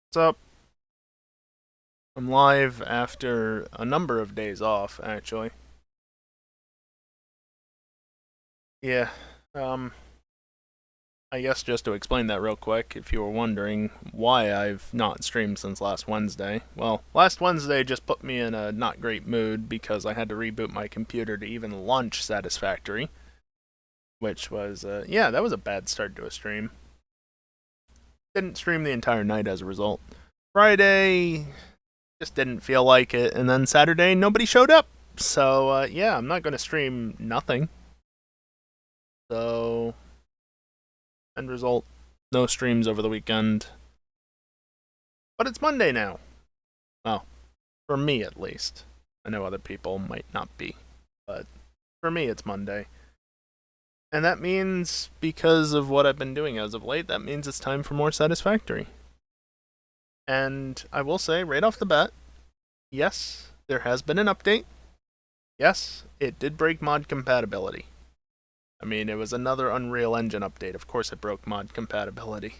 What's up? I'm live after a number of days off, actually. Yeah, um, I guess just to explain that real quick, if you were wondering why I've not streamed since last Wednesday. Well, last Wednesday just put me in a not great mood because I had to reboot my computer to even launch Satisfactory, which was, yeah, that was a bad start to a stream. Didn't stream the entire night as a result. Friday, just didn't feel like it, and then Saturday, nobody showed up. So, yeah, I'm not going to stream nothing. So, end result, no streams over the weekend. But it's Monday now. Well, for me at least. I know other people might not be. But for me, it's Monday. And that means, because of what I've been doing as of late, that means it's time for more Satisfactory. And I will say, right off the bat, yes, there has been an update. Yes, it did break mod compatibility. I mean, it was another Unreal Engine update. Of course, it broke mod compatibility.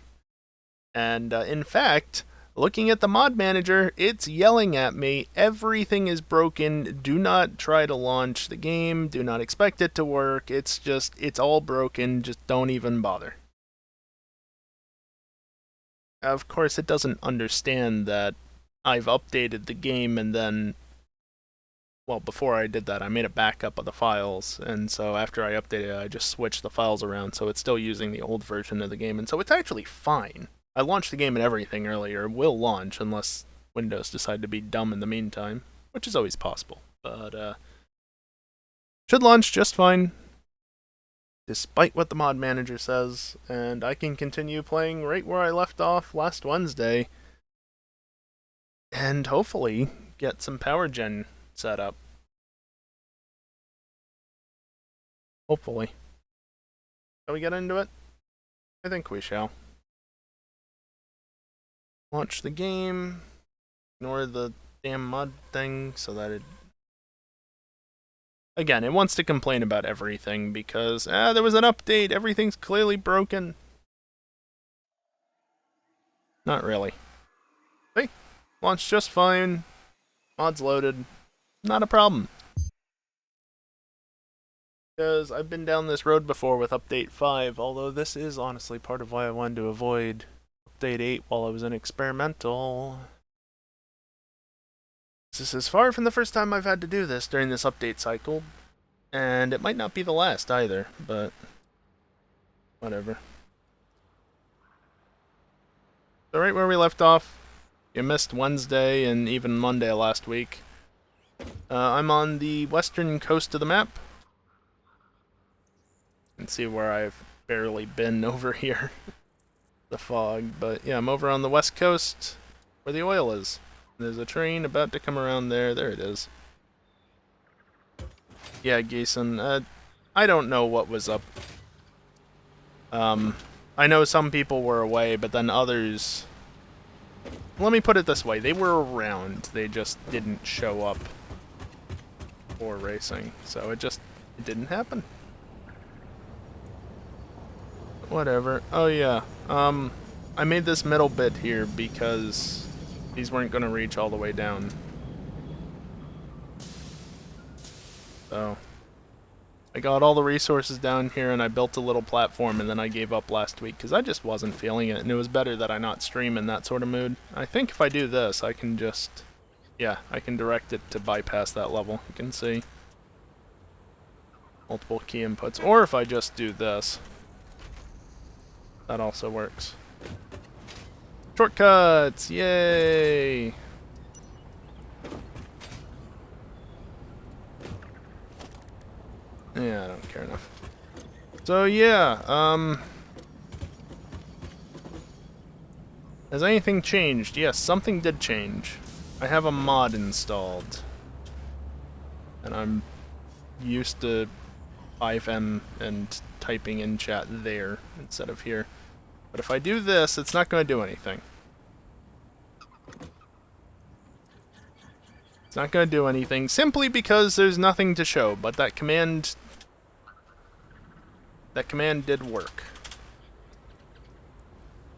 And in fact, looking at the mod manager, it's yelling at me, everything is broken, do not try to launch the game, do not expect it to work, it's all broken, just don't even bother. Of course, it doesn't understand that I've updated the game and then, well, before I did that, I made a backup of the files, and so after I updated it, I just switched the files around, so it's still using the old version of the game, and so it's actually fine. I launched the game and everything earlier, will launch unless Windows decide to be dumb in the meantime, which is always possible, but should launch just fine, despite what the mod manager says, and I can continue playing right where I left off last Wednesday, and hopefully get some power gen set up. Hopefully. Shall we get into it? I think we shall. Launch the game. Ignore the damn mod thing so that it... Again, it wants to complain about everything because, there was an update, everything's clearly broken. Not really. See? Launched just fine. Mods loaded. Not a problem. Because I've been down this road before with Update 5, although this is honestly part of why I wanted to avoid Update 8 while I was in experimental. This is far from the first time I've had to do this during this update cycle, and it might not be the last either, but whatever. So right where we left off, you missed Wednesday and even Monday last week. I'm on the western coast of the map. You can see where I've barely been over here. The fog, but yeah, I'm over on the west coast where the oil is. There's a train about to come around there. There it is. Yeah, Geeson. I don't know what was up. I know some people were away, but then others... Let me put it this way. They were around. They just didn't show up for racing. So it didn't happen. Whatever. Oh, yeah. I made this middle bit here because these weren't going to reach all the way down. So, I got all the resources down here and I built a little platform and then I gave up last week because I just wasn't feeling it and it was better that I not stream in that sort of mood. I think if I do this, I can just... Yeah, I can direct it to bypass that level. You can see multiple key inputs. Or if I just do this, that also works. Shortcuts! Yay! Yeah, I don't care enough. So yeah, has anything changed? Yes, something did change. I have a mod installed. And I'm used to 5M and typing in chat there instead of here. But if I do this, it's not going to do anything. It's not going to do anything simply because there's nothing to show, but that command did work.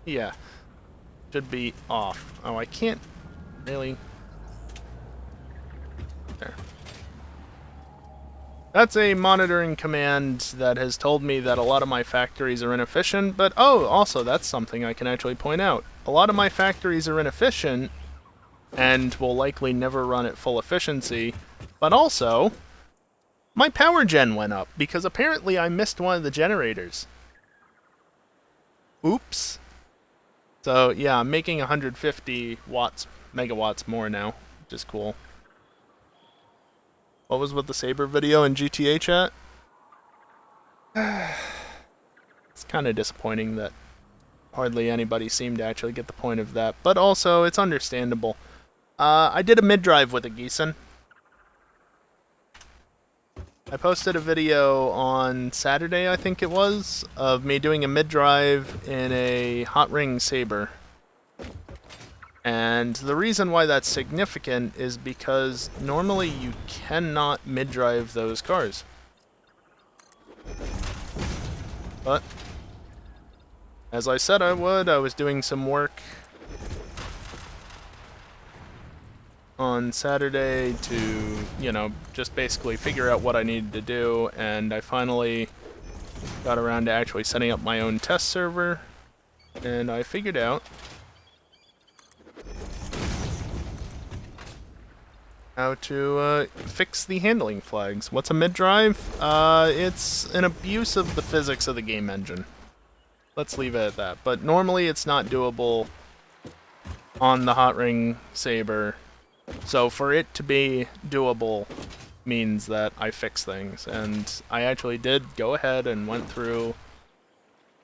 Yeah. should be off. Oh, I can't really... There. That's a monitoring command that has told me that a lot of my factories are inefficient, but oh, also that's something I can actually point out. A lot of my factories are inefficient and will likely never run at full efficiency, but also my power gen went up because apparently I missed one of the generators. Oops. So yeah, I'm making 150 megawatts more now, which is cool. What was with the Saber video in GTA chat? It's kind of disappointing that hardly anybody seemed to actually get the point of that, but also it's understandable. I did a mid-drive with a Geeson. I posted a video on Saturday, I think it was, of me doing a mid-drive in a hot ring Saber. And the reason why that's significant is because normally you cannot mid-drive those cars. But, as I said I would, I was doing some work on Saturday to, you know, just basically figure out what I needed to do, and I finally got around to actually setting up my own test server, and I figured out how to fix the handling flags. What's a mid-drive? It's an abuse of the physics of the game engine. Let's leave it at that. But normally it's not doable on the hot ring Saber. So for it to be doable means that I fix things. And I actually did go ahead and went through...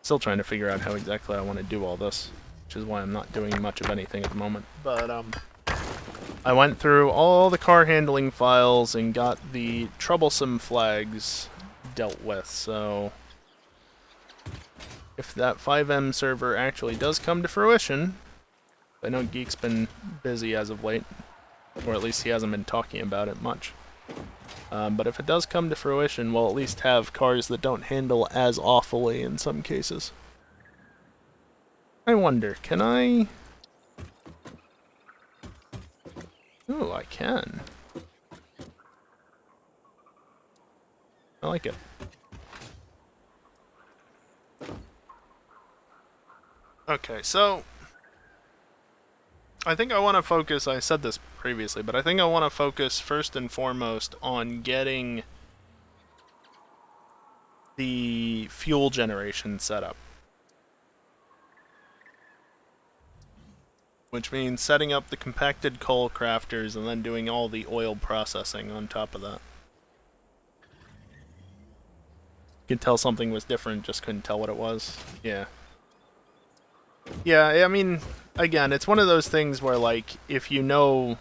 Still trying to figure out how exactly I want to do all this, which is why I'm not doing much of anything at the moment. But, I went through all the car handling files and got the troublesome flags dealt with, so if that 5M server actually does come to fruition, I know Geek's been busy as of late, or at least he hasn't been talking about it much. But if it does come to fruition, we'll at least have cars that don't handle as awfully in some cases. I wonder, can I... Ooh, I can. I like it. Okay, so... I think I want to focus, I said this previously, but I think I want to focus first and foremost on getting the fuel generation set up. Which means setting up the compacted coal crafters and then doing all the oil processing on top of that. You could tell something was different, just couldn't tell what it was. Yeah. Yeah, I mean, again, it's one of those things where, like, if you know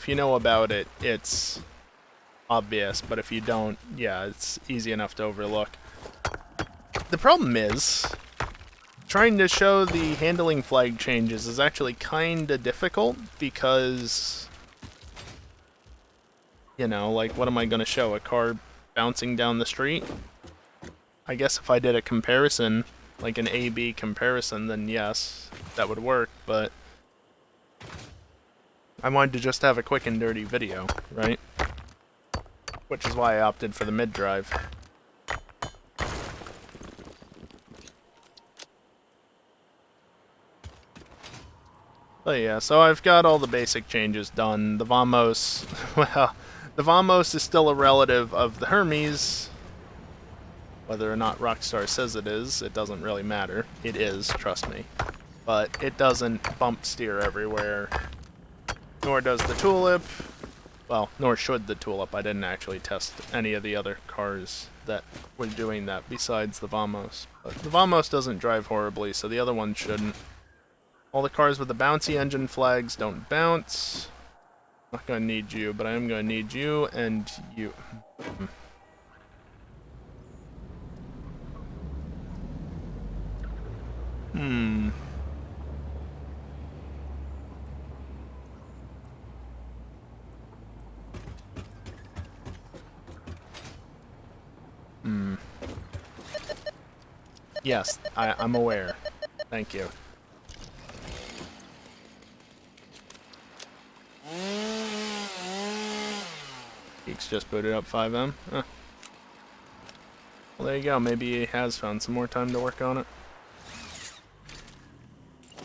about it, it's obvious, but if you don't, yeah, it's easy enough to overlook. The problem is, trying to show the handling flag changes is actually kinda difficult because, you know, like, what am I gonna show? A car bouncing down the street? I guess if I did a comparison, like an A-B comparison, then yes, that would work, but I wanted to just have a quick and dirty video, right? Which is why I opted for the mid-drive. But yeah, so I've got all the basic changes done. The Vamos, well, the Vamos is still a relative of the Hermes. Whether or not Rockstar says it is, it doesn't really matter. It is, trust me. But it doesn't bump steer everywhere. Nor does the Tulip. Well, nor should the Tulip. I didn't actually test any of the other cars that were doing that besides the Vamos. But the Vamos doesn't drive horribly, so the other ones shouldn't. All the cars with the bouncy engine flags don't bounce. I'm not going to need you, but I am going to need you and you. Yes, I'm aware. Thank you. Geeks just booted up 5M. Huh. Well, there you go. Maybe he has found some more time to work on it.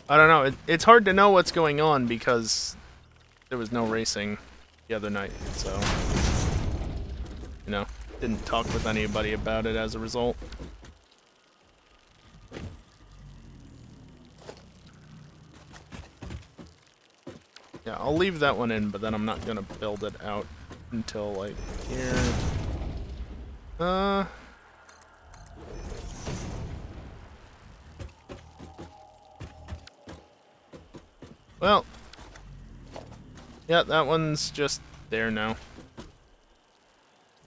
I don't know. It's hard to know what's going on because there was no racing the other night, so, you know, didn't talk with anybody about it as a result. Yeah, I'll leave that one in, but then I'm not gonna build it out until, like, here. Well, yeah, that one's just there now.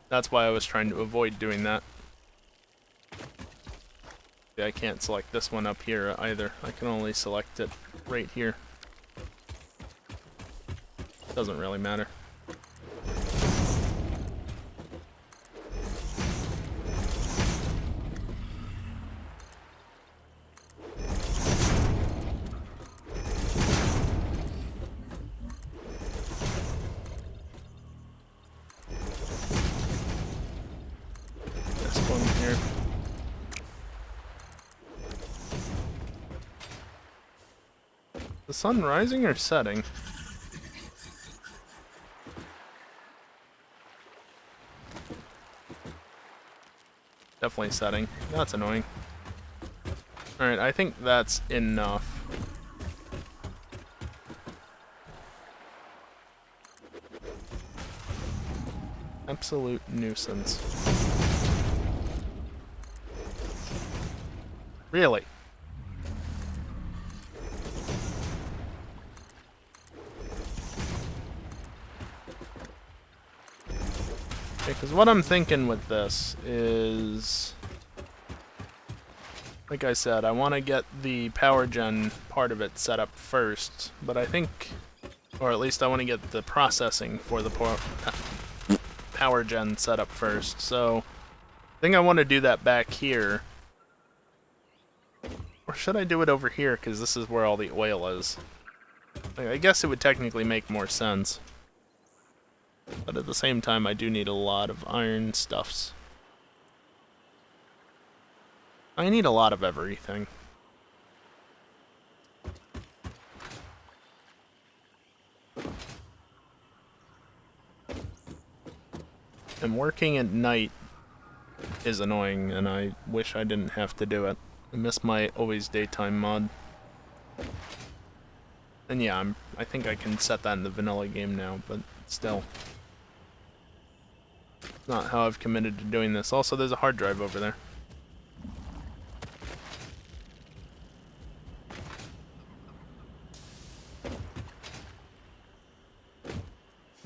That's why I was trying to avoid doing that. Yeah, I can't select this one up here either. I can only select it right here. Doesn't really matter. This one here. The sun rising or setting? Definitely setting. That's annoying. Alright, I think that's enough. Absolute nuisance. Really? Because what I'm thinking with this is, like I said, I want to get the power gen part of it set up first, but I think, or at least I want to get the processing for the power gen set up first, so I think I want to do that back here. Or should I do it over here, because this is where all the oil is? I guess it would technically make more sense. But at the same time, I do need a lot of iron stuffs. I need a lot of everything. And working at night is annoying, and I wish I didn't have to do it. I miss my always daytime mod. And yeah, I think I can set that in the vanilla game now, but still. Not how I've committed to doing this. Also, there's a hard drive over there.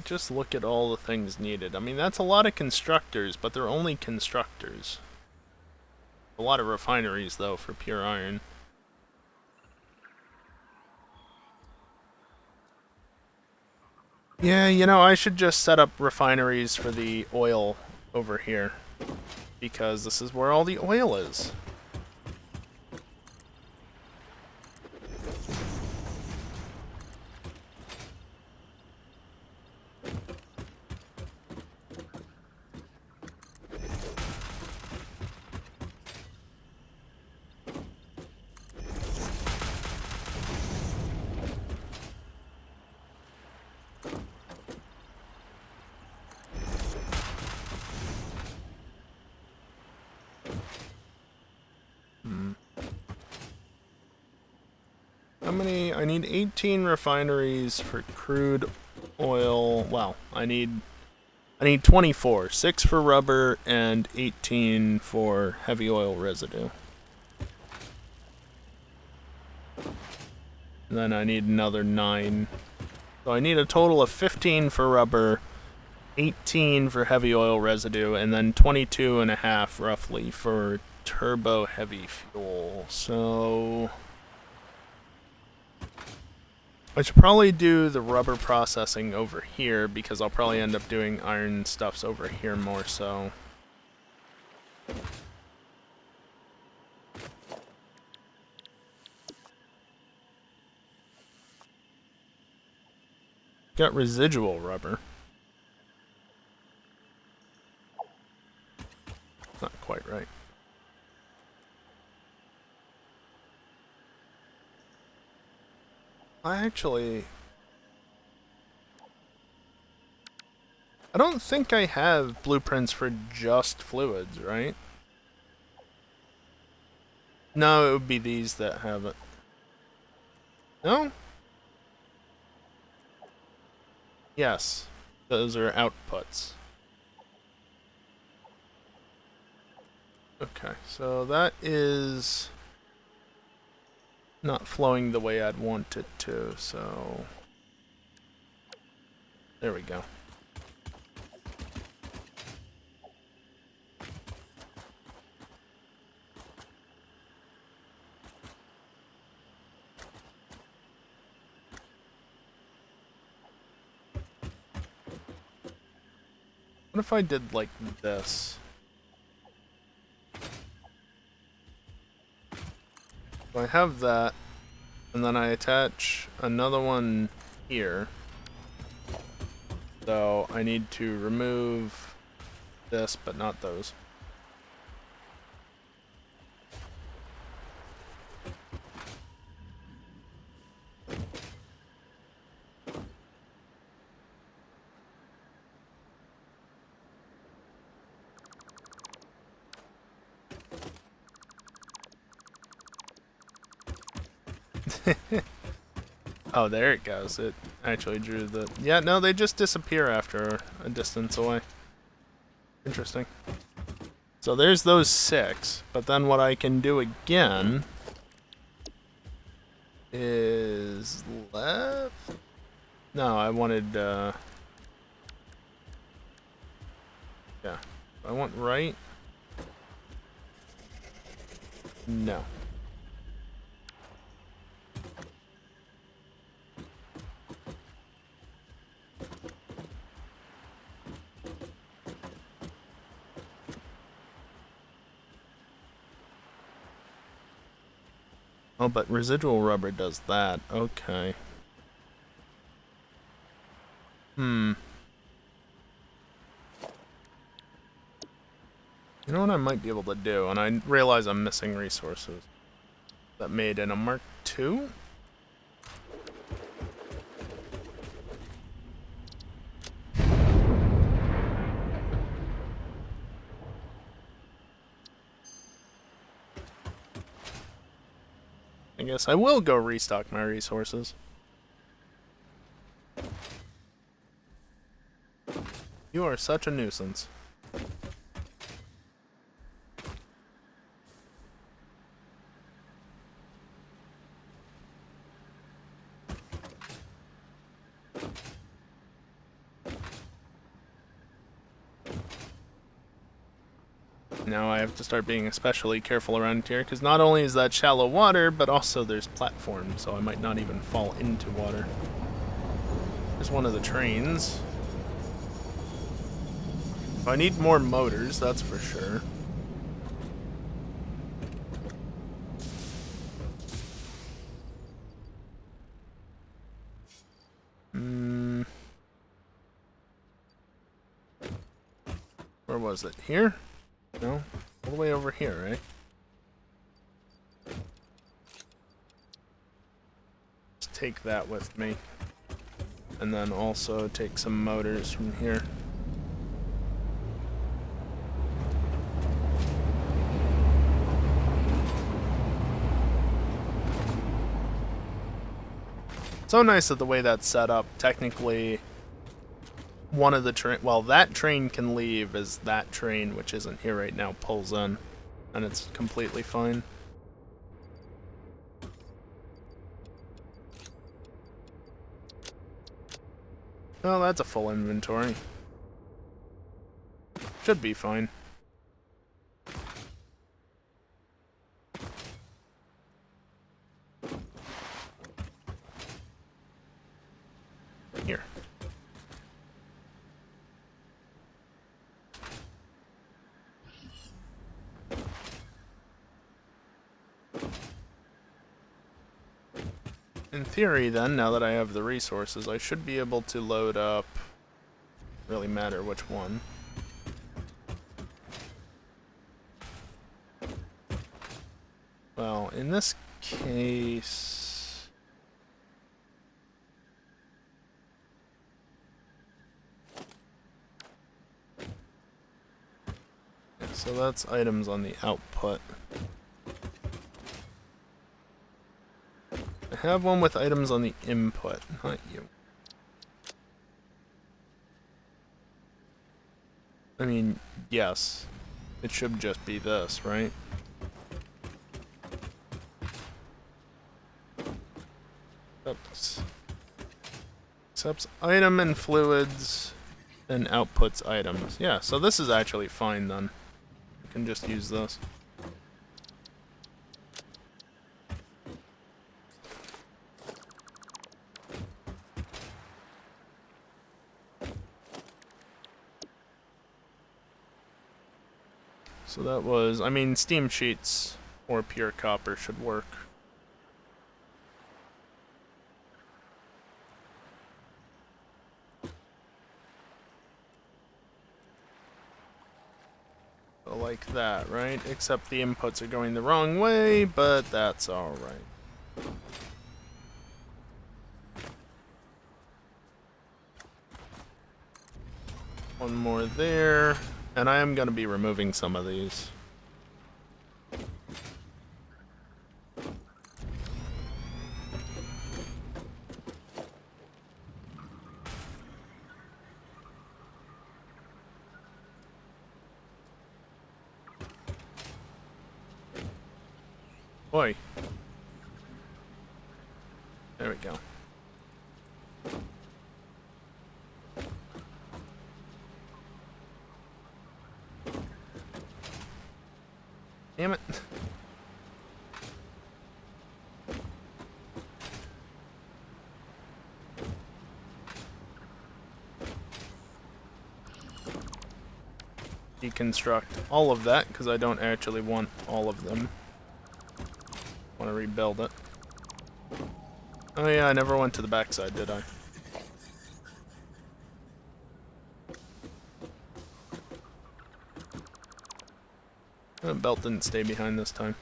Just look at all the things needed. I mean, that's a lot of constructors, but they're only constructors. A lot of refineries, though, for pure iron. Yeah, you know, I should just set up refineries for the oil over here. Because this is where all the oil is. How many? I need 18 refineries for crude oil. Well, I need 24. 6 for rubber and 18 for heavy oil residue. And then I need another 9. So I need a total of 15 for rubber, 18 for heavy oil residue, and then 22.5 roughly for turbo heavy fuel. So I should probably do the rubber processing over here, because I'll probably end up doing iron stuffs over here more so. Got residual rubber. Not quite right. I don't think I have blueprints for just fluids, right? No, it would be these that have it. No? Yes. Those are outputs. Okay, so that is not flowing the way I'd want it to, so... There we go. What if I did like this? So I have that, and then I attach another one here. So I need to remove this, but not those. Oh, there it goes. It actually drew the... Yeah, no, they just disappear after a distance away. Interesting. So there's those 6, but then what I can do again is left? No, I wanted, yeah. I want right? No. Oh, but residual rubber does that. Okay. You know what I might be able to do? And I realize I'm missing resources. That made in a Mark II? I guess I will go restock my resources. You are such a nuisance. Now I have to start being especially careful around here, because not only is that shallow water, but also there's platforms, so I might not even fall into water. There's one of the trains. I need more motors, that's for sure. Where was it? Here? No? All the way over here, right? Just take that with me. And then also take some motors from here. So nice that the way that's set up. Technically, one of the train, well, that train can leave as that train, which isn't here right now, pulls in, and it's completely fine. Oh, that's a full inventory. Should be fine. Here. in theory then, now that I have the resources, I should be able to load up, really matter which one. Well, in this case... So that's items on the output. I have one with items on the input, not you. I mean, yes. It should just be this, right? Accepts item and fluids and outputs items. Yeah, so this is actually fine then. You can just use this. So that was, I mean, steam sheets or pure copper should work. So like that, right? Except the inputs are going the wrong way, but that's alright. One more there. And I am going to be removing some of these. Boy. There we go. Damn it. Deconstruct all of that because I don't actually want all of them. Want to rebuild it. Oh yeah, I never went to the backside, did I? The belt didn't stay behind this time.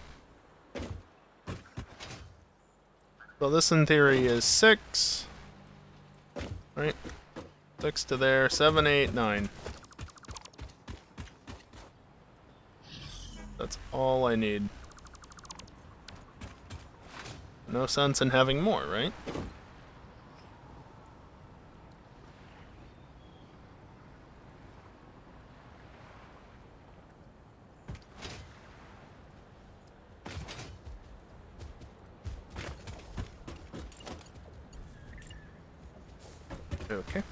So this in theory is 6. Right? 6 to there, 7, 8, 9. That's all I need. No sense in having more, right? Okay.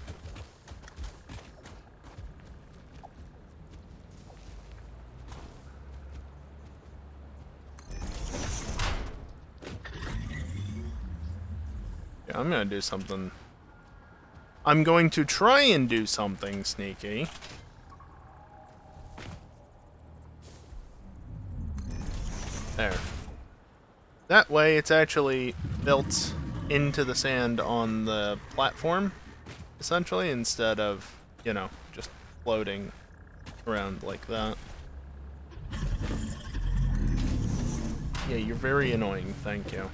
Yeah, I'm gonna do something. I'm going to try and do something sneaky. There. That way it's actually built into the sand on the platform, essentially, instead of, you know, just floating around like that. Yeah, you're very annoying, thank you.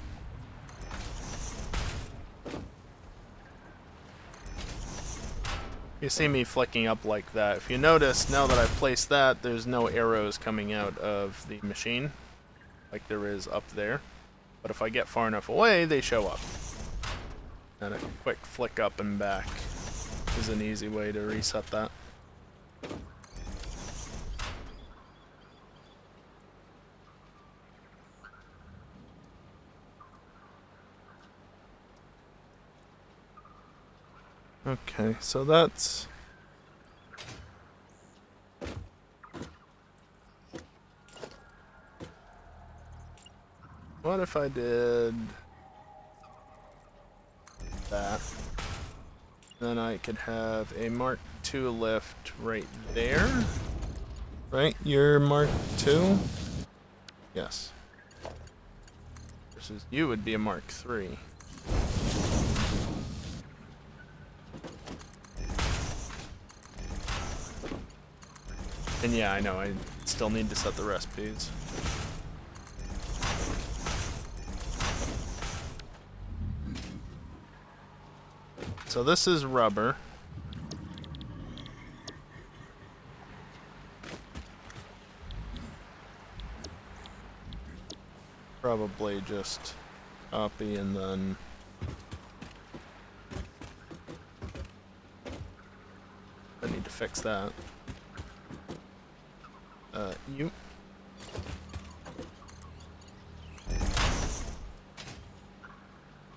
You see me flicking up like that. If you notice, now that I've placed that, there's no arrows coming out of the machine, like there is up there. But if I get far enough away, they show up. And a quick flick up and back is an easy way to reset that. Okay, so that's... What if I did that? Then I could have a Mark II lift right there. Right? You're Mark II? Yes. Versus you would be a Mark III. And yeah, I know, I still need to set the recipes. So this is rubber. Probably just copy and then I need to fix that. You.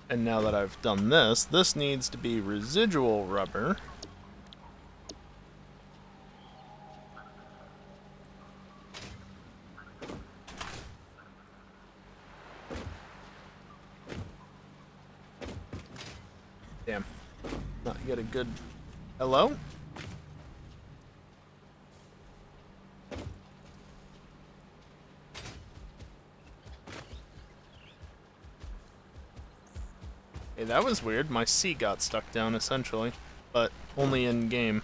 And now that I've done this, this needs to be residual rubber. Damn. Not get a good... Hello? Hey, that was weird. My C got stuck down, essentially. But only in-game.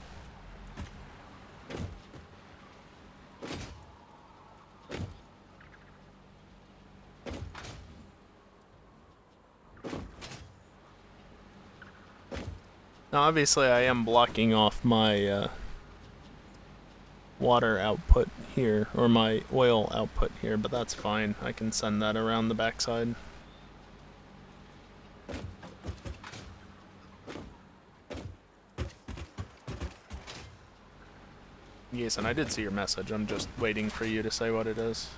Now, obviously, I am blocking off my water output here, or my oil output here, but that's fine. I can send that around the backside. Yes, and I did see your message. I'm just waiting for you to say what it is.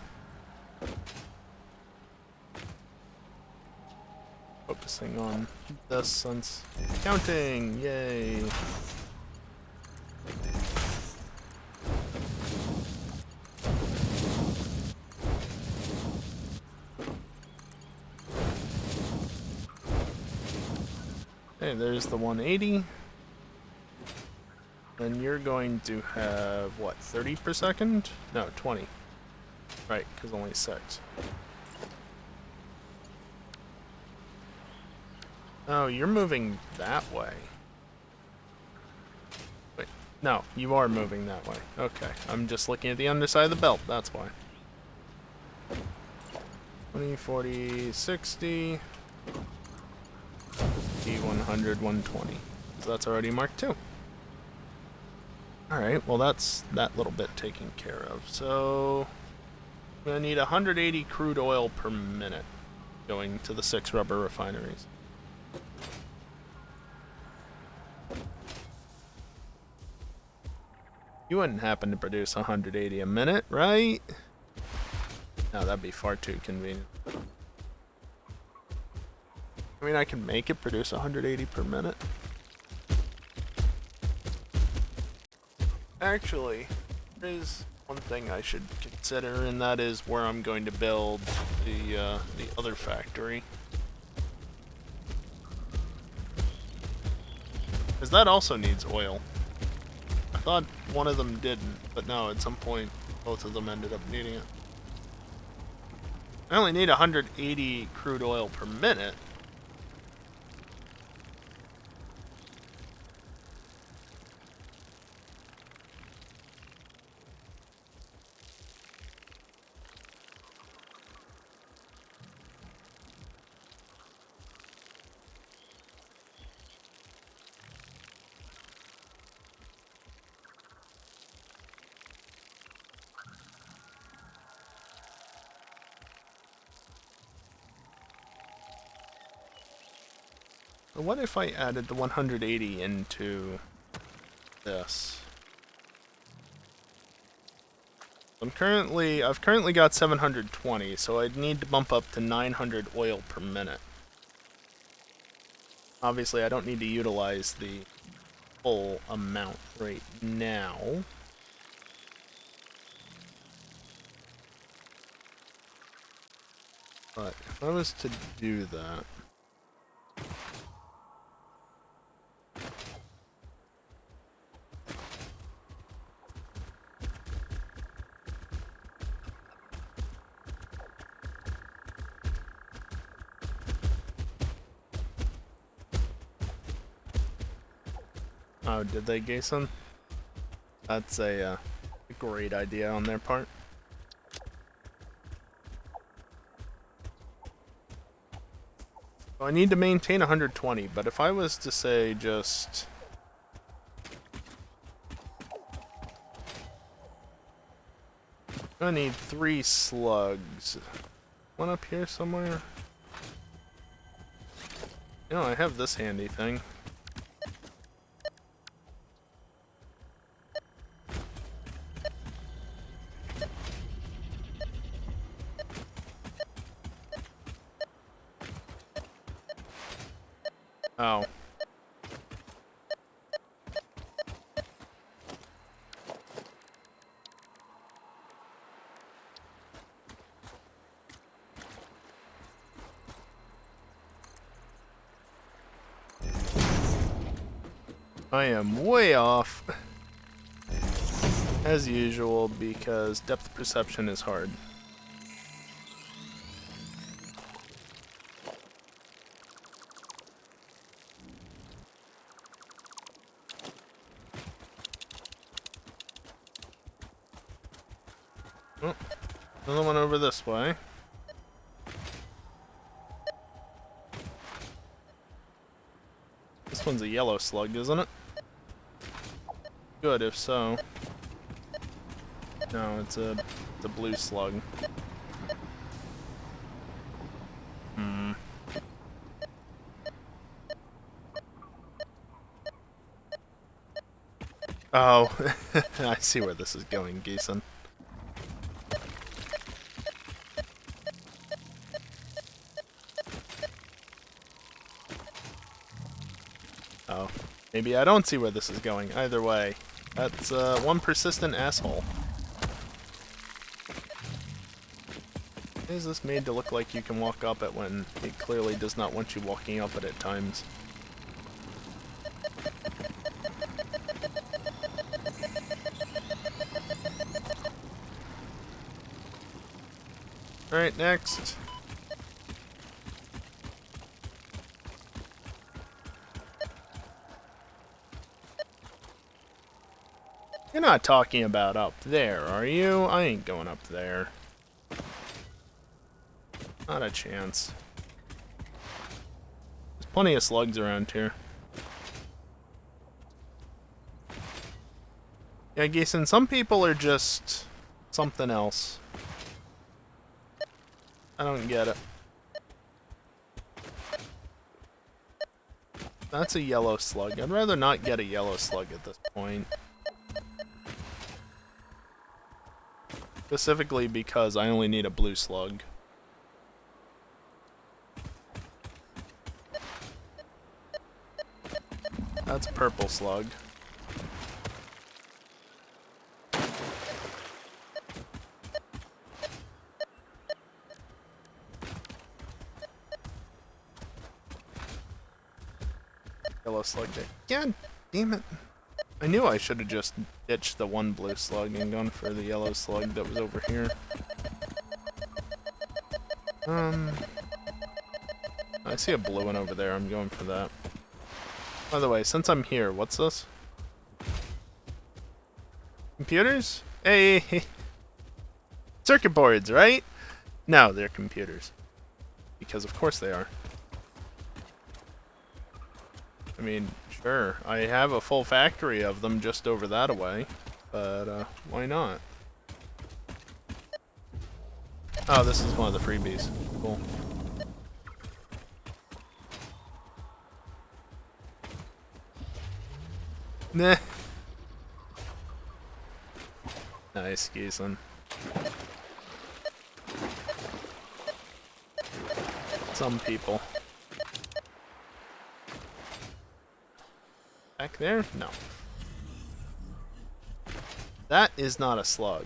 Focusing on this since counting, yay! Okay, there's the 180. Then you're going to have, what, 30 per second? No, 20. Right, because only 6. Oh, you're moving that way. Wait, no, you are moving that way. Okay, I'm just looking at the underside of the belt, that's why. 20, 40, 60, 50, 100, 120. So that's already marked too. Alright, well that's that little bit taken care of. So, I'm going to need 180 crude oil per minute going to the 6 rubber refineries. You wouldn't happen to produce 180 a minute, right? No, that'd be far too convenient. I mean, I can make it produce 180 per minute. Actually, there is one thing I should consider, and that is where I'm going to build the other factory. Because that also needs oil. I thought one of them didn't, but no, at some point both of them ended up needing it. I only need 180 crude oil per minute. But what if I added the 180 into this? I've currently got 720, so I'd need to bump up to 900 oil per minute. Obviously, I don't need to utilize the full amount right now. But if I was to do that... Oh, did they, Jason? That's a great idea on their part. I need to maintain 120, but if I was to say just... I need 3 slugs. One up here somewhere? You know, I have this handy thing. Oh. I am way off, as usual, because depth perception is hard. Oh, another one over this way. This one's a yellow slug, isn't it? Good, if so. No, it's a blue slug. Oh, I see where this is going, Geeson. Oh, maybe I don't see where this is going. Either way, that's one persistent asshole. Why is this made to look like you can walk up it when it clearly does not want you walking up it at times? Alright, next. You're not talking about up there, are you? I ain't going up there. Not a chance. There's plenty of slugs around here. Yeah, Geeson, some people are just something else. I don't get it. That's a yellow slug. I'd rather not get a yellow slug at this point. Specifically because I only need a blue slug. That's a purple slug. Yellow slug there. God damn it. I knew I should have just ditched the one blue slug and gone for the yellow slug that was over here. I see a blue one over there. I'm going for that. By the way, since I'm here, what's this? Computers? Hey! Circuit boards, right? No, they're computers. Because of course they are. I mean, sure, I have a full factory of them just over that away, but why not? Oh, this is one of the freebies. Cool. Nah. Nice, Geeson. Some people. Back there? No. That is not a slug.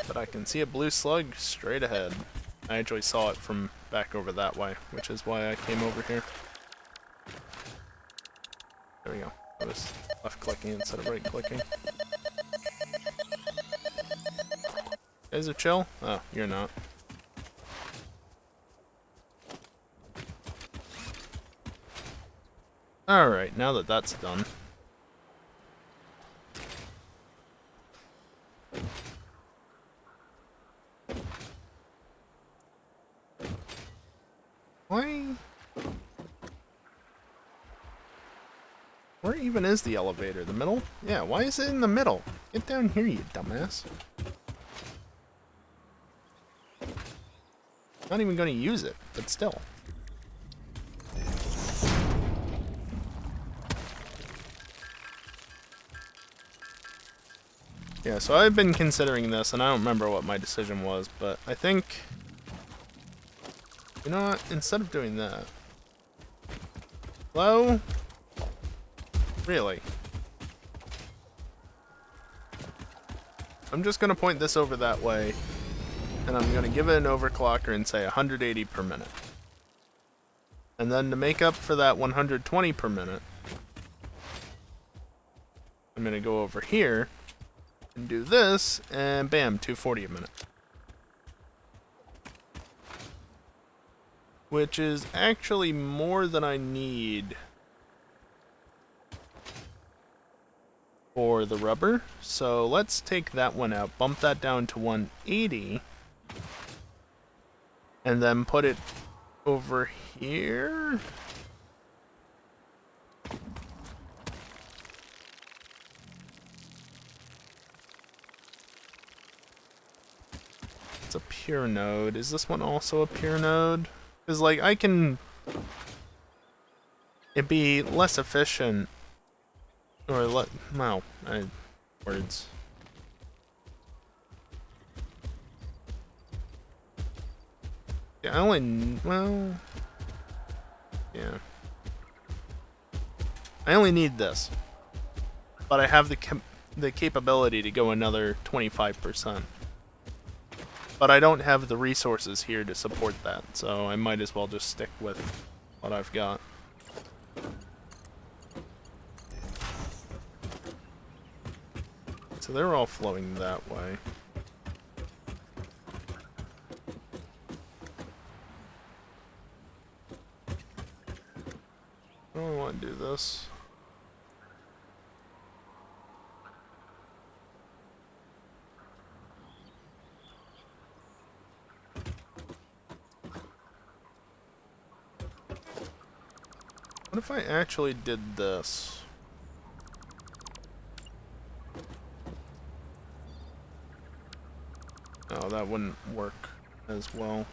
But I can see a blue slug straight ahead. I actually saw it from back over that way, which is why I came over here. There we go. I was left clicking instead of right clicking. You guys are chill? Oh, you're not. Alright, now that that's done. Why? Where even is the elevator? The middle? Yeah, why is it in the middle? Get down here, you dumbass. Not even going to use it, but still. Yeah, so I've been considering this, and I don't remember what my decision was, but I think... You know what? Instead of doing that... Hello? Really? I'm just going to point this over that way, and I'm going to give it an overclocker and say 180 per minute. And then to make up for that 120 per minute, I'm going to go over here and do this, and bam, 240 a minute. Which is actually more than I need for the rubber. So let's take that one out, bump that down to 180, and then put it over here. It's a pure node. Is this one also a pure node? Because, like, I can... It'd be less efficient. Or, well, words. Yeah, I only... Well... Yeah. I only need this. But I have the capability to go another 25%. But I don't have the resources here to support that, so I might as well just stick with what I've got. So they're all flowing that way. I don't want to do this. What if I actually did this? Oh, that wouldn't work as well.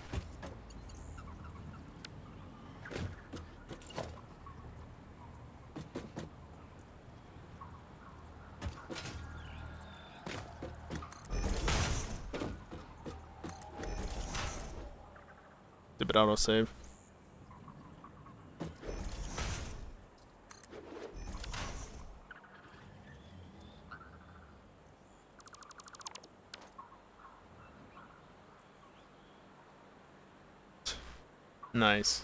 Did it autosave? Nice.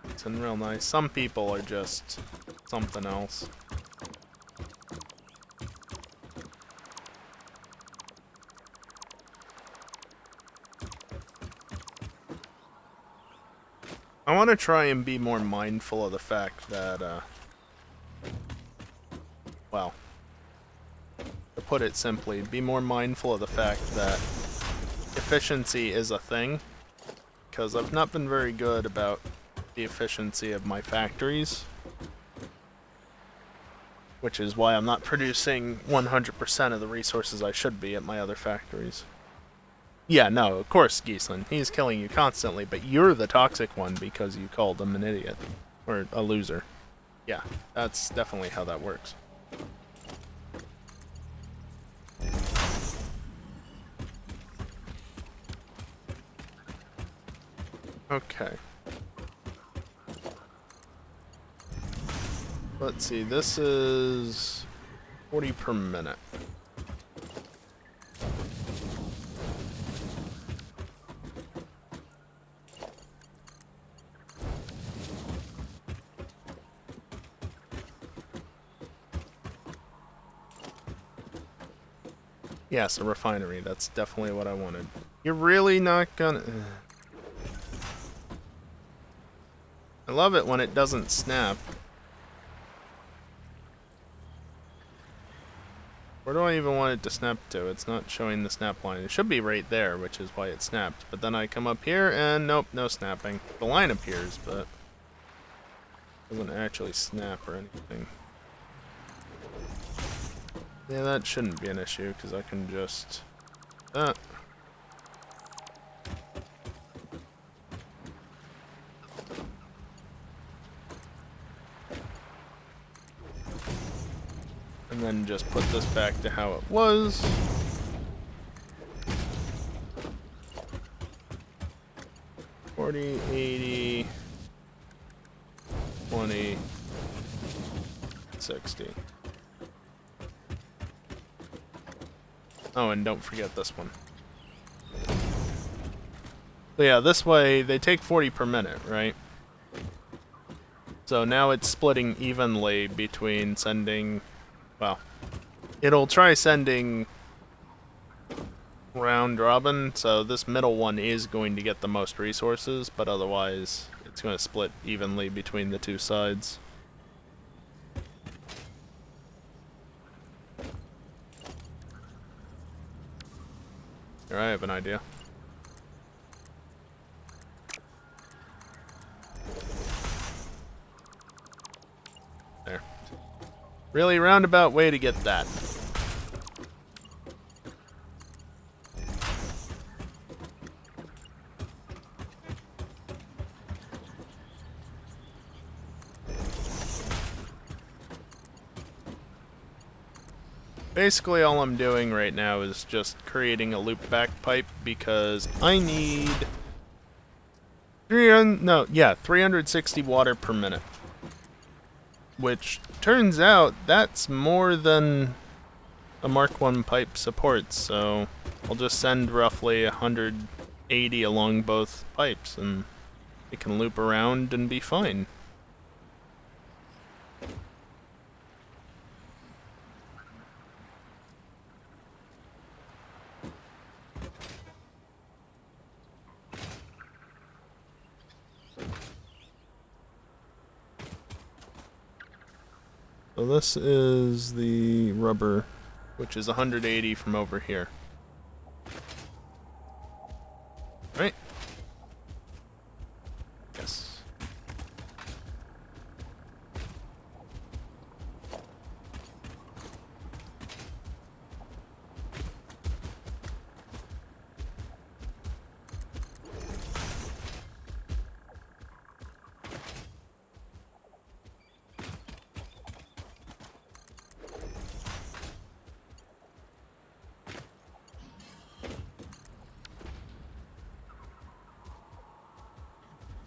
It's been real nice. Some people are just something else. I want to try and be more mindful of the fact that, well, to put it simply, be more mindful of the fact that efficiency is a thing. Because I've not been very good about the efficiency of my factories. Which is why I'm not producing 100% of the resources I should be at my other factories. Yeah, no, of course, Giesland. He's killing you constantly, but you're the toxic one because you called him an idiot. Or a loser. Yeah, that's definitely how that works. Okay. Let's see, this is 40 per minute. Yes, a refinery. That's definitely what I wanted. You're really not gonna... I love it when it doesn't snap. Where do I even want it to snap to? It's not showing the snap line. It should be right there, which is why it snapped. But then I come up here and nope, no snapping. The line appears, but it doesn't actually snap or anything. Yeah, that shouldn't be an issue because I can just... And then just put this back to how it was. $40, $80, $20, $60. Oh, and don't forget this one. So yeah, this way they take 40 per minute, right? So now it's splitting evenly between sending, well, it'll try sending round robin, so this middle one is going to get the most resources, but otherwise it's going to split evenly between the two sides. Here, I have an idea. There. Really roundabout way to get that. Basically all I'm doing right now is just creating a loop back pipe because I need 360 water per minute. Which turns out that's more than a Mark 1 pipe supports, so I'll just send roughly 180 along both pipes and it can loop around and be fine. So this is the rubber, which is 180 from over here. Right? Yes.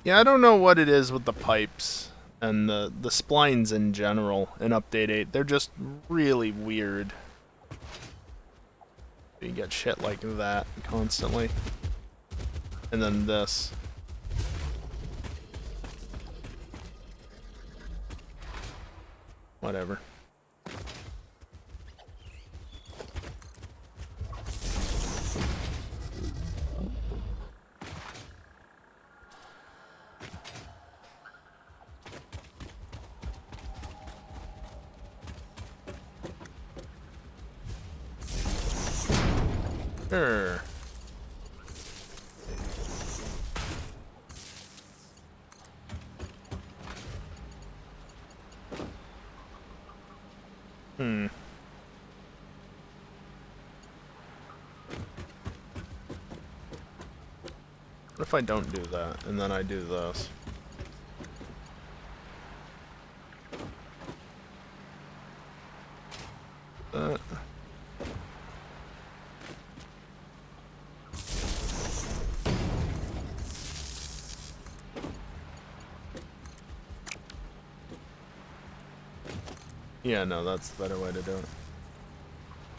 Yeah, I don't know what it is with the pipes and the splines in general in Update 8. They're just really weird. You get shit like that constantly. And then this. Whatever. Sure. What if I don't do that, and then I do this? Yeah, no, that's the better way to do it.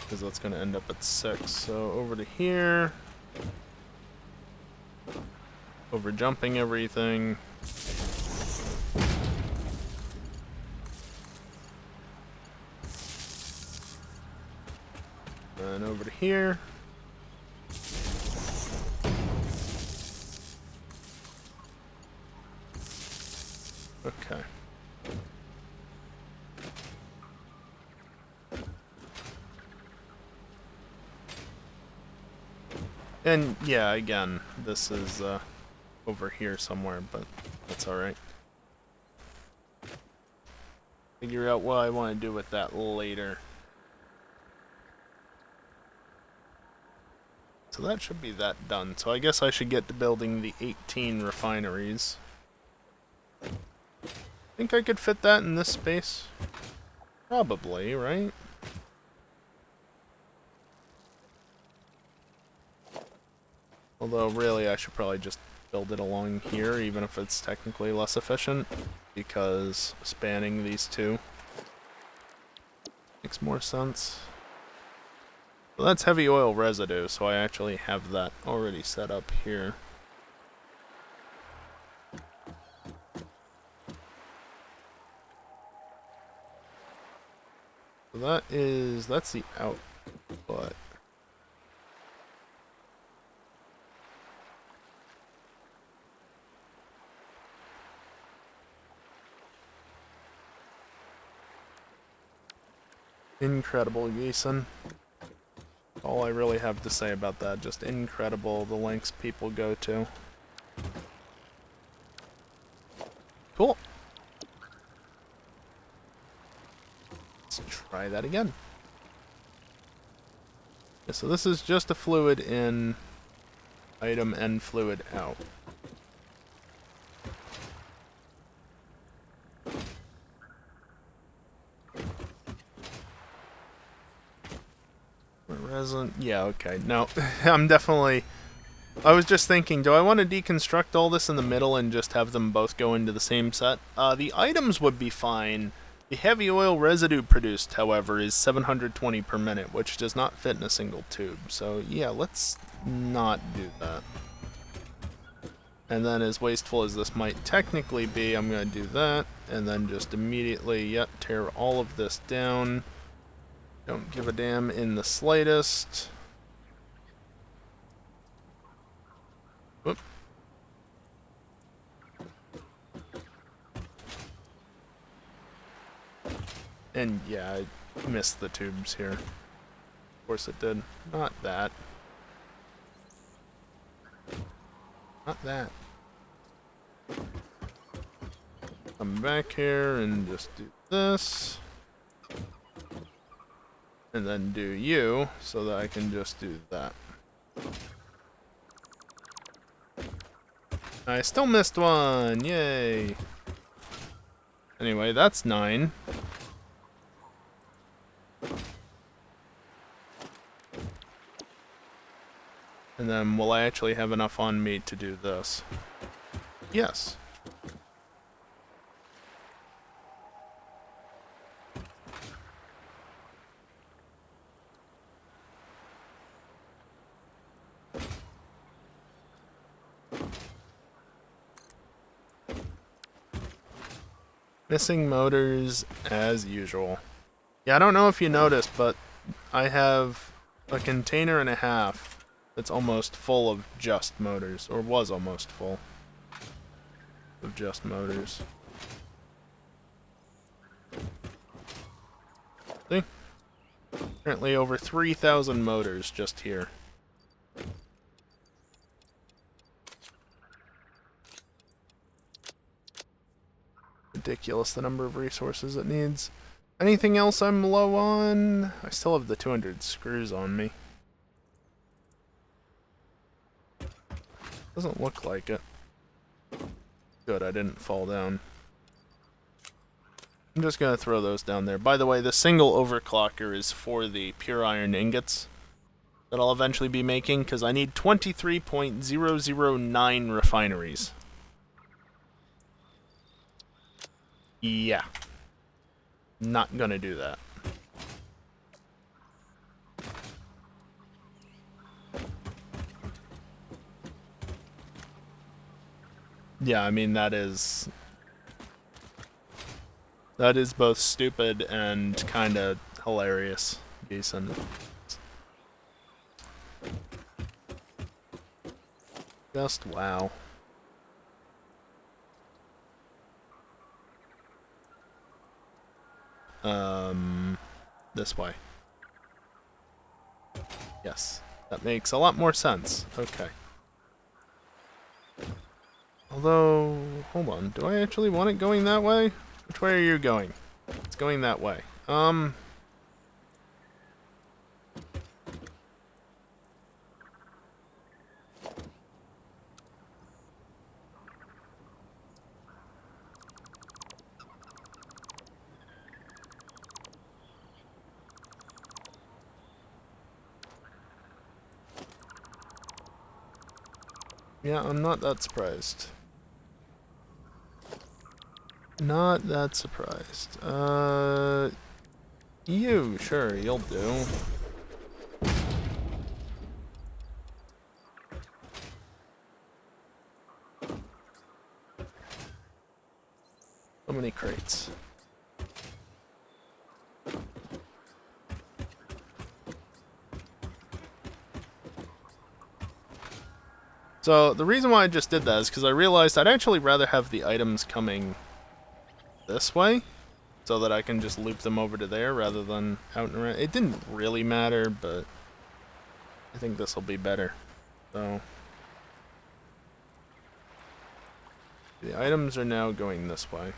Because that's going to end up at 6. So over to here. Over jumping everything. And over to here. Okay. And yeah, again, this is over here somewhere, but that's alright. Figure out what I want to do with that later. So that should be that done. So I guess I should get to building the 18 refineries. Think I could fit that in this space? Probably, right? Although, really, I should probably just build it along here, even if it's technically less efficient, because spanning these two makes more sense. Well, that's heavy oil residue, so I actually have that already set up here. So that's the output. Incredible, Gieson. All I really have to say about that, just incredible the lengths people go to. Cool. Let's try that again. Yeah, so this is just a fluid in, item and fluid out. Resin, yeah, okay. No, I'm definitely... I was just thinking, do I want to deconstruct all this in the middle and just have them both go into the same set? The items would be fine. The heavy oil residue produced, however, is 720 per minute, which does not fit in a single tube. So, yeah, let's not do that. And then, as wasteful as this might technically be, I'm going to do that, and then just immediately, yep, tear all of this down. Don't give a damn in the slightest. Whoop. And yeah, I missed the tubes here. Of course it did. Not that. Not that. Come back here and just do this. And then do you, so that I can just do that. I still missed one! Yay! Anyway, that's 9. And then will I actually have enough on me to do this? Yes. Missing motors as usual. Yeah, I don't know if you noticed, but I have a container and a half that's almost full of just motors, or was almost full of just motors. See? Currently over 3,000 motors just here. Ridiculous the number of resources it needs. Anything else I'm low on? I still have the 200 screws on me. Doesn't look like it. Good, I didn't fall down. I'm just gonna throw those down there. By the way, the single overclocker is for the pure iron ingots that I'll eventually be making, because I need 23.009 refineries. Yeah. Not gonna do that. Yeah, I mean, that is both stupid and kinda hilarious, Jason. Just wow. This way. Yes, That makes a lot more sense. Okay. Although, hold on. Do I actually want it going that way? Which way are you going? It's going that way. Yeah, I'm not that surprised. Not that surprised. You, sure, you'll do. So many crates. So, the reason why I just did that is because I realized I'd actually rather have the items coming this way, so that I can just loop them over to there rather than out and around. It didn't really matter, but I think this will be better. So, the items are now going this way.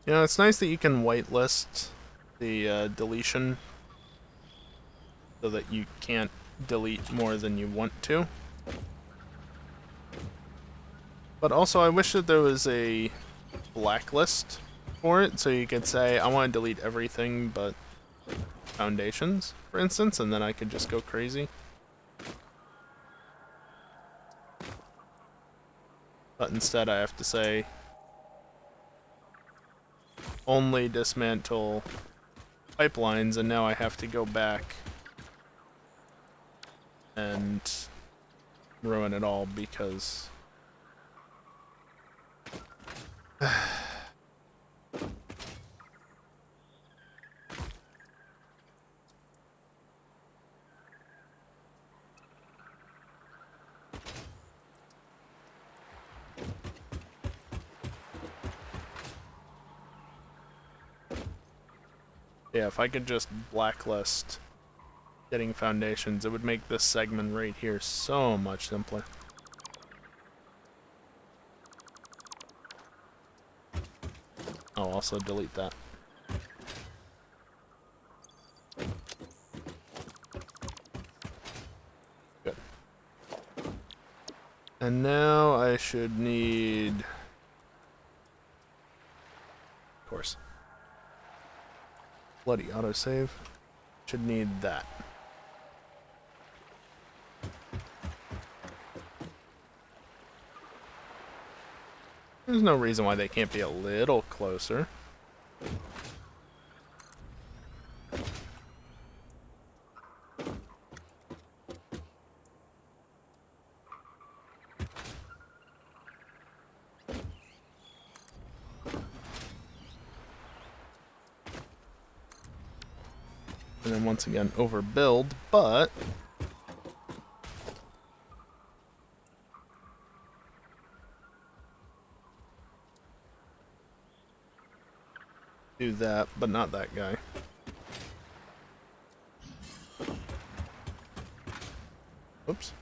You know, it's nice that you can whitelist the deletion so that you can't delete more than you want to. But also, I wish that there was a blacklist for it, so you could say, I want to delete everything but foundations, for instance, and then I could just go crazy. But instead I have to say, only dismantle pipelines, and now I have to go back and ruin it all because yeah, if I could just blacklist getting foundations, it would make this segment right here so much simpler. I'll also delete that. Good. And now I should need, of course, bloody autosave. Should need that. There's no reason why they can't be a little closer. And then once again, overbuild, but do that, but not that guy. Oops.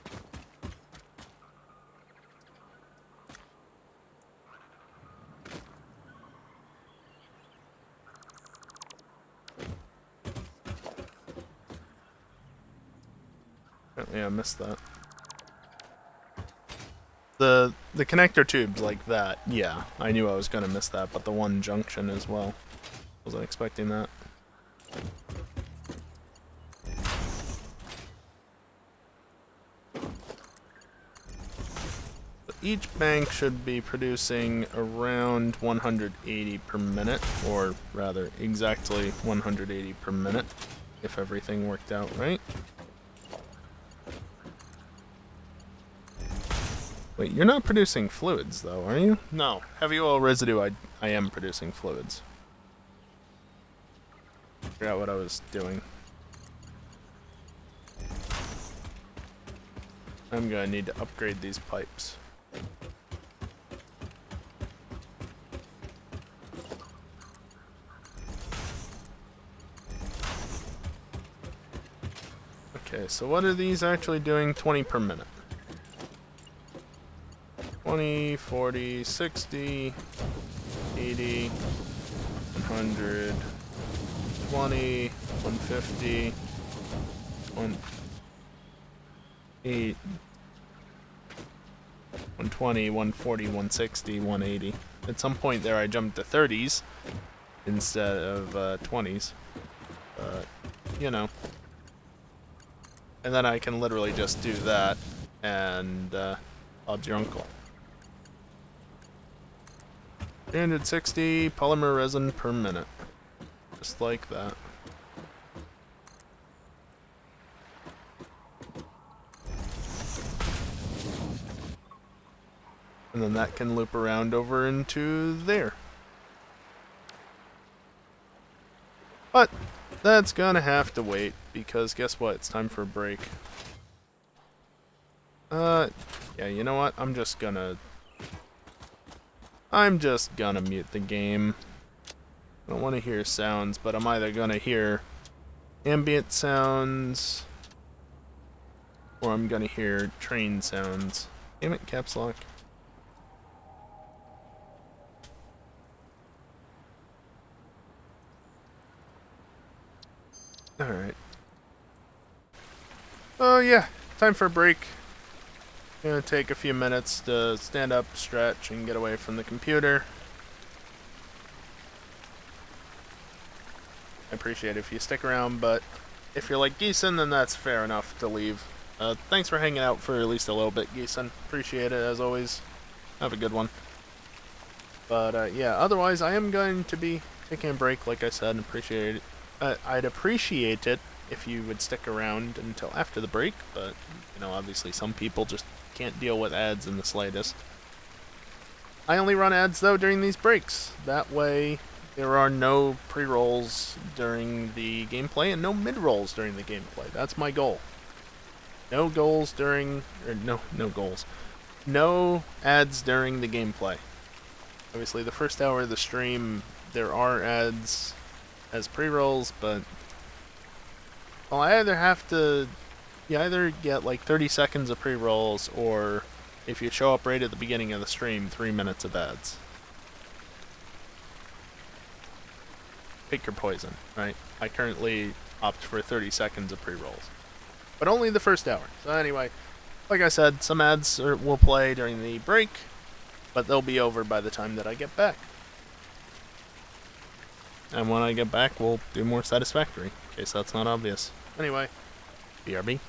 Yeah, I missed that. The connector tubes like that, yeah, I knew I was gonna miss that, but the one junction as well. Wasn't expecting that. So each bank should be producing around 180 per minute, or rather, exactly 180 per minute, if everything worked out right. Wait, you're not producing fluids, though, are you? No. Heavy oil residue, I am producing fluids. Forgot what I was doing. I'm gonna need to upgrade these pipes. Okay, so what are these actually doing? 20 per minute. 20, 40, 60, 80, 100, 20, 150, 180, 120, 140, 160, 180. At some point there I jumped to 30s instead of 20s. But, you know. And then I can literally just do that, and Bob's your uncle. 360 polymer resin per minute. Just like that. And then that can loop around over into there. But that's gonna have to wait, because guess what? It's time for a break. Yeah, you know what? I'm just gonna mute the game. I don't want to hear sounds, but I'm either gonna hear ambient sounds, or I'm gonna hear train sounds. Damn it, caps lock. Alright. Oh yeah, time for a break. Gonna take a few minutes to stand up, stretch, and get away from the computer. I appreciate it if you stick around, but if you're like Geeson, then that's fair enough to leave. Thanks for hanging out for at least a little bit, Geeson. Appreciate it, as always. Have a good one. But, yeah, otherwise, I am going to be taking a break, like I said, and appreciate it. I'd appreciate it if you would stick around until after the break, but, you know, obviously some people just can't deal with ads in the slightest. I only run ads, though, during these breaks. That way, there are no pre-rolls during the gameplay and no mid-rolls during the gameplay. That's my goal. No goals during... no goals. No ads during the gameplay. Obviously, the first hour of the stream, there are ads as pre-rolls, but... well, I either have to... you either get like 30 seconds of pre-rolls, or if you show up right at the beginning of the stream, 3 minutes of ads. Pick your poison, right? I currently opt for 30 seconds of pre-rolls. But only the first hour. So anyway, like I said, some ads will play during the break, but they'll be over by the time that I get back. And when I get back, we'll do more Satisfactory, in case that's not obvious. Anyway, BRB.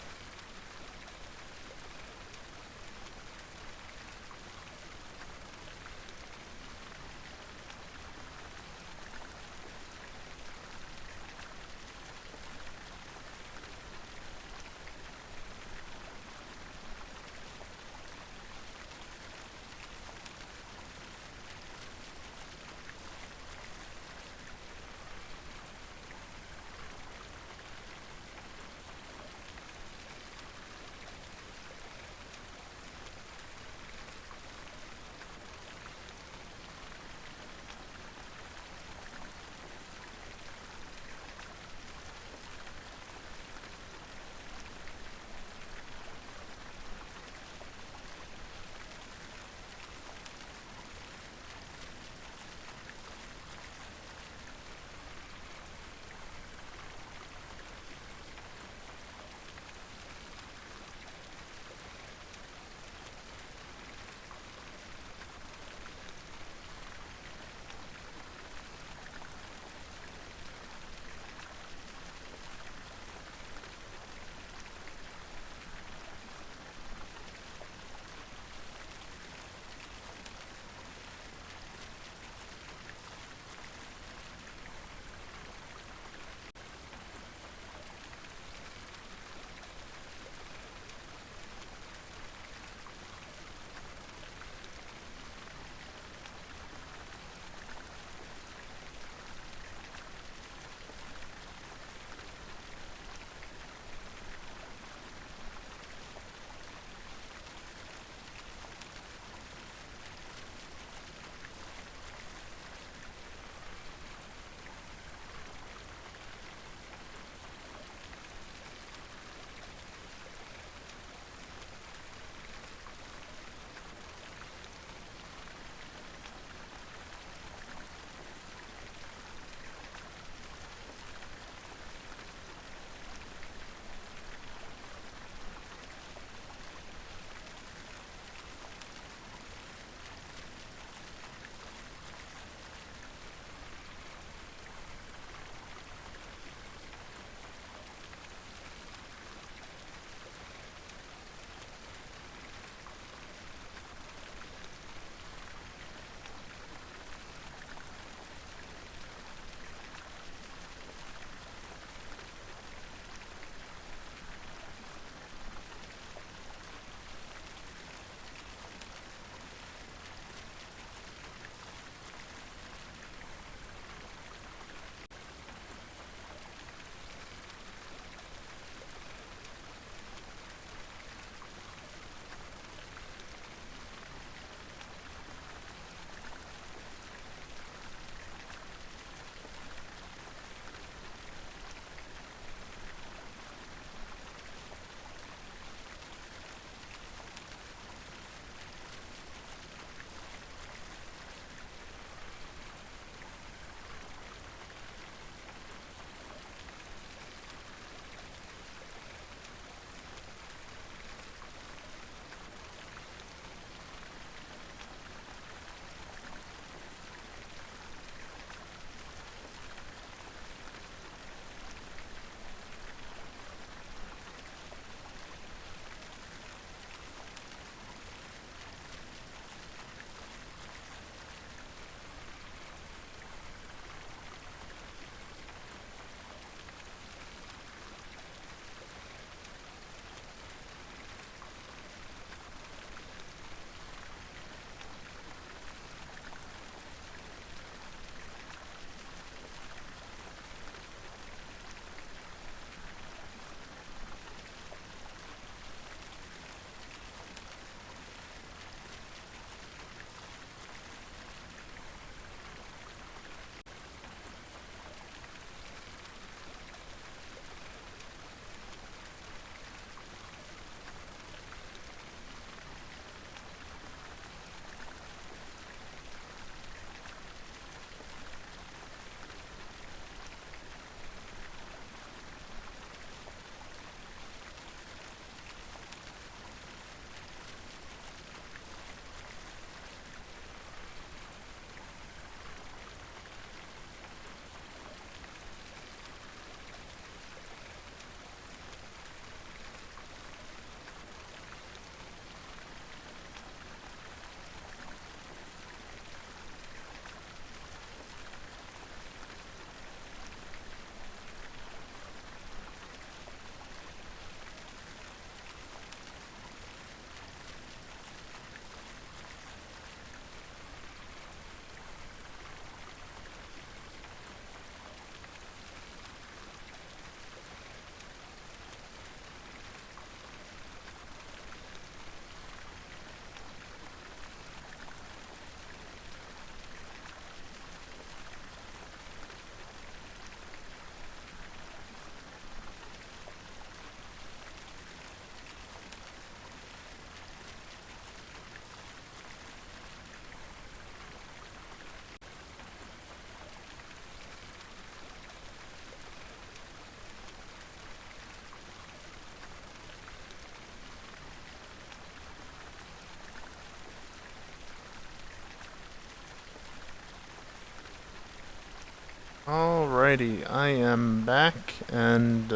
Alrighty, I am back, and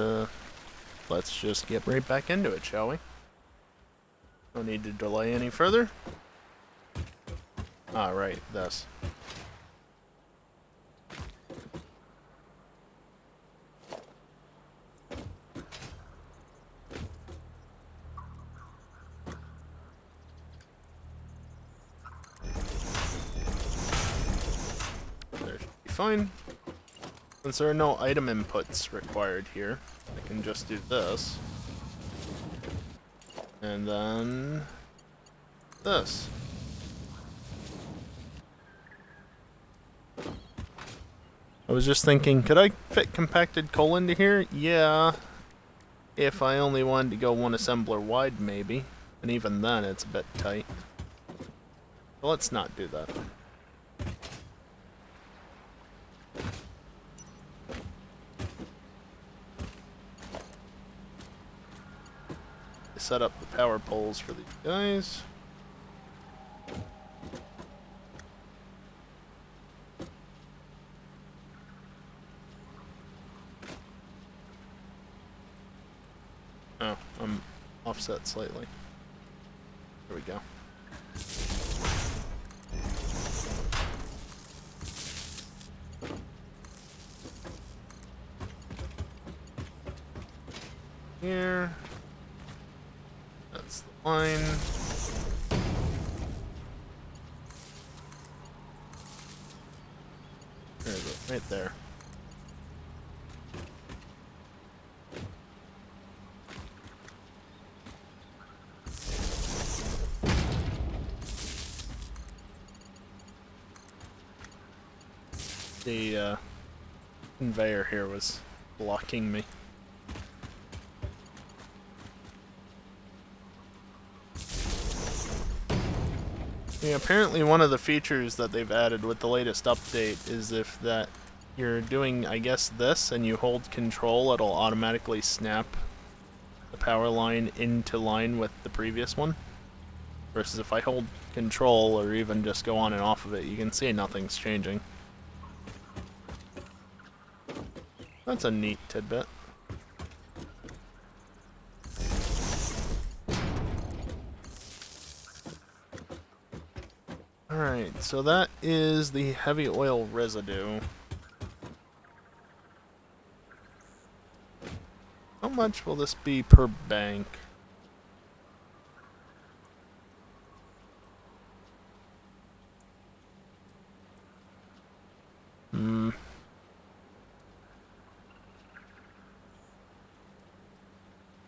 let's just get right back into it, shall we? No need to delay any further. Right, this. There should be fine. Since there are no item inputs required here, I can just do this. And then this. I was just thinking, could I fit compacted coal into here? Yeah. If I only wanted to go one assembler wide, maybe. And even then, it's a bit tight. But let's not do that. Set up the power poles for these guys. Oh, I'm offset slightly. There we go. Here. That's the line. There it is, right there. The conveyor here was blocking me. Yeah, apparently one of the features that they've added with the latest update is if that you're doing, I guess, this and you hold control, it'll automatically snap the power line into line with the previous one. Versus if I hold control or even just go on and off of it, you can see nothing's changing. That's a neat tidbit. Alright, so that is the heavy oil residue. How much will this be per bank?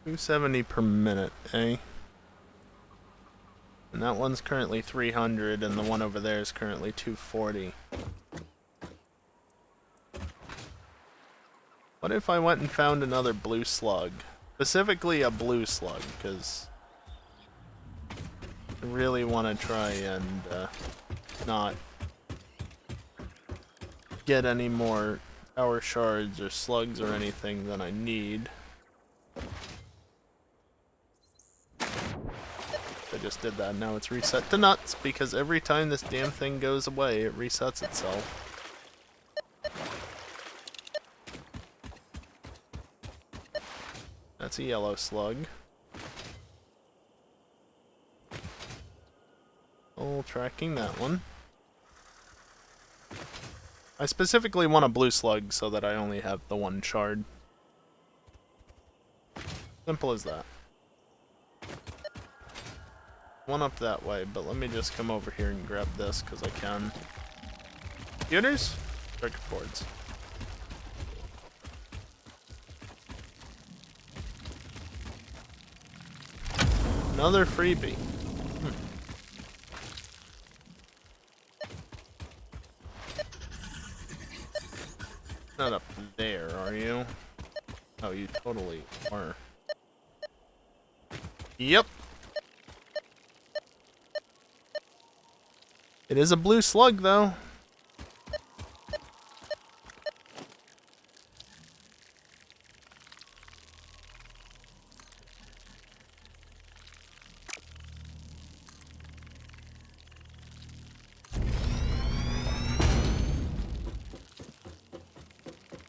$270 per minute, eh? And that one's currently 300, and the one over there is currently 240. What if I went and found another blue slug? Specifically a blue slug, because I really want to try and not get any more power shards or slugs or anything than I need. I just did that, now it's reset to nuts, because every time this damn thing goes away, it resets itself. That's a yellow slug. Oh, tracking that one. I specifically want a blue slug so that I only have the one shard. Simple as that. One up that way, but let me just come over here and grab this because I can. Computers? Circuit boards. Another freebie. Not up there, are you? Oh, you totally are. Yep. It is a blue slug, though.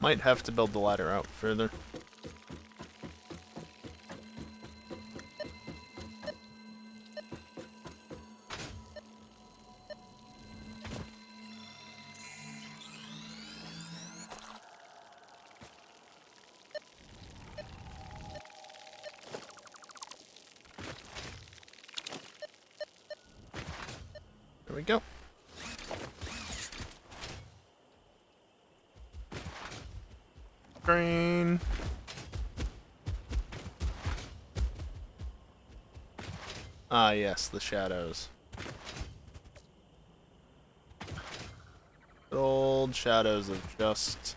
Might have to build the ladder out further. There we go. Green. Ah, yes, the shadows. Good old shadows of just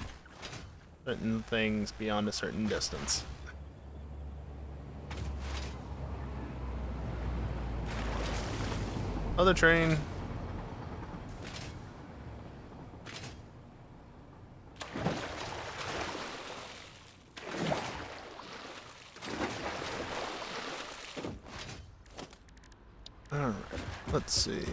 certain things beyond a certain distance. Other train. Alright, let's see.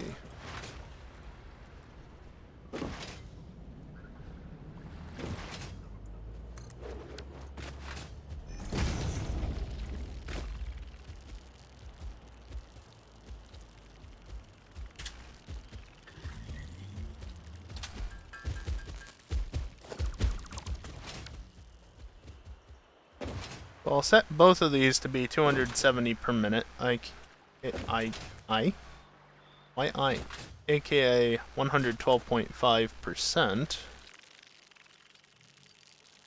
Well, I'll set both of these to be 270 per minute. AKA 112.5%.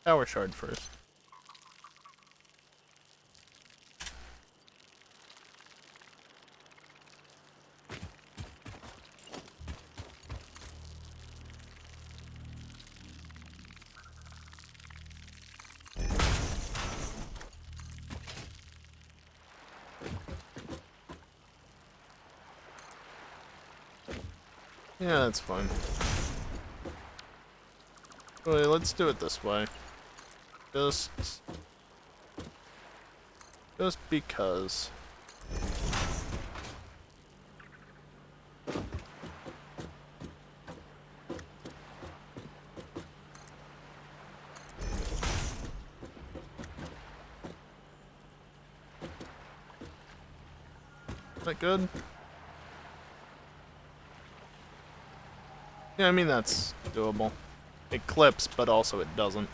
Power shard first. Yeah, that's fine. Wait, let's do it this way. Just because. Is that good? Yeah, I mean, that's doable. It clips, but also it doesn't.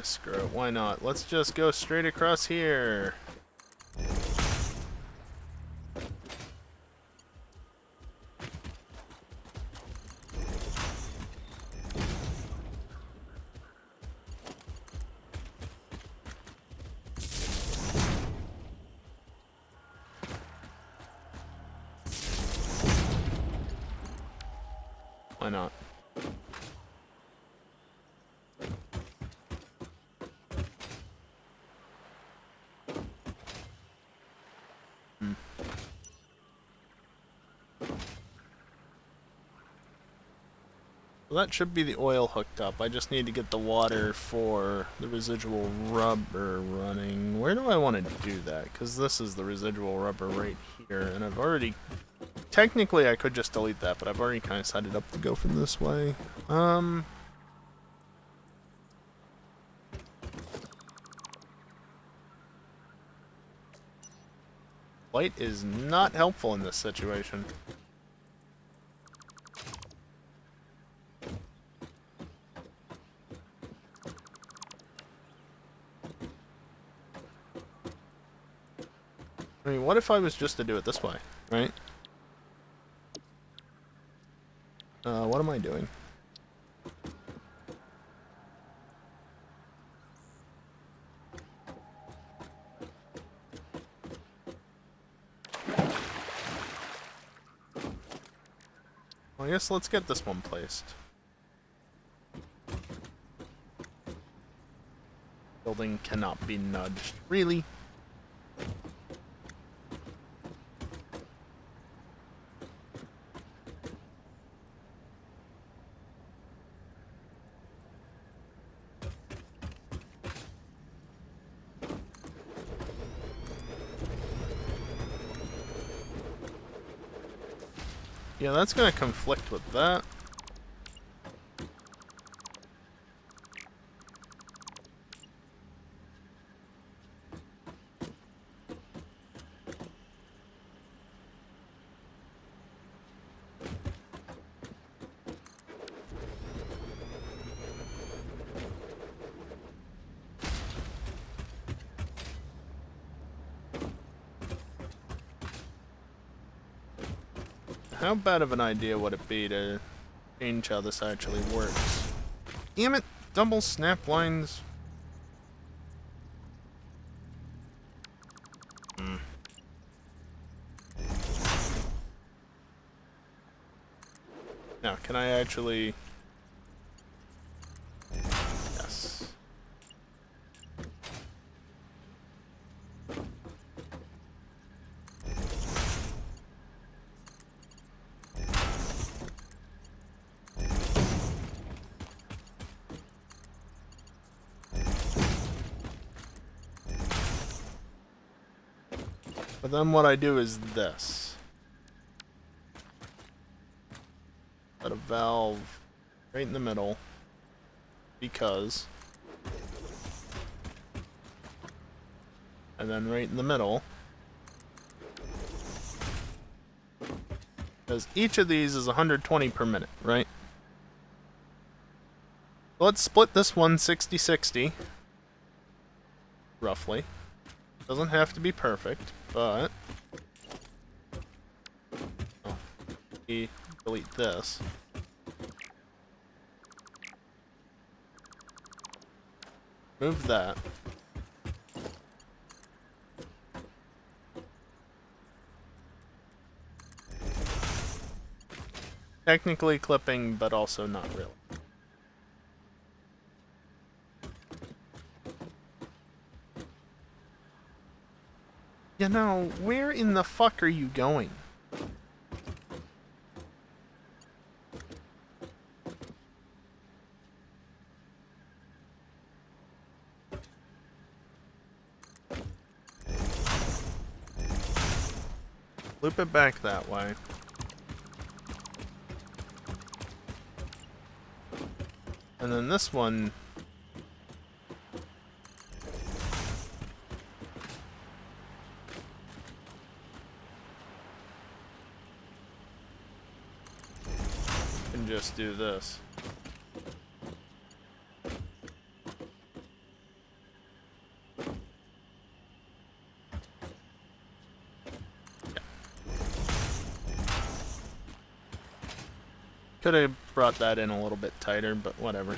Screw it, why not? Let's just go straight across here. Why not? Well, that should be the oil hooked up. I just need to get the water for the residual rubber running. Where do I want to do that? Because this is the residual rubber right here, and I've already... Technically, I could just delete that, but I've already kind of set it up to go from this way. Light is not helpful in this situation. I mean, what if I was just to do it this way, right? What am I doing? Well, I guess let's get this one placed. Building cannot be nudged. Really? Yeah, that's gonna conflict with that. How bad of an idea would it be to change how this actually works? Damn it! Double snap lines. Now, can I actually... Yes. But then what I do is this. Put a valve right in the middle, because... And then right in the middle, because each of these is 120 per minute, right? Let's split this one 60-60, roughly. Doesn't have to be perfect, but... Oh, delete this. Move that. Technically clipping, but also not really. You know, where in the fuck are you going? Loop it back that way. And then this one... can just do this. Could have brought that in a little bit tighter, but whatever.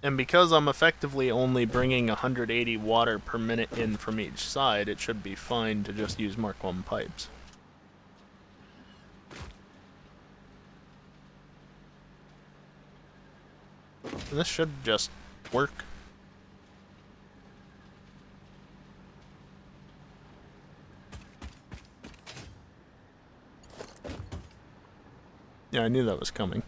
And because I'm effectively only bringing 180 water per minute in from each side, it should be fine to just use Mark 1 pipes. And this should just work. Yeah, I knew that was coming.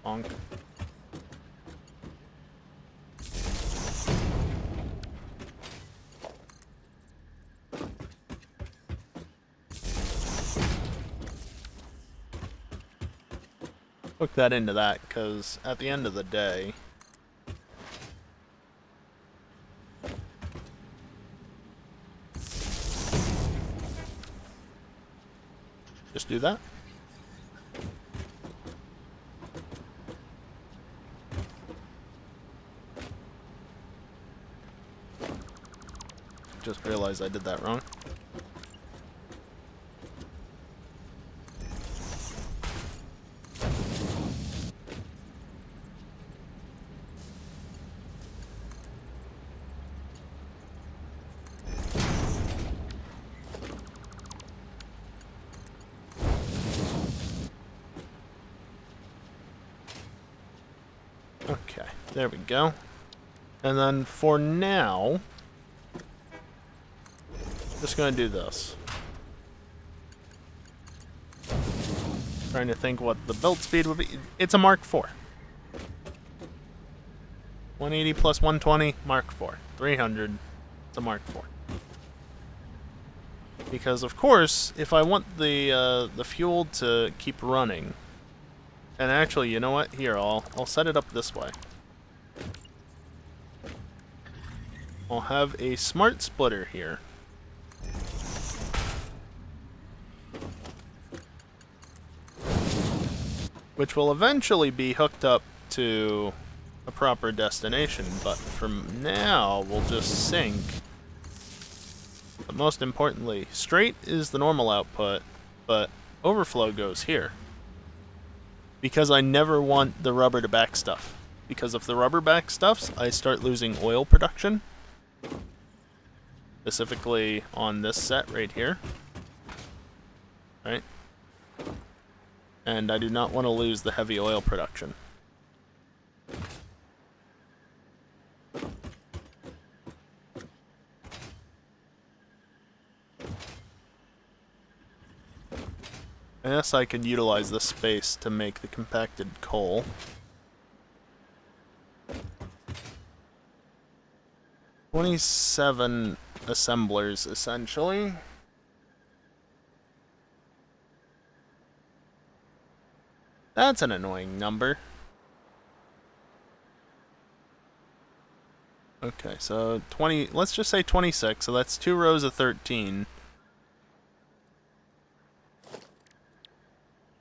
Bonk. Hook that into that, because at the end of the day... Just do that. Just realized I did that wrong. Okay, there we go. And then for now, just gonna do this. Trying to think what the build speed would be. It's a Mark IV. 180 plus 120, Mark IV. 300, it's a Mark IV. Because of course, if I want the fuel to keep running, and actually, you know what? Here, I'll set it up this way. I'll have a smart splitter here. Which will eventually be hooked up to a proper destination, but from now, we'll just sync. But most importantly, straight is the normal output, but overflow goes here. Because I never want the rubber to back stuff. Because if the rubber back stuffs, I start losing oil production. Specifically on this set right here. Right? And I do not want to lose the heavy oil production. I guess I could utilize this space to make the compacted coal. "27 assemblers, essentially. That's an annoying number. Okay, so 20, let's just say 26, so that's 2 rows of 13.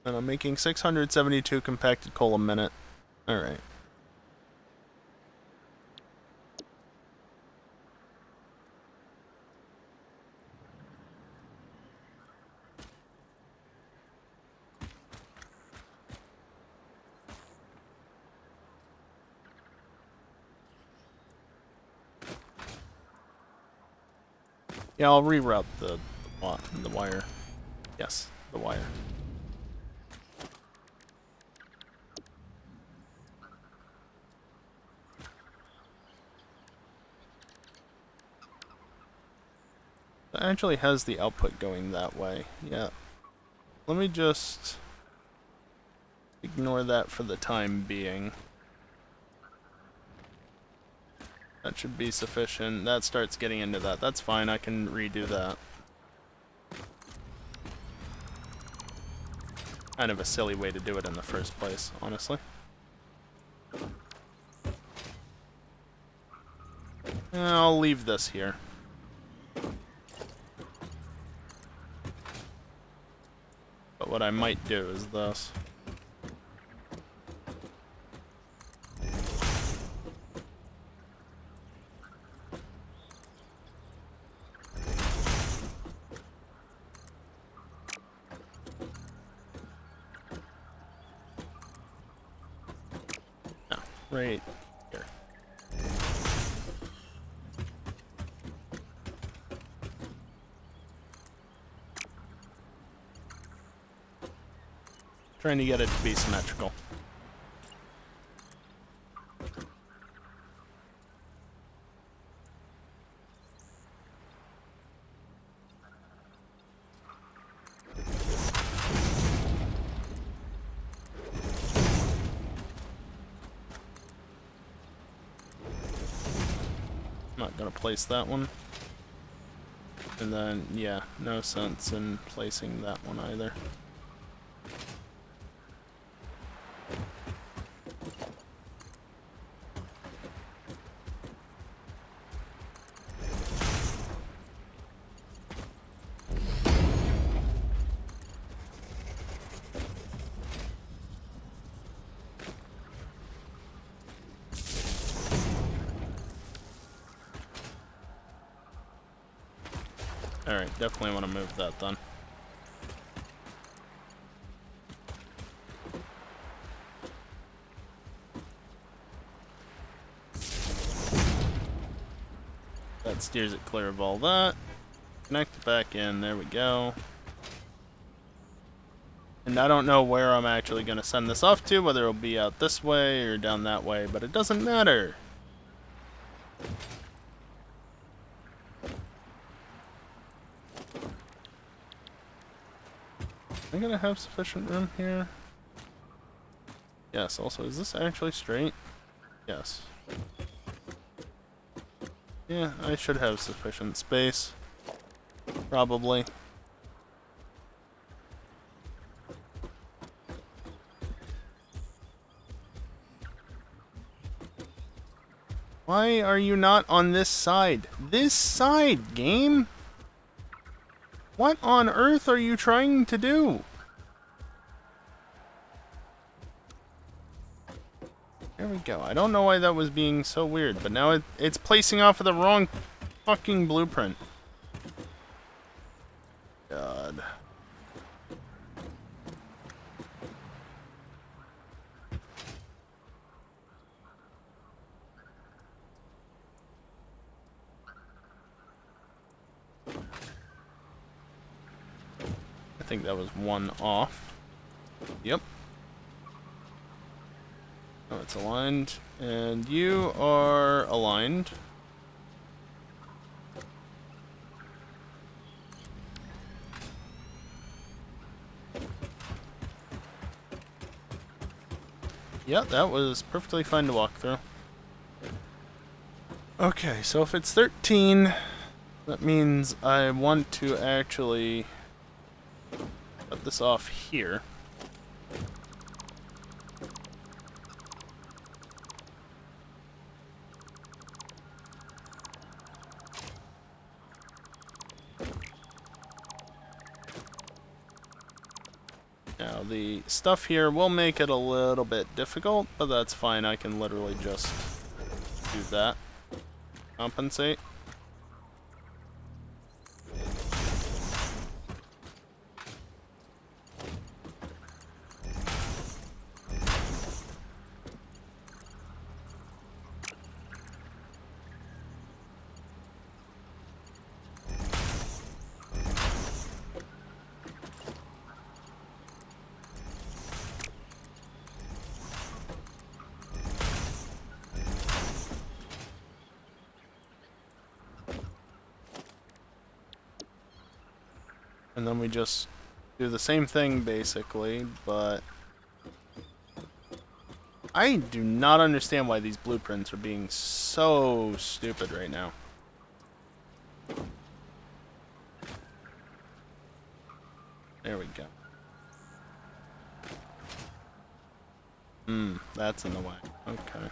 And I'm making 672 compacted coal a minute. Alright. Yeah, I'll reroute the wire. Yes, the wire. It actually has the output going that way. Yeah. Let me just ignore that for the time being. That should be sufficient. That starts getting into that. That's fine, I can redo that. Kind of a silly way to do it in the first place, honestly. I'll leave this here. But what I might do is this. No, right here. Trying to get it to be symmetrical. I'm not gonna place that one. And then, yeah, no sense in placing that one either. Alright, definitely want to move that then. That steers it clear of all that. Connect it back in, there we go. And I don't know where I'm actually going to send this off to, whether it'll be out this way or down that way, but it doesn't matter. Am I going to have sufficient room here? Yes, also, is this actually straight? Yes. Yeah, I should have sufficient space. Probably. Why are you not on this side? This side, game? What on earth are you trying to do? There we go. I don't know why that was being so weird, but now it's placing off of the wrong fucking blueprint. God. I think that was one off. Yep. Oh, it's aligned. And you are aligned. Yeah, that was perfectly fine to walk through. Okay, so if it's 13, that means I want to actually cut this off here. Now, the stuff here will make it a little bit difficult, but that's fine. I can literally just do that. Compensate. And then we just do the same thing, basically, but I do not understand why these blueprints are being so stupid right now. There we go. That's in the way. Okay.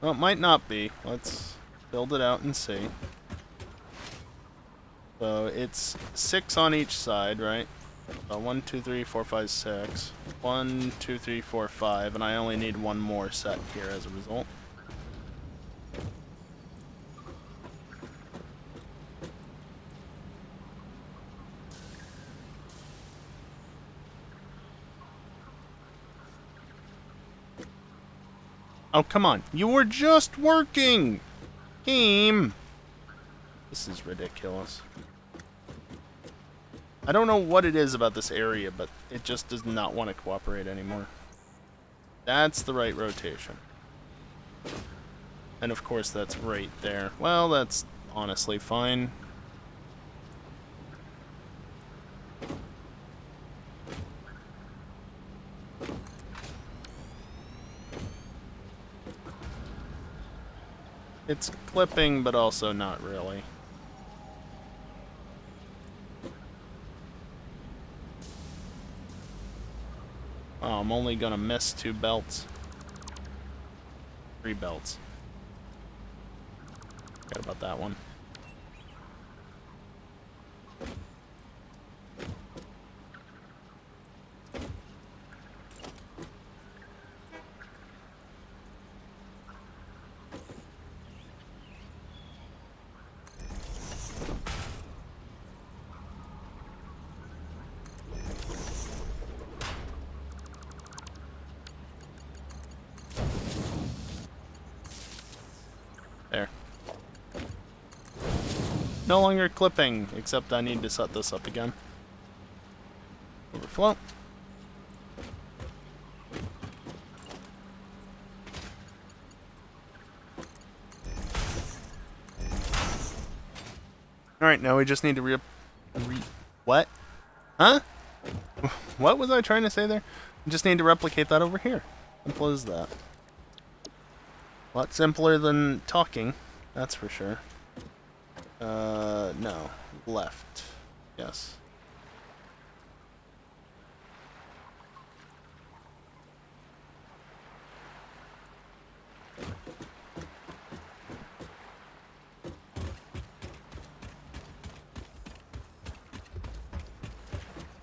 Well, it might not be. Let's build it out and see. So it's 6 on each side, right? So 1, 2, 3, 4, 5, 6. 1, 2, 3, 4, 5, and I only need one more set here as a result. Oh, come on. You were just working! Game! This is ridiculous. I don't know what it is about this area, but it just does not want to cooperate anymore. That's the right rotation. And of course that's right there. Well, that's honestly fine. It's clipping, but also not really. Oh, I'm only gonna miss 2 belts. 3 belts. Forgot about that one. There. No longer clipping, except I need to set this up again. Overflow. Alright, now we just need to what? Huh? What was I trying to say there? We just need to replicate that over here. Simple as that. A lot simpler than talking, that's for sure. No. Left. Yes.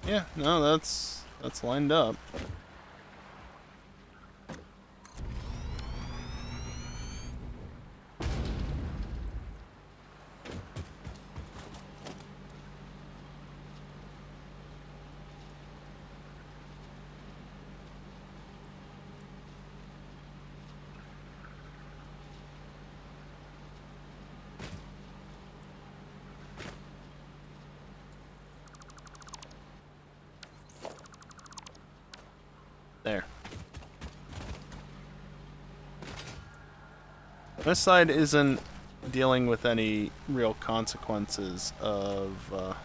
Yeah, no, that's lined up. There. This side isn't dealing with any real consequences of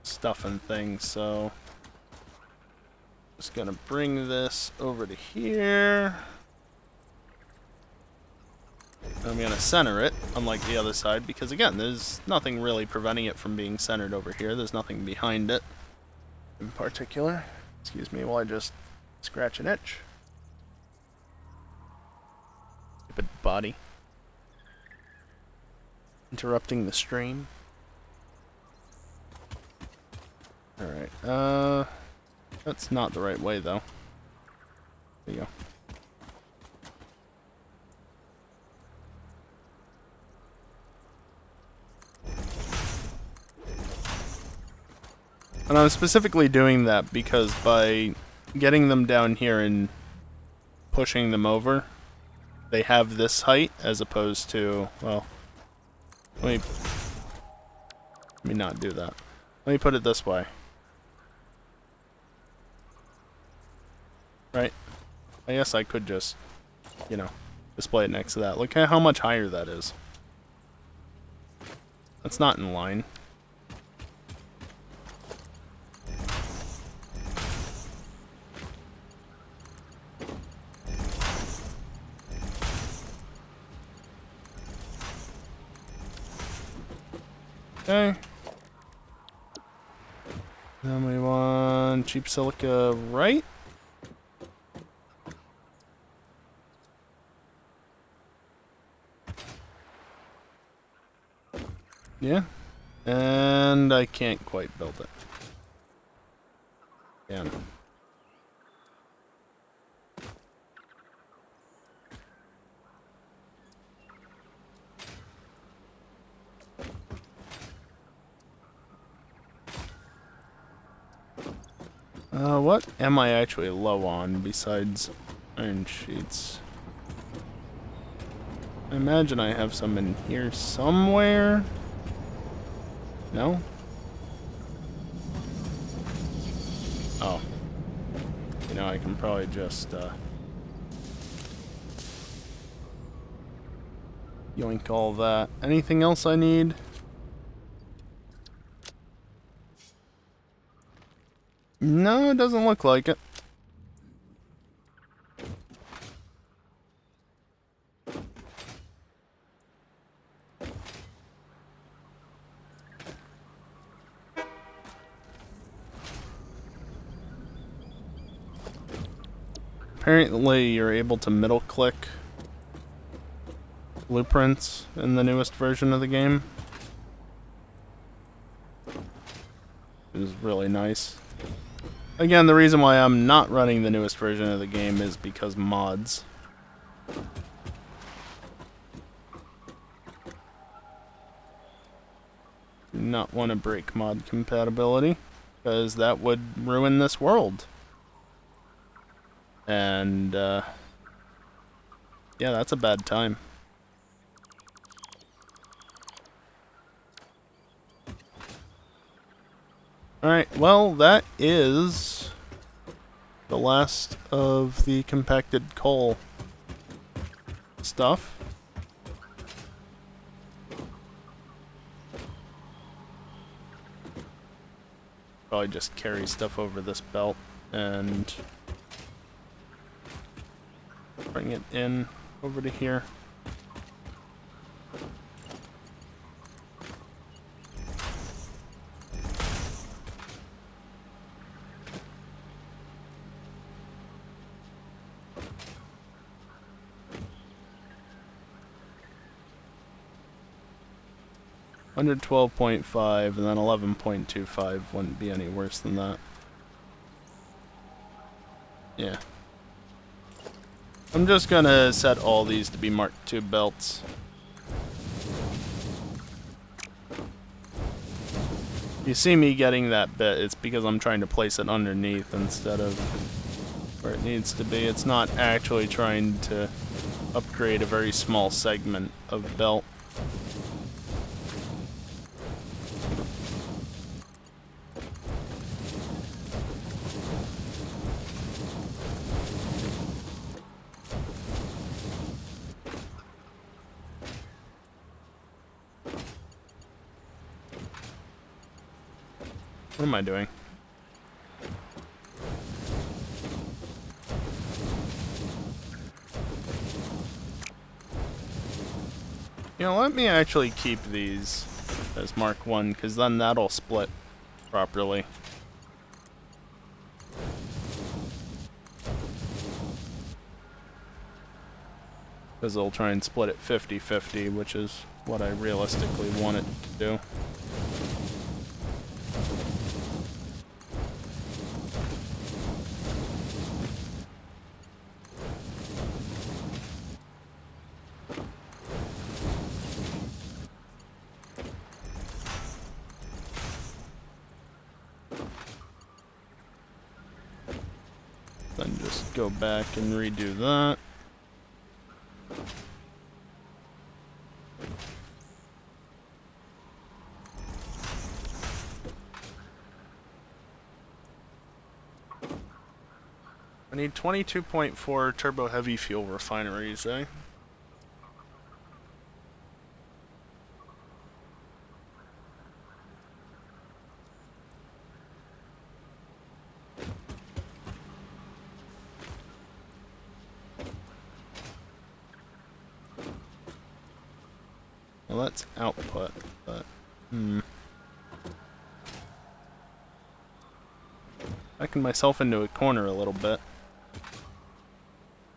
stuff and things, so just gonna bring this over to here. I'm going to center it, unlike the other side, because again, there's nothing really preventing it from being centered over here. There's nothing behind it in particular. Excuse me while I just scratch an itch. Stupid body. Interrupting the stream. Alright, that's not the right way though. There you go. And I'm specifically doing that because by getting them down here and pushing them over, they have this height as opposed to, well, let me not do that. Let me put it this way. Right? I guess I could just, you know, display it next to that. Look at how much higher that is. That's not in line. Okay. Then we want cheap silica right. Yeah. And I can't quite build it. Yeah. What am I actually low on besides iron sheets? I imagine I have some in here somewhere. No? Oh. You know, I can probably just, yoink all that. Anything else I need? No, it doesn't look like it. Apparently you're able to middle click blueprints in the newest version of the game. It is really nice. Again, the reason why I'm not running the newest version of the game is because mods. Do not want to break mod compatibility, because that would ruin this world. And, yeah, that's a bad time. Alright, well, that is the last of the compacted coal stuff. Probably just carry stuff over this belt and bring it in over to here. Under 12.5 and then 11.25 wouldn't be any worse than that. Yeah. I'm just gonna set all these to be Mark II belts. You see me getting that bit, it's because I'm trying to place it underneath instead of where it needs to be. It's not actually trying to upgrade a very small segment of belt. What am I doing? You know, let me actually keep these as Mark 1, because then that'll split properly. Because they'll try and split it 50-50, which is what I realistically want it to do. Then just go back and redo that. I need 22.4 turbo heavy fuel refineries, eh? Well, that's output, but backing myself into a corner a little bit.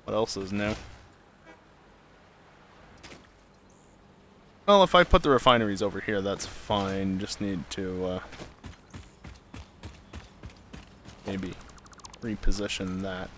What else is new? Well, if I put the refineries over here, that's fine. Just need to maybe reposition that.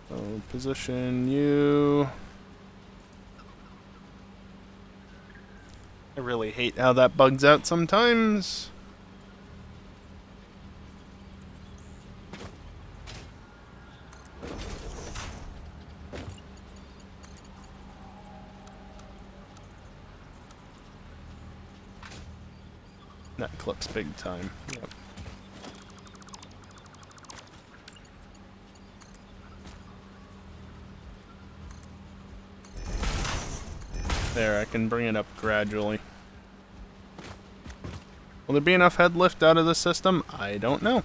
So position you. I really hate how that bugs out sometimes. That clips big time. Yep. There, I can bring it up gradually. Will there be enough head lift out of the system? I don't know.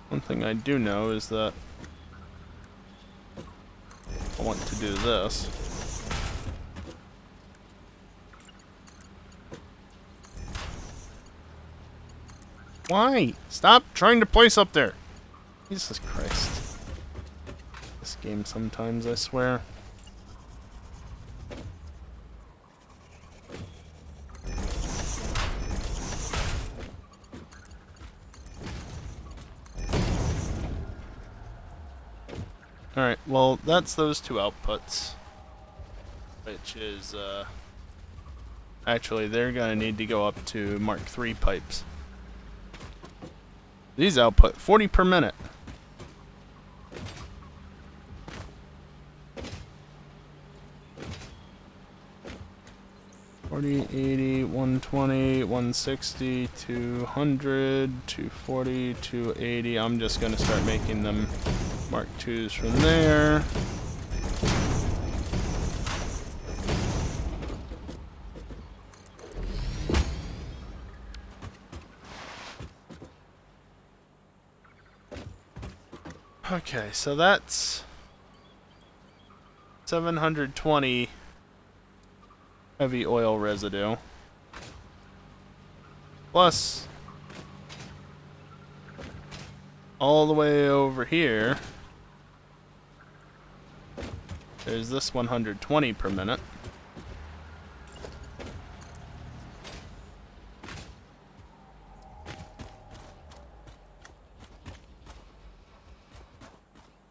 One thing I do know is that I want to do this. Why? Stop trying to place up there. Jesus Christ. game sometimes, I swear. Alright, well, that's those two outputs. Which is, actually, they're gonna need to go up to Mark III pipes. These output 40 per minute. $40, $80, $120, $160, $200, $240, $280. I'm just gonna start making them Mark IIs from there. Okay, so that's 720 heavy oil residue. Plus, all the way over here, there's this 120 per minute.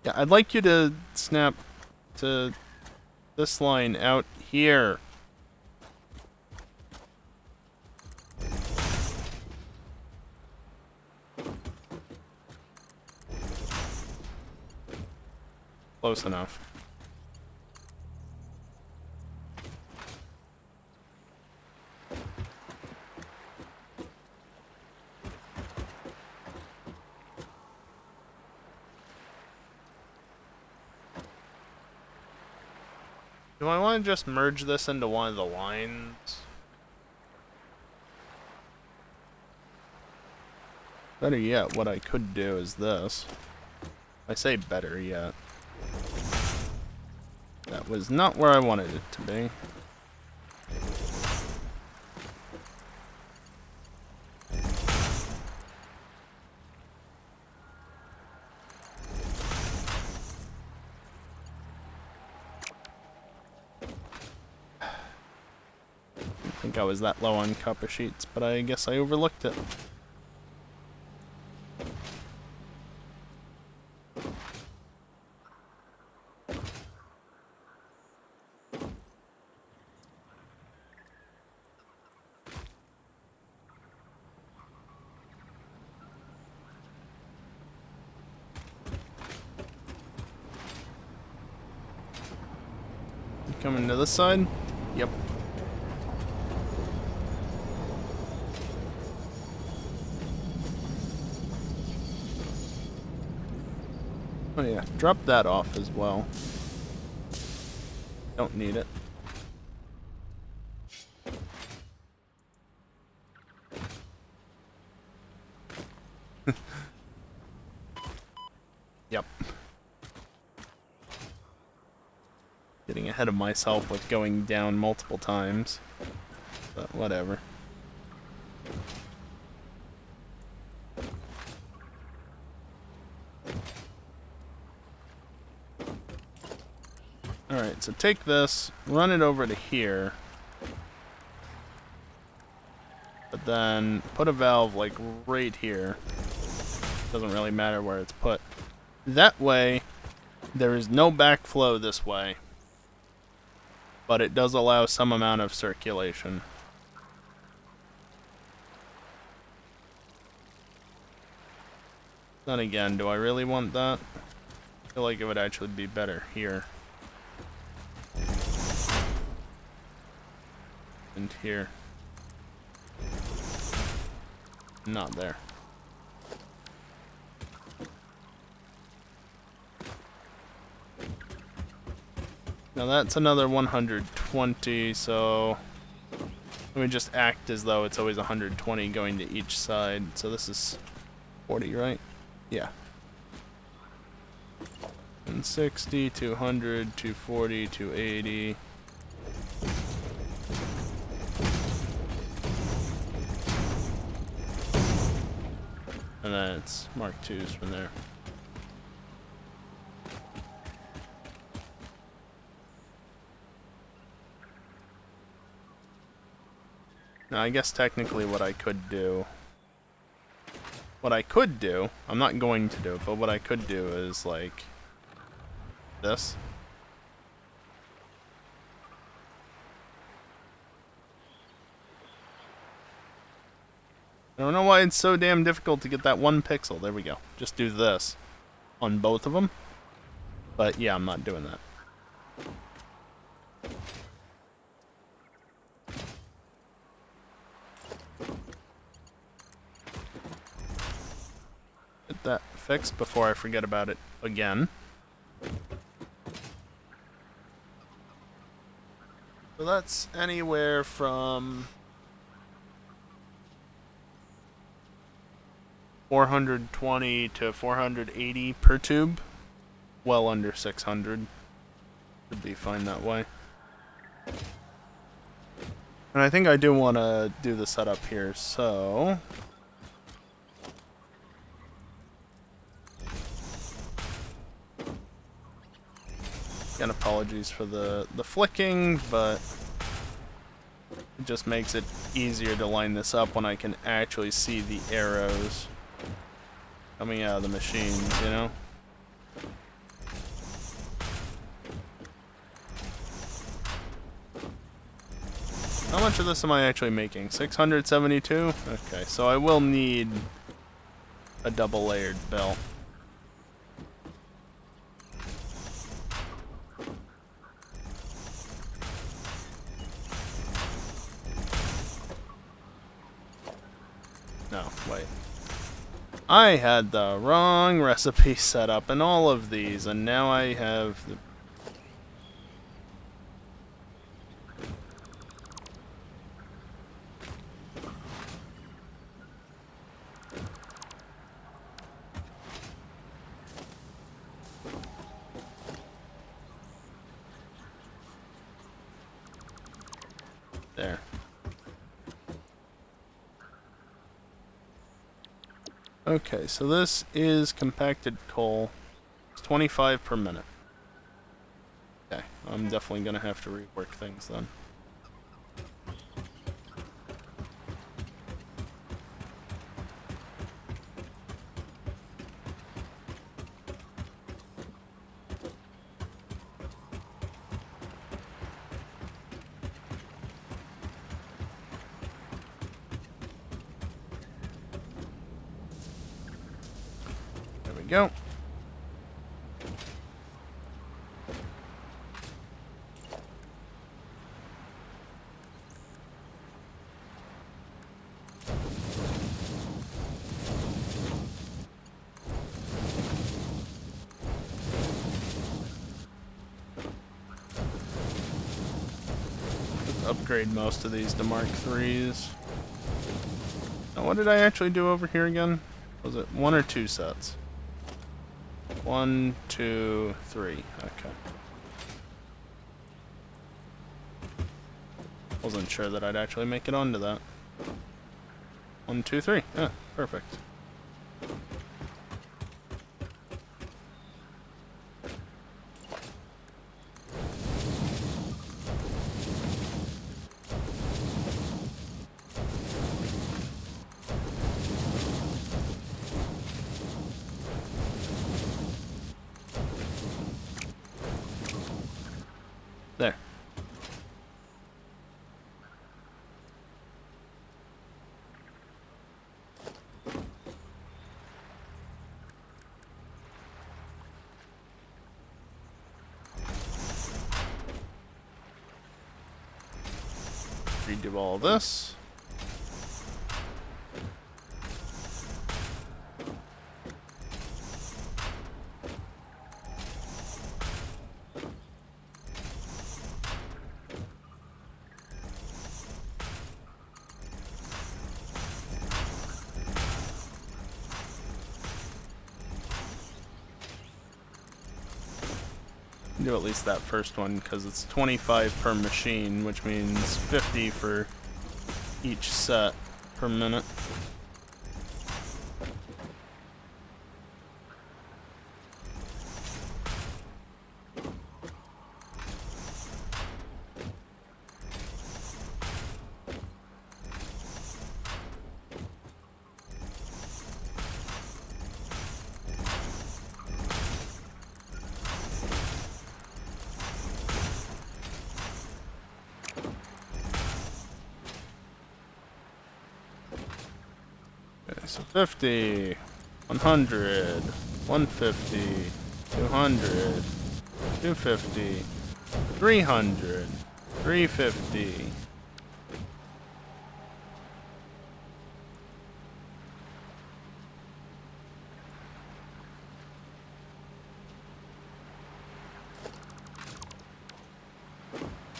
Yeah, I'd like you to snap to this line out here. Close enough. Do I want to just merge this into one of the lines? Better yet, what I could do is this. I say better yet. That was not where I wanted it to be. I think I was that low on copper sheets, but I guess I overlooked it. Coming to this side? Yep. Oh yeah, drop that off as well. Don't need it. Yep. Getting ahead of myself with going down multiple times. But whatever. Alright, so take this, run it over to here. But then put a valve like right here. Doesn't really matter where it's put. That way, there is no backflow this way. But it does allow some amount of circulation. Then again, do I really want that? I feel like it would actually be better here. And here. Not there. Now that's another 120, so let me just act as though it's always 120 going to each side. So this is 40, right? Yeah. 160, 200, 240, 280. And then it's Mark IIs from there. Now, I guess technically what I could do, I'm not going to do it, but what I could do is, like, this. I don't know why it's so damn difficult to get that one pixel. There we go. Just do this on both of them. But yeah, I'm not doing that. Get that fixed before I forget about it again. So that's anywhere from 420 to 480 per tube. Well under 600. Should be fine that way. And I think I do want to do the setup here, so... Again, apologies for the flicking, but it just makes it easier to line this up when I can actually see the arrows coming out of the machine, you know? How much of this am I actually making? 672? Okay, so I will need a double layered bell. No, wait. I had the wrong recipe set up in all of these, and now I have the... There. Okay, so this is compacted coal. It's 25 per minute. Okay, I'm definitely gonna have to rework things then. There we go. Let's upgrade most of these to Mark IIIs. Now, what did I actually do over here again? Was it 1 or 2 sets? 1, 2, 3. Okay. Wasn't sure that I'd actually make it onto that. 1, 2, 3. Yeah, perfect. There. Redo all this. Do at least that first one because it's 25 per machine, which means 50 for each set per minute. So 50, 100, 150, 200, 250, 300, 350.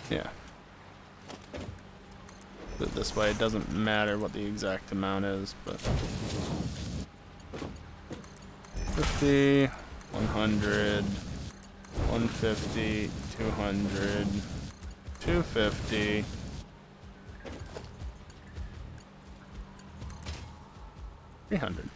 Yeah. But this way it doesn't matter what the exact amount is, but 50, 100, 150, 200, 250. $300.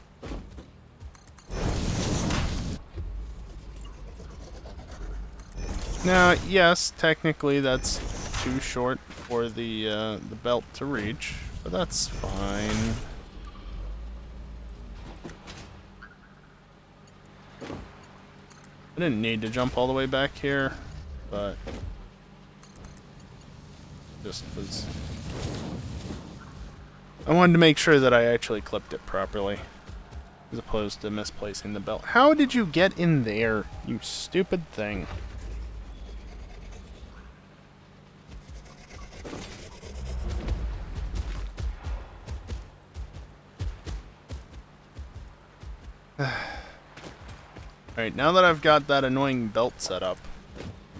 Now, yes, technically that's too short for the belt to reach, but that's fine. I didn't need to jump all the way back here, but just was. I wanted to make sure that I actually clipped it properly, as opposed to misplacing the belt. How did you get in there, you stupid thing? Alright, now that I've got that annoying belt set up,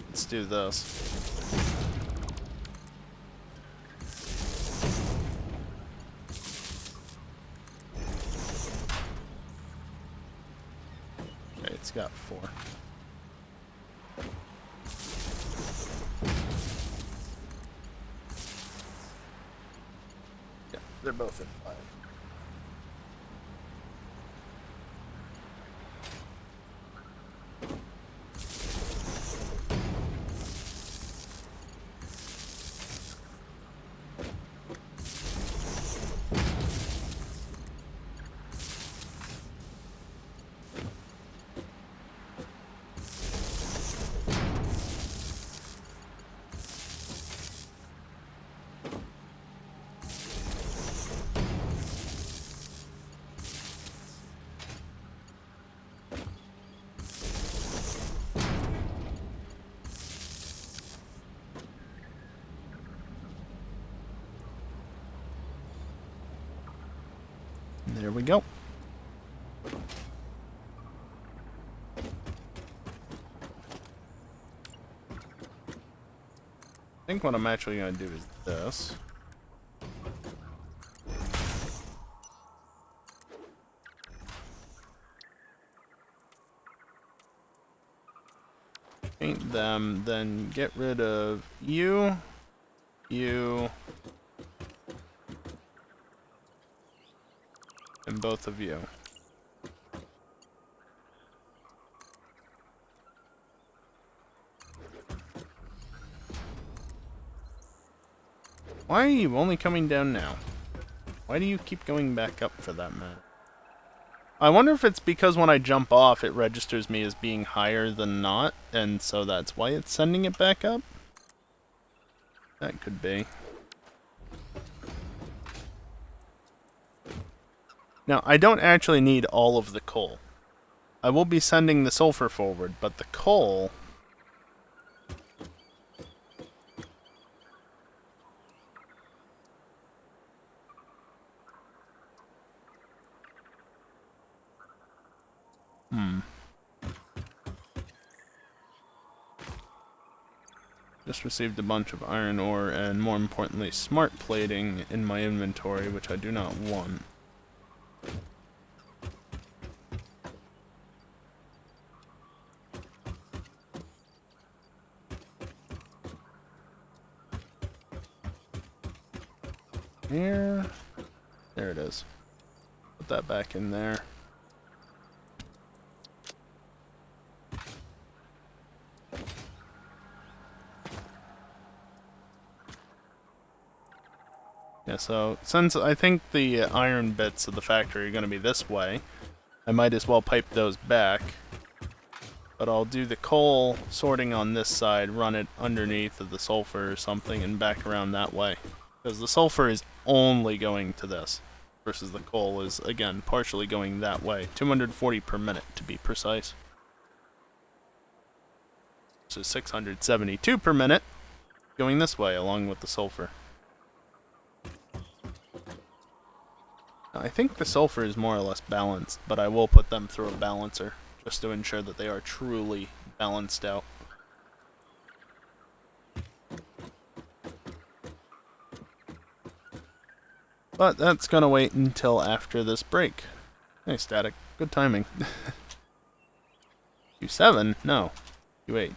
let's do this. Okay, it's got 4. Yeah, they're both at 5. There we go. I think what I'm actually going to do is this. Paint them, then get rid of you, and both of you. Why are you only coming down now? Why do you keep going back up for that matter? I wonder if it's because when I jump off it registers me as being higher than not, and so that's why it's sending it back up? That could be. Now, I don't actually need all of the coal. I will be sending the sulfur forward, but the coal... Just received a bunch of iron ore and, more importantly, smart plating in my inventory, which I do not want. Here. There it is. Put that back in there. Yeah, so since I think the iron bits of the factory are going to be this way, I might as well pipe those back. But I'll do the coal sorting on this side, run it underneath of the sulfur or something, and back around that way. Because the sulfur is only going to this, versus the coal is, again, partially going that way. 240 per minute, to be precise. So 672 per minute going this way, along with the sulfur. Now, I think the sulfur is more or less balanced, but I will put them through a balancer, just to ensure that they are truly balanced out. But that's gonna wait until after this break. Hey, Static. Good timing. Q7? No. Q8.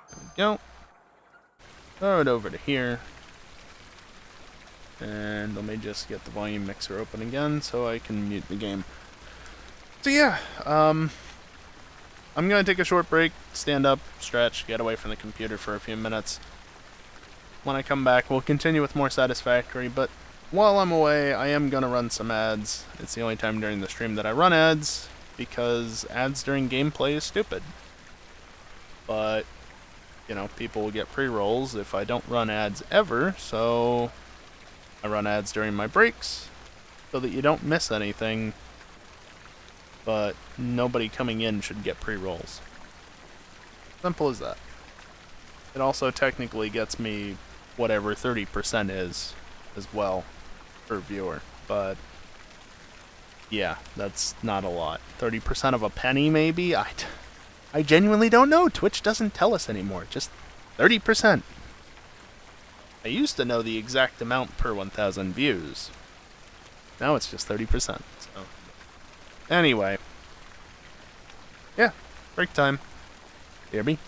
There we go. Throw it over to here. And let me just get the volume mixer open again so I can mute the game. So yeah, I'm gonna take a short break, stand up, stretch, get away from the computer for a few minutes. When I come back, we'll continue with more Satisfactory, but while I'm away, I am gonna run some ads. It's the only time during the stream that I run ads, because ads during gameplay is stupid. But, you know, people will get pre-rolls if I don't run ads ever, so I run ads during my breaks, so that you don't miss anything, but nobody coming in should get pre-rolls. Simple as that. It also technically gets me whatever 30% is as well per viewer, but yeah, that's not a lot. 30% of a penny maybe? I genuinely don't know. Twitch doesn't tell us anymore. Just 30%. I used to know the exact amount per 1,000 views. Now it's just 30%. So anyway. Yeah, break time. Hear me?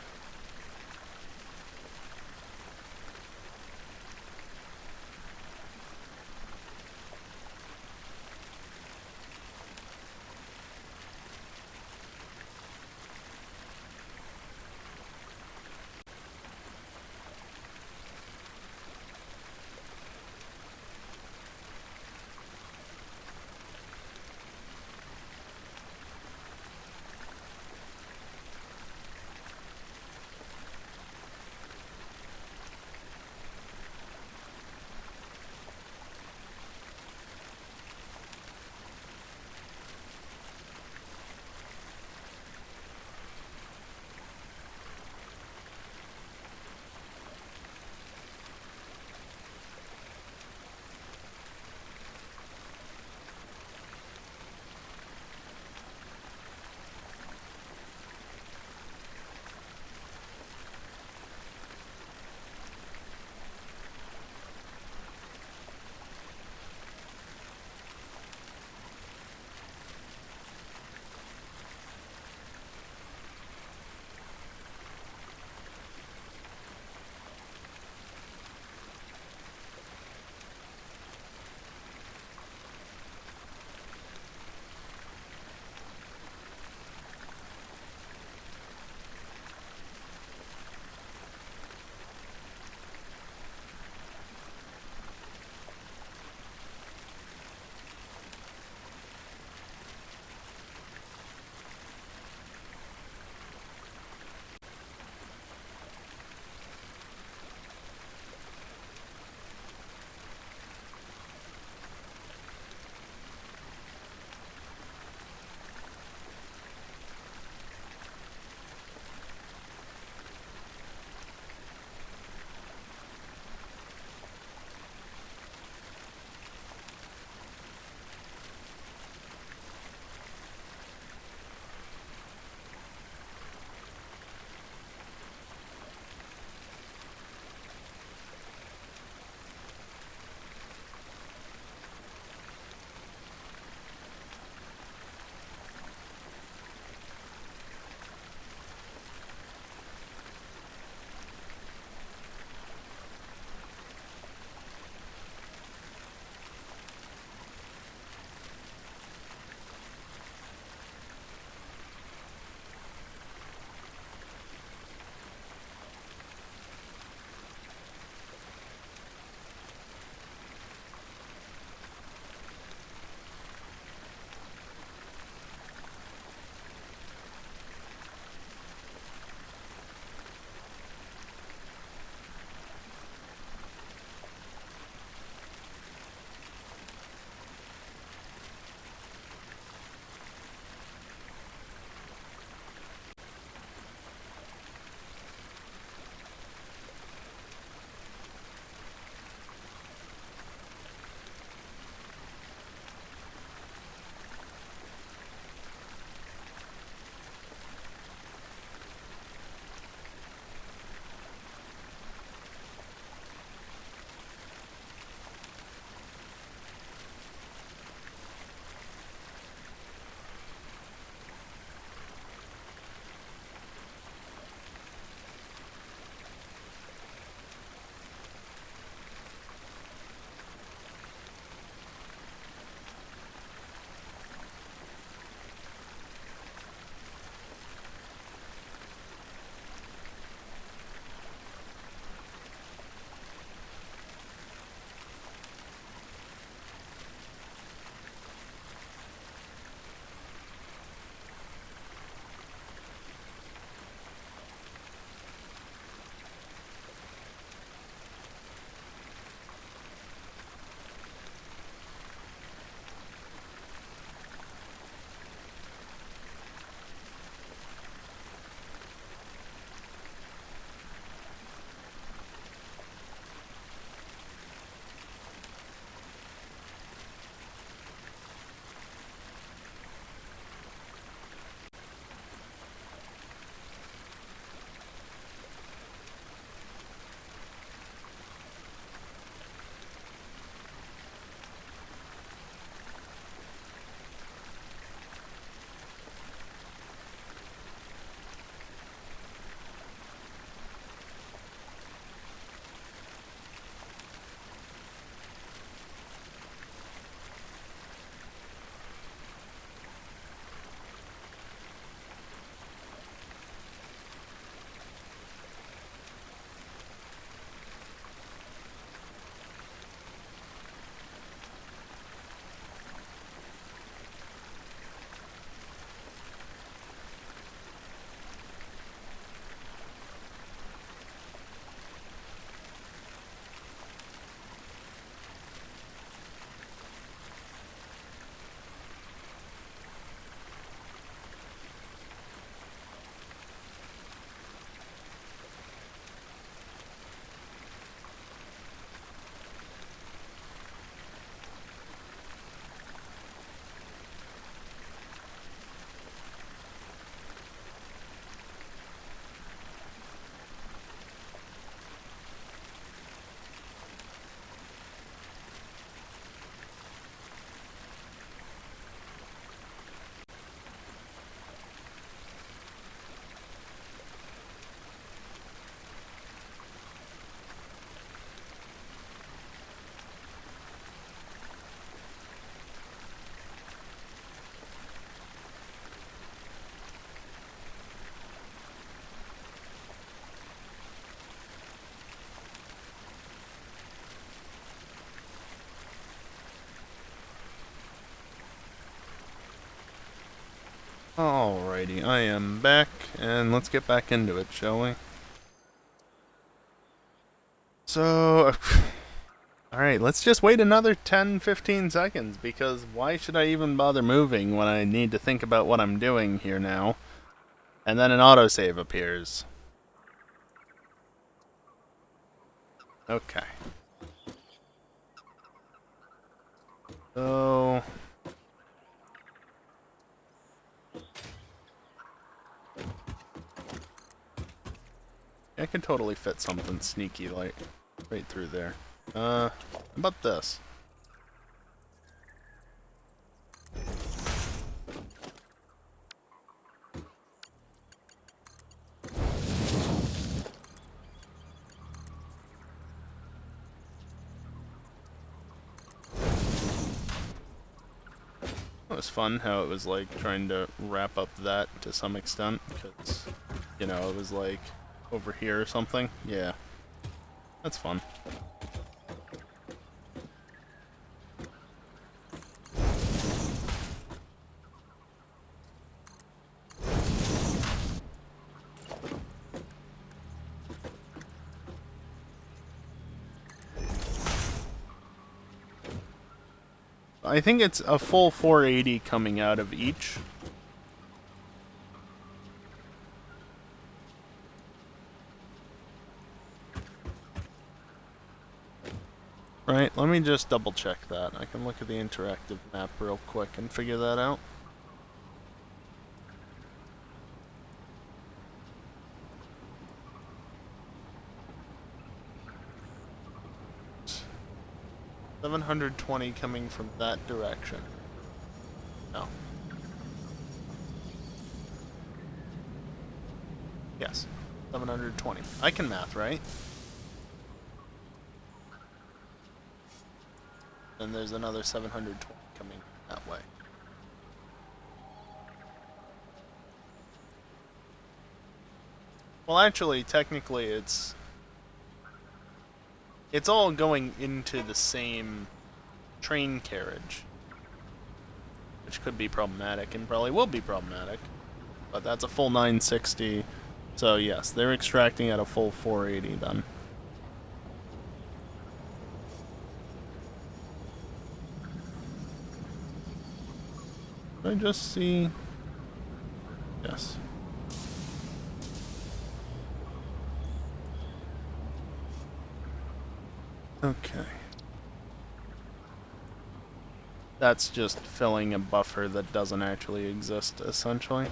Alrighty, I am back, and let's get back into it, shall we? So, alright, let's just wait another 10-15 seconds, because why should I even bother moving when I need to think about what I'm doing here now? And then an autosave appears. Okay. So... I could totally fit something sneaky like right through there. How about this? It was fun how it was like trying to wrap up that to some extent, because, you know, it was like over here or something. Yeah, that's fun. I think it's a full 480 coming out of each. Right, let me just double check that. I can look at the interactive map real quick and figure that out. $720 coming from that direction. No. Yes, 720. I can math, right? And there's another 720 coming that way. Well, actually, technically, it's all going into the same train carriage, which could be problematic and probably will be problematic. But that's a full 960, so yes, they're extracting at a full 480 then. I just see... Yes. Okay. That's just filling a buffer that doesn't actually exist, essentially.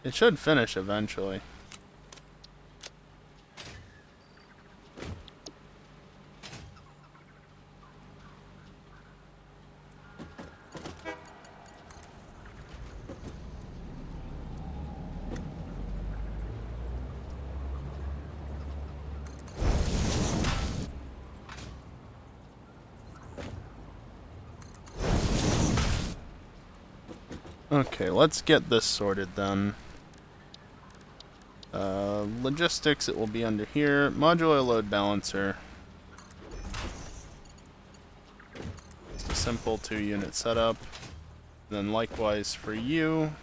It should finish eventually. Okay, let's get this sorted then. Logistics, it will be under here. Modular load balancer. It's a simple 2-unit setup. Then likewise for you.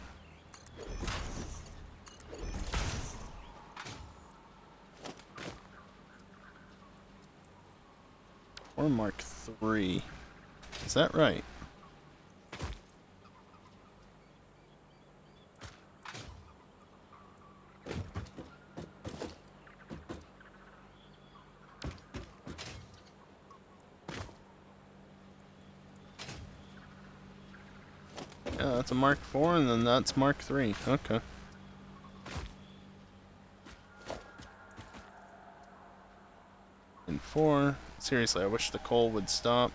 Or Mark 3. Is that right? Yeah, that's a Mark 4, and then that's Mark 3. Okay. And 4. Seriously, I wish the coal would stop.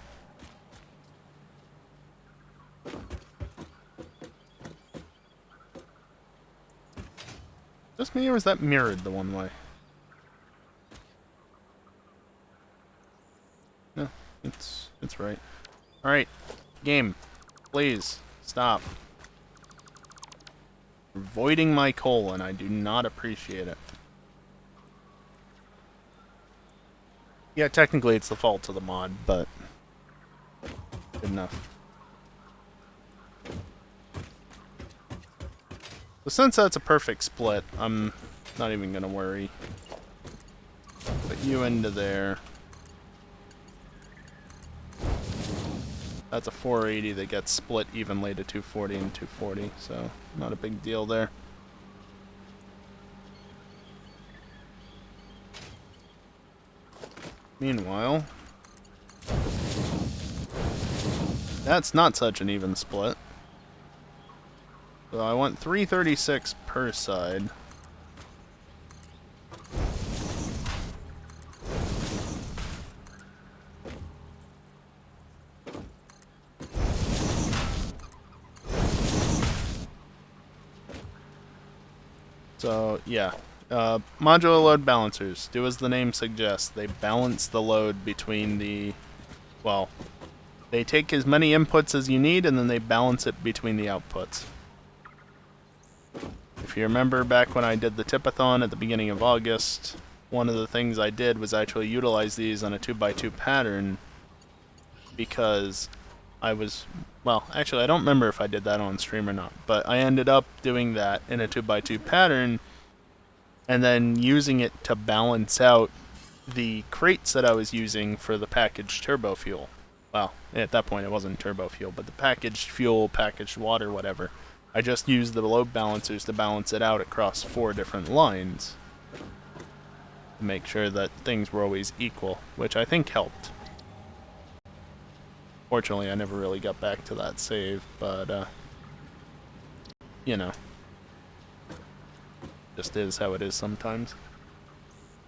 Just me, or is that mirrored the one way? No, it's right. Alright, game. Please, stop. You're voiding my coal, and I do not appreciate it. Yeah, technically it's the fault of the mod, but Good enough. So since that's a perfect split, I'm not even gonna worry. Put you into there. That's a 480 that gets split evenly to 240 and 240, so not a big deal there. Meanwhile, that's not such an even split. So I want 336 per side. So, yeah. Modular load balancers do as the name suggests. They balance the load between the... Well, they take as many inputs as you need, and then they balance it between the outputs. If you remember back when I did the Tipathon at the beginning of August, one of the things I did was actually utilize these on a 2x2 pattern because I was... Well, actually, I don't remember if I did that on stream or not, but I ended up doing that in a 2x2 pattern and then using it to balance out the crates that I was using for the packaged turbo fuel. Well, at that point it wasn't turbo fuel, but the packaged fuel, packaged water, whatever. I just used the load balancers to balance it out across 4 different lines to make sure that things were always equal, which I think helped. Fortunately, I never really got back to that save, but, you know. Just is how it is sometimes.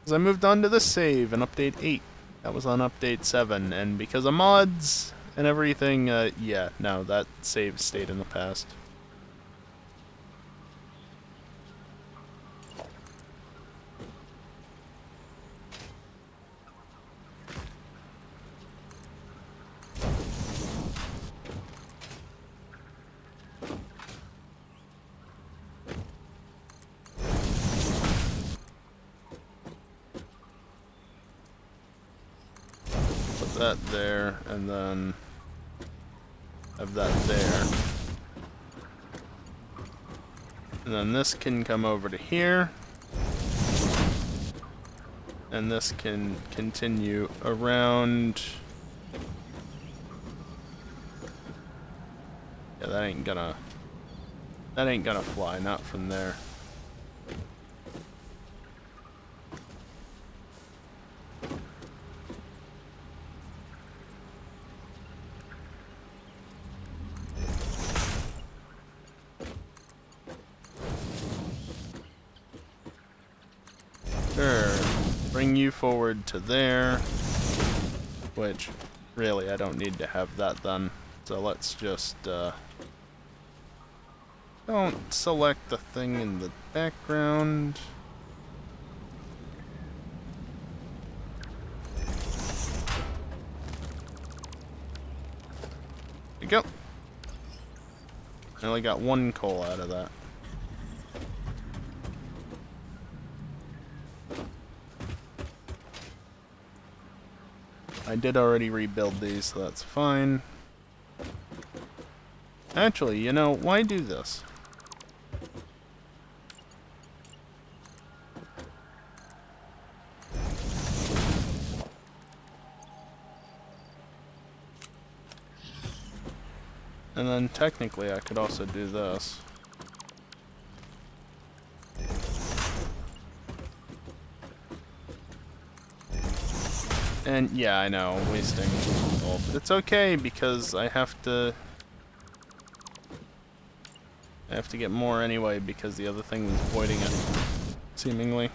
As I moved on to the save in Update 8. That was on Update 7, and because of mods and everything, yeah, no, that save stayed in the past. That there, and then have that there. And then this can come over to here. And this can continue around. Yeah, that ain't gonna fly, not from there. Sure. Bring you forward to there. Which, really, I don't need to have that done. So let's just, don't select the thing in the background. There we go. I only got 1 coal out of that. I did already rebuild these, so that's fine. Actually, you know, why do this? And then technically I could also do this. And yeah, I know, wasting coal, but it's okay because I have to get more anyway because the other thing was voiding it, seemingly.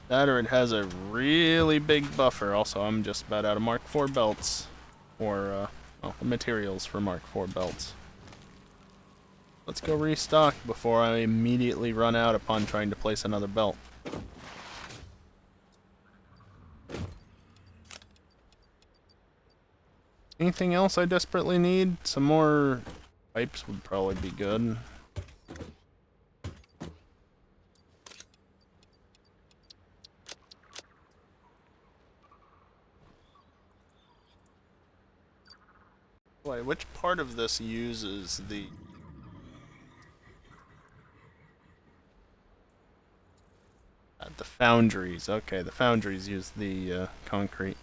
That or it has a really big buffer. Also, I'm just about out of Mark IV belts, or well, the materials for Mark IV belts. Let's go restock before I immediately run out upon trying to place another belt. Anything else I desperately need? Some more pipes would probably be good. way, which part of this uses the... the foundries. Okay, the foundries use the concrete.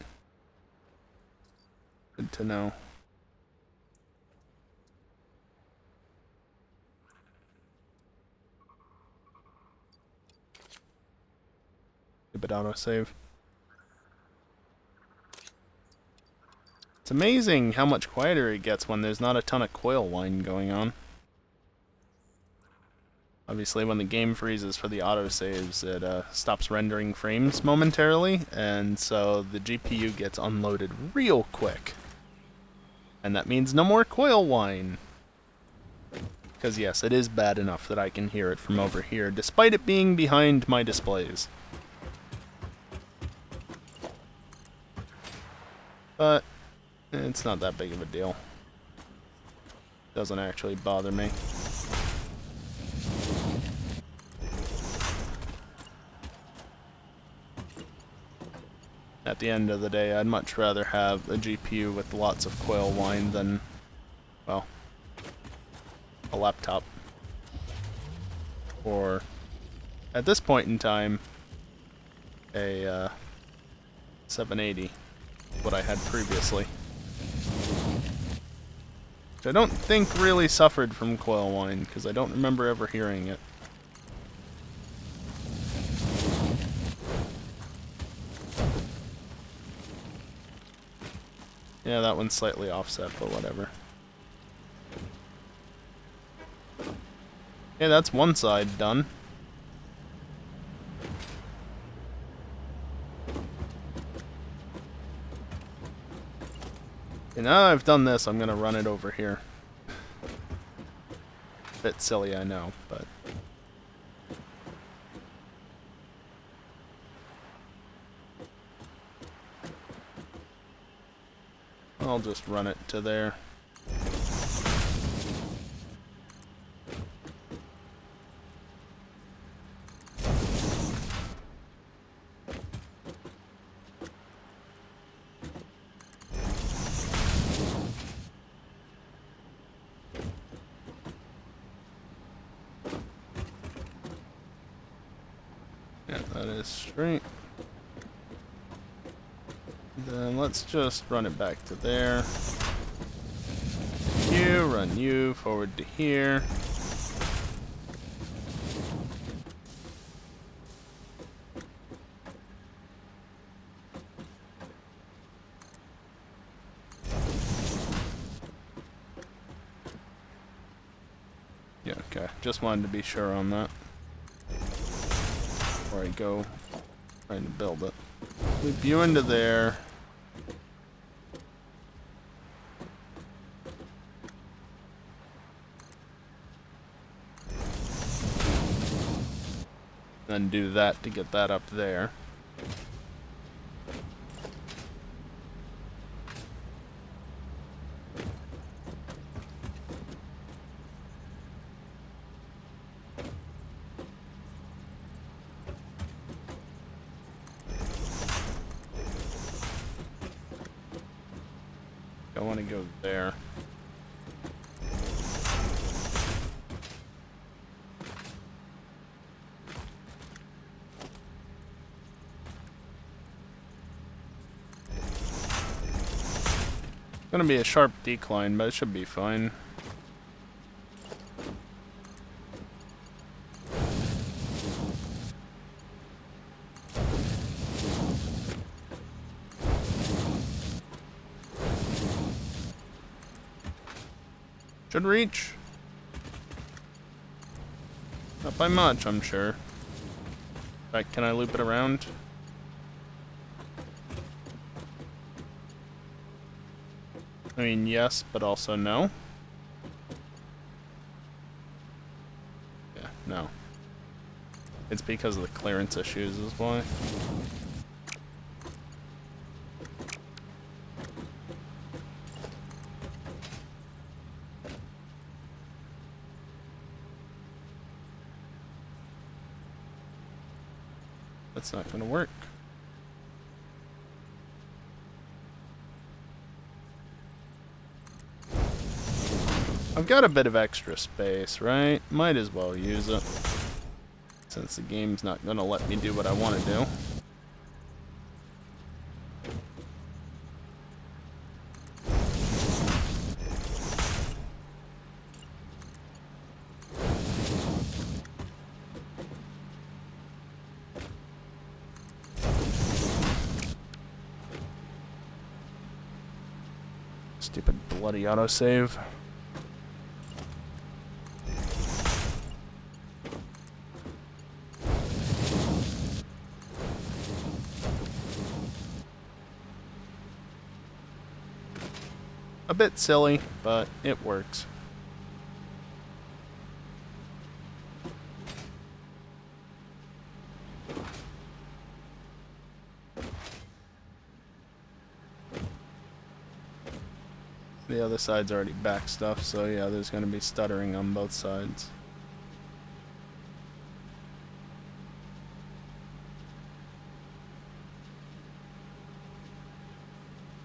Good to know. Keep it autosave. It's amazing how much quieter it gets when there's not a ton of coil whine going on. Obviously, when the game freezes for the autosaves, it stops rendering frames momentarily, and so the GPU gets unloaded real quick. And that means no more coil whine. Because yes, it is bad enough that I can hear it from over here, despite it being behind my displays. But it's not that big of a deal. Doesn't actually bother me. At the end of the day, I'd much rather have a GPU with lots of coil whine than, well, a laptop. Or, at this point in time, a 780, what I had previously. Which I don't think really suffered from coil whine, because I don't remember ever hearing it. Yeah, that one's slightly offset, but whatever. Okay, that's one side done. Okay, now I've done this, I'm gonna run it over here. Bit silly, I know, but... I'll just run it to there. Yeah, that is straight. Then let's just run it back to there. You, run you, forward to here. Yeah, okay. Just wanted to be sure on that. Before I go trying to build it. Loop you into there. Then do that to get that up there. I want to go there. It's gonna be a sharp decline, but it should be fine. Should reach. Not by much, I'm sure. In fact, can I loop it around? I mean, yes, but also no. Yeah, no. It's because of the clearance issues is why. That's not going to work. I've got a bit of extra space, right? Might as well use it. Since the game's not gonna let me do what I want to do. Stupid bloody autosave. A bit silly, but it works. The other side's already back stuff, so yeah, there's going to be stuttering on both sides.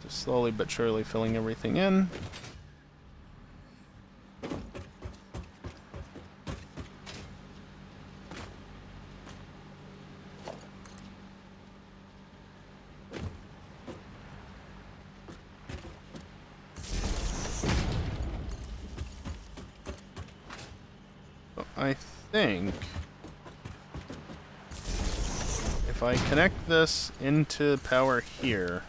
Just slowly but surely filling everything in. I think if I connect this into power here,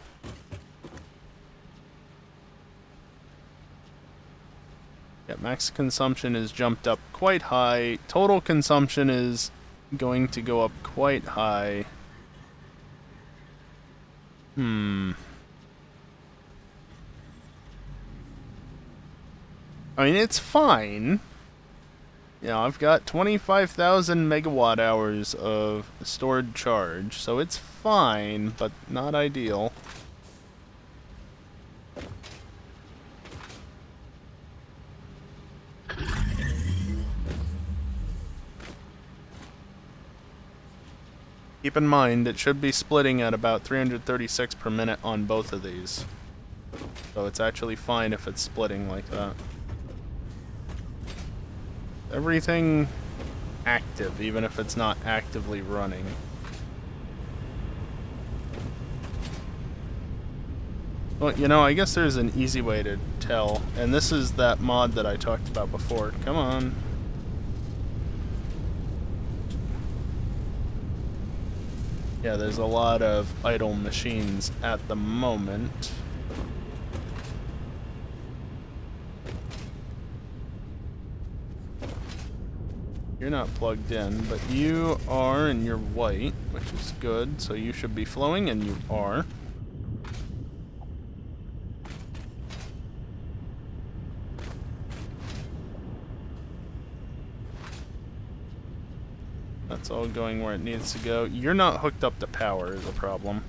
yeah, max consumption is jumped up quite high. Total consumption is going to go up quite high. I mean, it's fine. You know, I've got 25,000 megawatt hours of stored charge, so it's fine, but not ideal. Keep in mind, it should be splitting at about 336 per minute on both of these. So it's actually fine if it's splitting like that. Everything active, even if it's not actively running. Well, you know, I guess there's an easy way to tell, and this is that mod that I talked about before. Come on. Yeah, there's a lot of idle machines at the moment. You're not plugged in, but you are, and you're white, which is good, so you should be flowing, and you are. That's all going where it needs to go. You're not hooked up to power is a problem.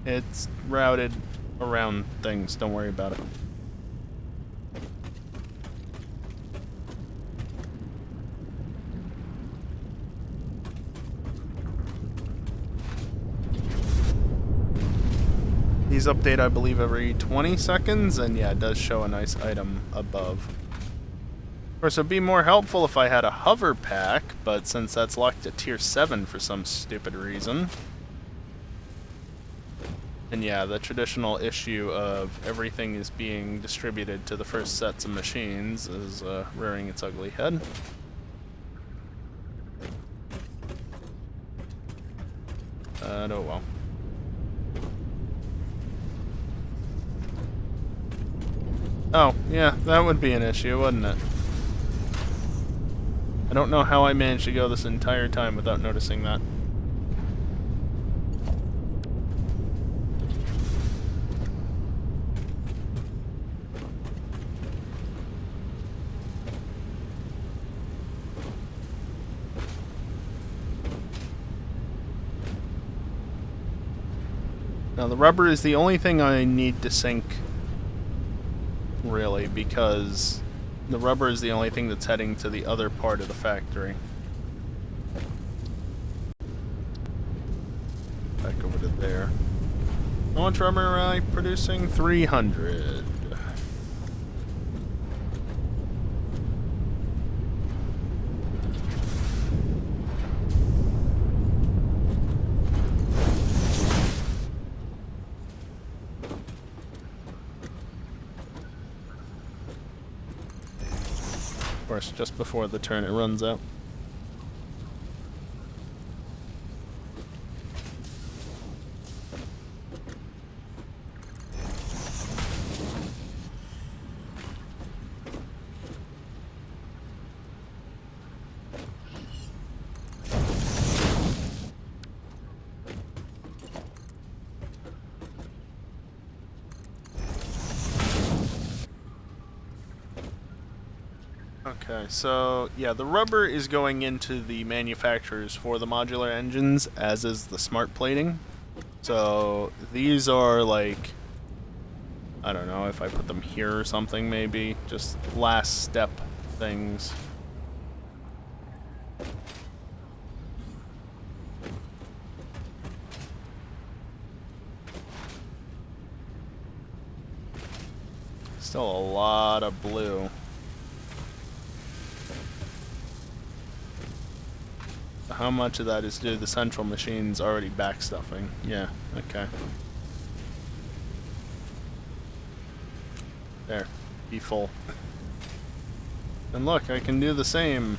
It's routed around things, don't worry about it. These update, I believe, every 20 seconds, and yeah, it does show a nice item above. Of course, it would be more helpful if I had a hover pack, but since that's locked to tier 7 for some stupid reason. And yeah, the traditional issue of everything is being distributed to the first sets of machines is rearing its ugly head. Oh well. Oh, yeah, that would be an issue, wouldn't it? I don't know how I managed to go this entire time without noticing that. Now, the rubber is the only thing I need to sink, really, because The rubber is the only thing that's heading to the other part of the factory. Back over to there. How much rubber am I producing? 300. Of course, just before the turn it runs out. Okay, so yeah, the rubber is going into the manufacturers for the modular engines, as is the smart plating. So these are like, I don't know if I put them here or something, maybe just last step things. Still a lot of blue. How much of that is due to the central machines already backstuffing? Yeah, okay. There, be full. And look, I can do the same.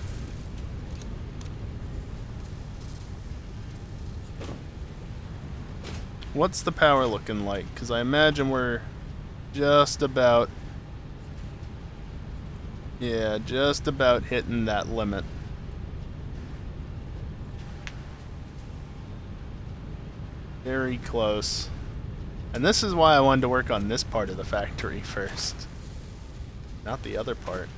What's the power looking like? Because I imagine we're just about... Yeah, just about hitting that limit. Very close. And this is why I wanted to work on this part of the factory first. Not the other part.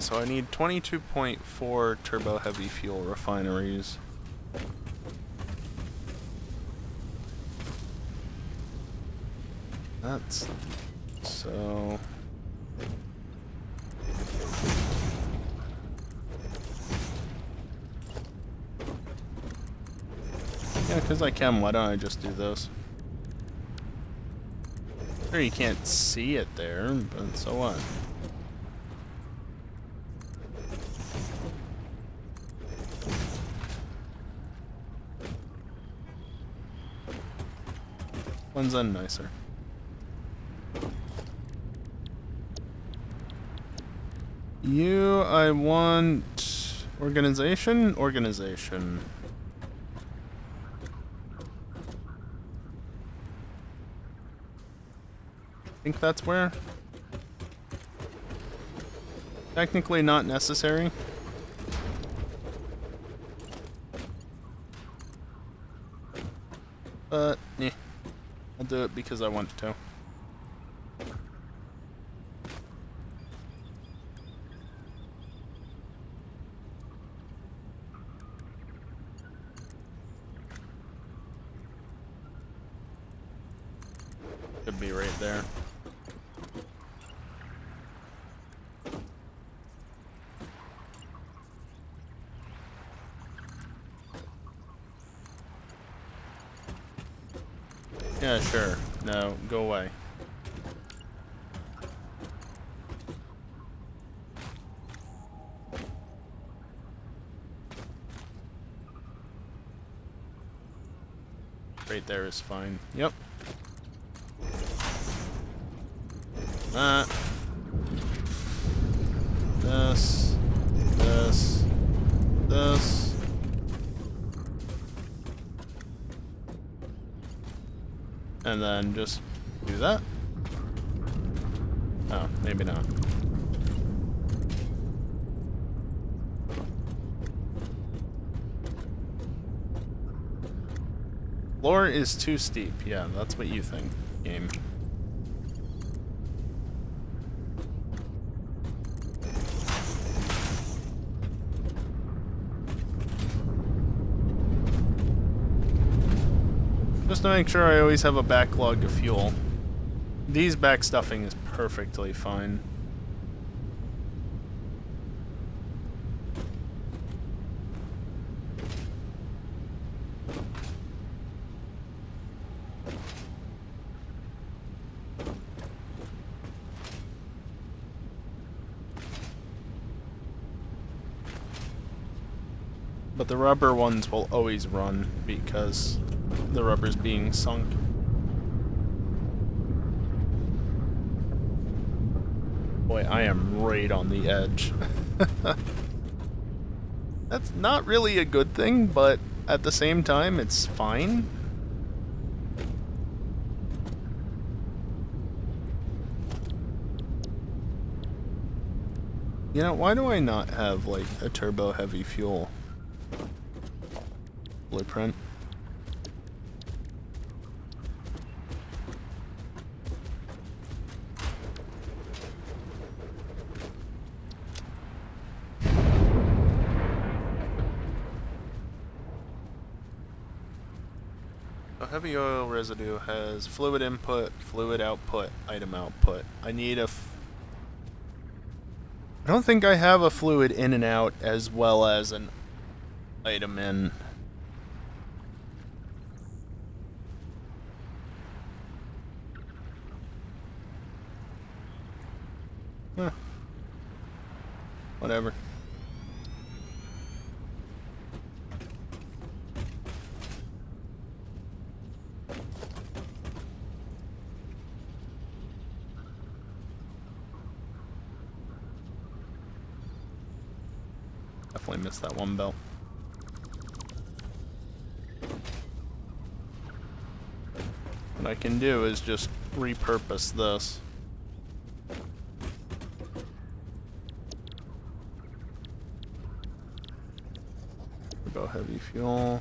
So I need 22.4 turbo heavy fuel refineries. That's so. Yeah, because I can, why don't I just do those? Sure, you can't see it there, but so what? One's then nicer. I want organization? Organization. I think that's where. Technically not necessary. But, yeah. I'll do it because I want to. Could be right there. Yeah, sure. No, go away. Right there is fine. Yep. That. This. This. This. And then just do that. Oh, maybe not. Floor is too steep. Yeah, that's what you think, game. Just to make sure I always have a backlog of fuel. These backstuffing is perfectly fine. But the rubber ones will always run because the rubber's being sunk. Boy, I am right on the edge. That's not really a good thing, but at the same time, it's fine. You know, why do I not have, like, a turbo heavy fuel blueprint? Heavy oil residue has fluid input, fluid output, item output. I need a... I don't think I have a fluid in and out as well as an item in. Huh. Whatever. Definitely missed that one bell. What I can do is just repurpose this. Turbo heavy fuel.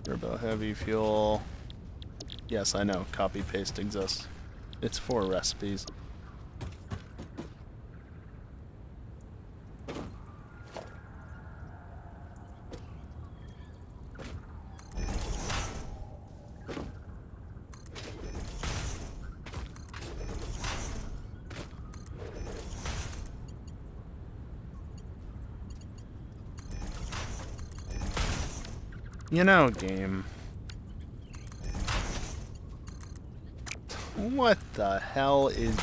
Turbo heavy fuel. Yes, I know, copy paste exists. It's for recipes. You know, game. What the hell is...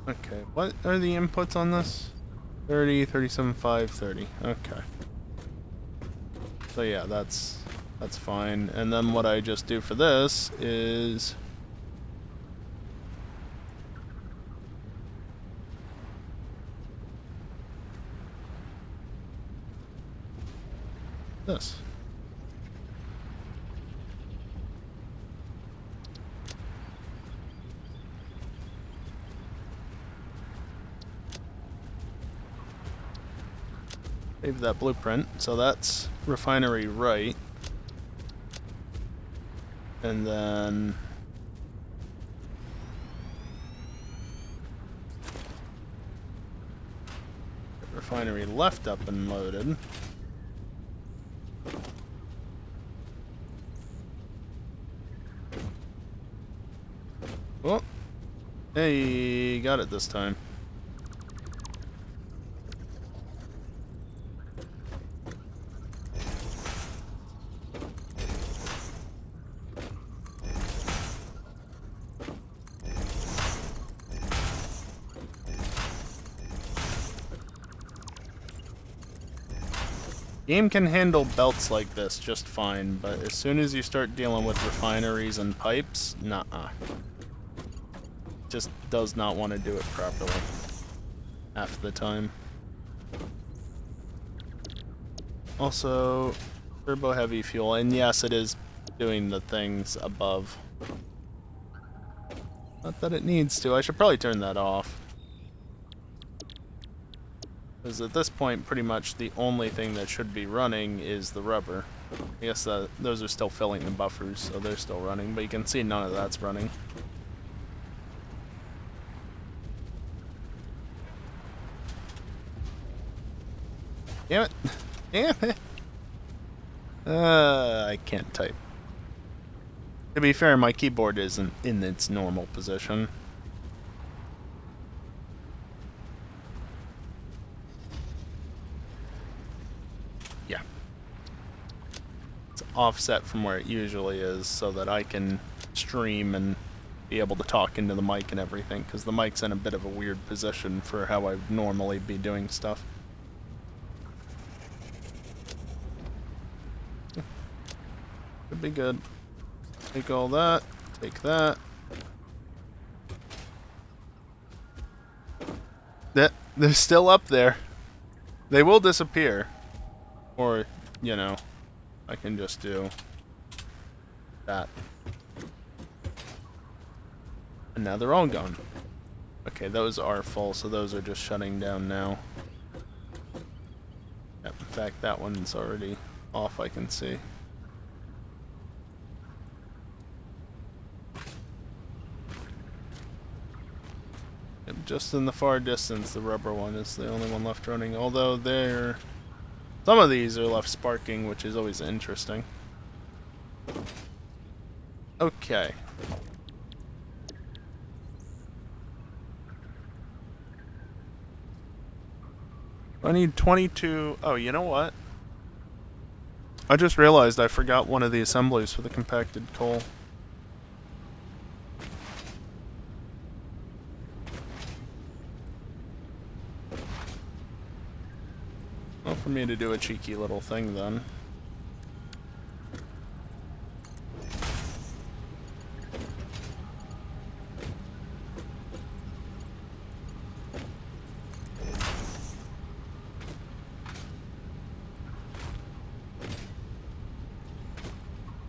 Okay, what are the inputs on this? 30, 37, 5, 30. Okay. So yeah, that's fine. And then what I just do for this is... this. Save that blueprint. So that's refinery right. And then refinery left up and loaded. Oh, hey, got it this time. Game can handle belts like this just fine, but as soon as you start dealing with refineries and pipes, nuh-uh. just does not want to do it properly half the time. Also, turbo heavy fuel, and yes, it is doing the things above. Not that it needs to. I should probably turn that off. Because at this point, pretty much the only thing that should be running is the rubber. I guess those are still filling the buffers, so they're still running, but you can see none of that's running. Damn it! Damn it! I can't type. To be fair, my keyboard isn't in its normal position. Yeah. It's offset from where it usually is so that I can stream and be able to talk into the mic and everything, because the mic's in a bit of a weird position for how I'd normally be doing stuff. Could be good. Take all that. Take that. They're still up there. They will disappear. Or, you know, I can just do that. And now they're all gone. Okay, those are full, so those are just shutting down now. Yep, in fact, that one's already off, I can see. Just in the far distance, the rubber one is the only one left running, although some of these are left sparking, which is always interesting. Okay. I need 22... Oh, you know what? I just realized I forgot one of the assemblies for the compacted coal. Well, for me to do a cheeky little thing then.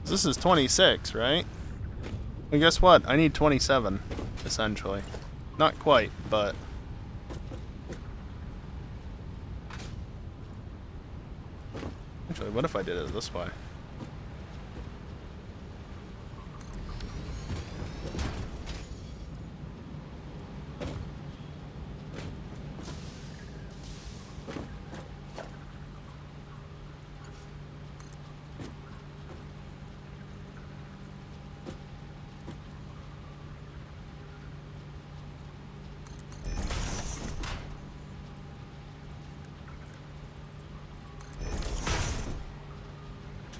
This is 26, right? Well, guess what? I need 27, essentially. Not quite, but... Actually, what if I did it this way?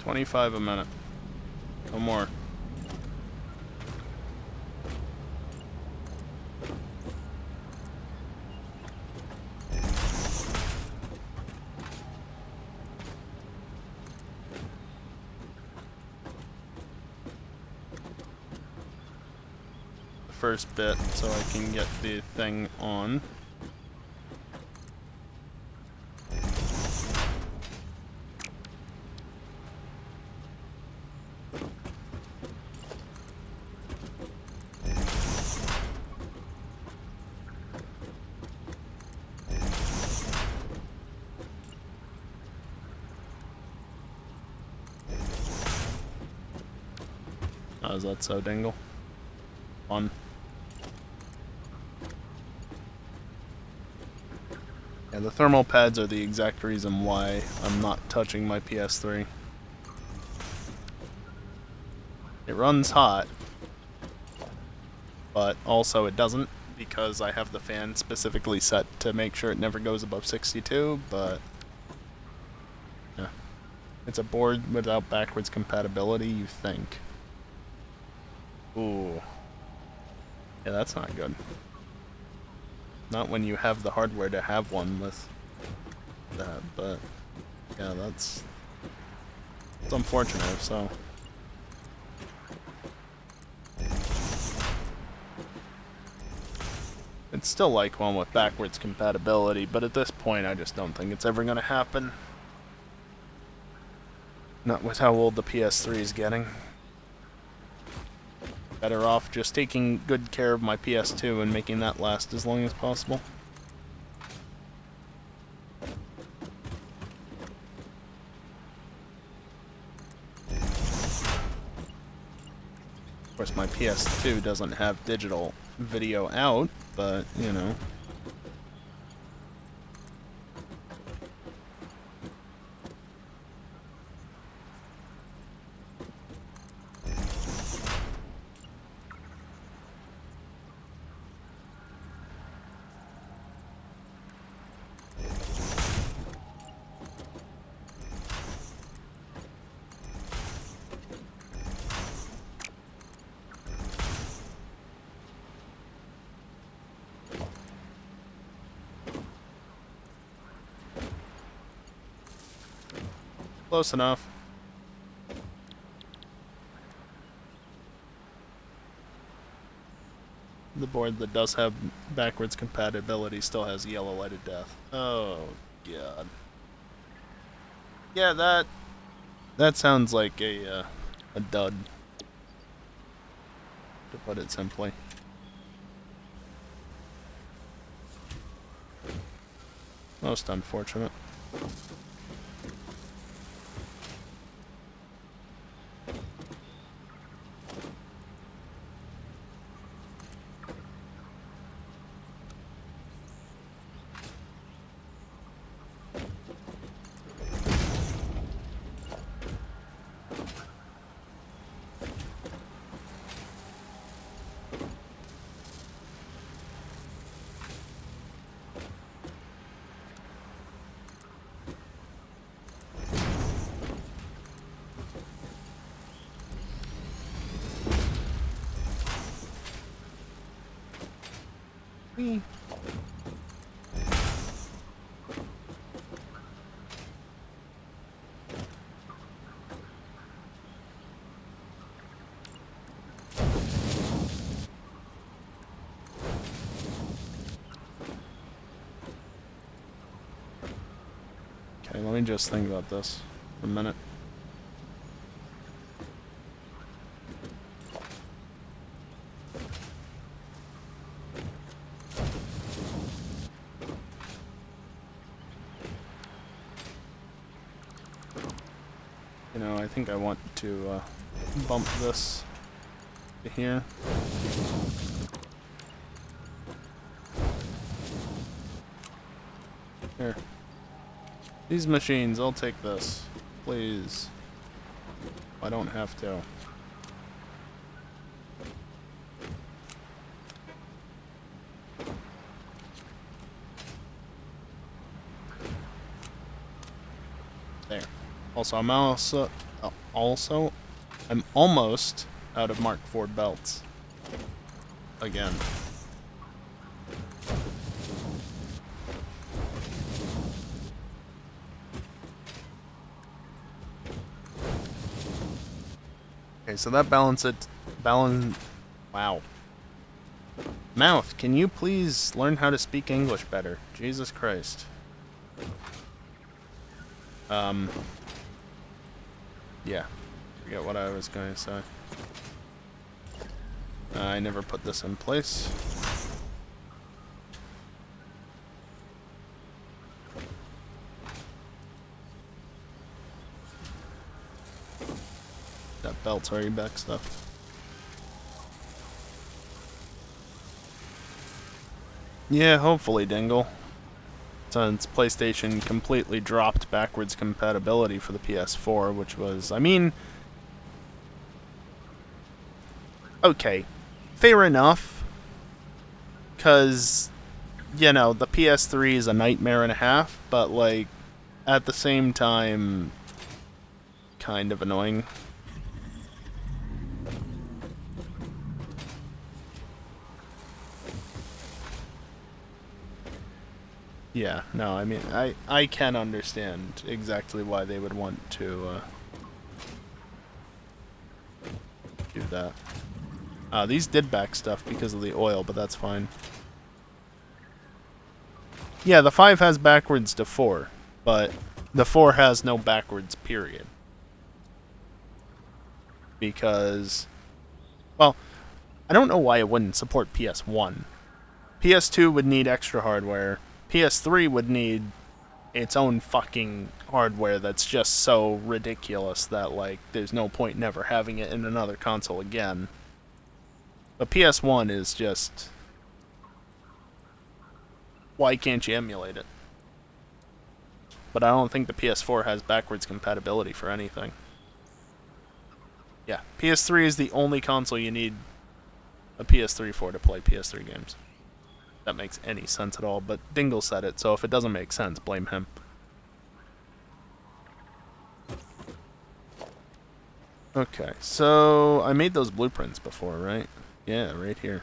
$25 a minute. No more. The first bit so I can get the thing on. Oh, is that so dingle? On. Yeah, the thermal pads are the exact reason why I'm not touching my PS3. It runs hot, but also it doesn't, because I have the fan specifically set to make sure it never goes above 62, but yeah. It's a board without backwards compatibility, you think. Ooh. Yeah, that's not good. Not when you have the hardware to have one with that, but yeah, it's unfortunate, so. I'd still like one with backwards compatibility, but at this point I just don't think it's ever going to happen. Not with how old the PS3 is getting. Better off just taking good care of my PS2 and making that last as long as possible. Of course, my PS2 doesn't have digital video out, but, you know. Close enough. The board that does have backwards compatibility still has yellow light of death. Oh, God. Yeah, that sounds like a dud, to put it simply. Most unfortunate. Okay, let me just think about this for a minute. You know, I think I want to bump this to here. Here. These machines, I'll take this. Please. I don't have to. There. Also, I'm almost out of Mark IV belts. Again. Okay, so that wow. Mouth, can you please learn how to speak English better? Jesus Christ. Yeah. Forget what I was going to say. I never put this in place. That belt's already backed up. Yeah, hopefully, Dingle. Since PlayStation completely dropped backwards compatibility for the PS4, which was, I mean, okay, fair enough, because, you know, the PS3 is a nightmare and a half, but, like, at the same time, kind of annoying. Yeah, no, I mean, I can understand exactly why they would want to do that. These did back stuff because of the oil, but that's fine. Yeah, the 5 has backwards to 4, but the 4 has no backwards period. Because, well, I don't know why it wouldn't support PS1. PS2 would need extra hardware. PS3 would need its own fucking hardware that's just so ridiculous that, like, there's no point in ever having it in another console again. But PS1 is just... why can't you emulate it? But I don't think the PS4 has backwards compatibility for anything. Yeah, PS3 is the only console you need a PS3 for to play PS3 games. That makes any sense at all, but Dingle said it, so if it doesn't make sense, blame him. Okay, so I made those blueprints before, right? Yeah, right here.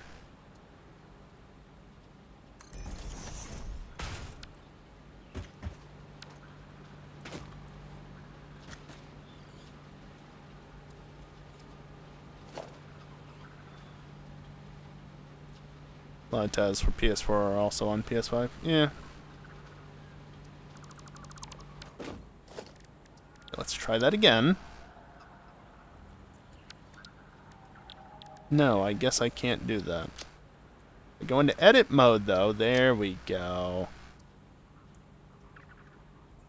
A lot of tabs for PS4 are also on PS5. Yeah. Let's try that again. No, I guess I can't do that. I go into edit mode, though. There we go.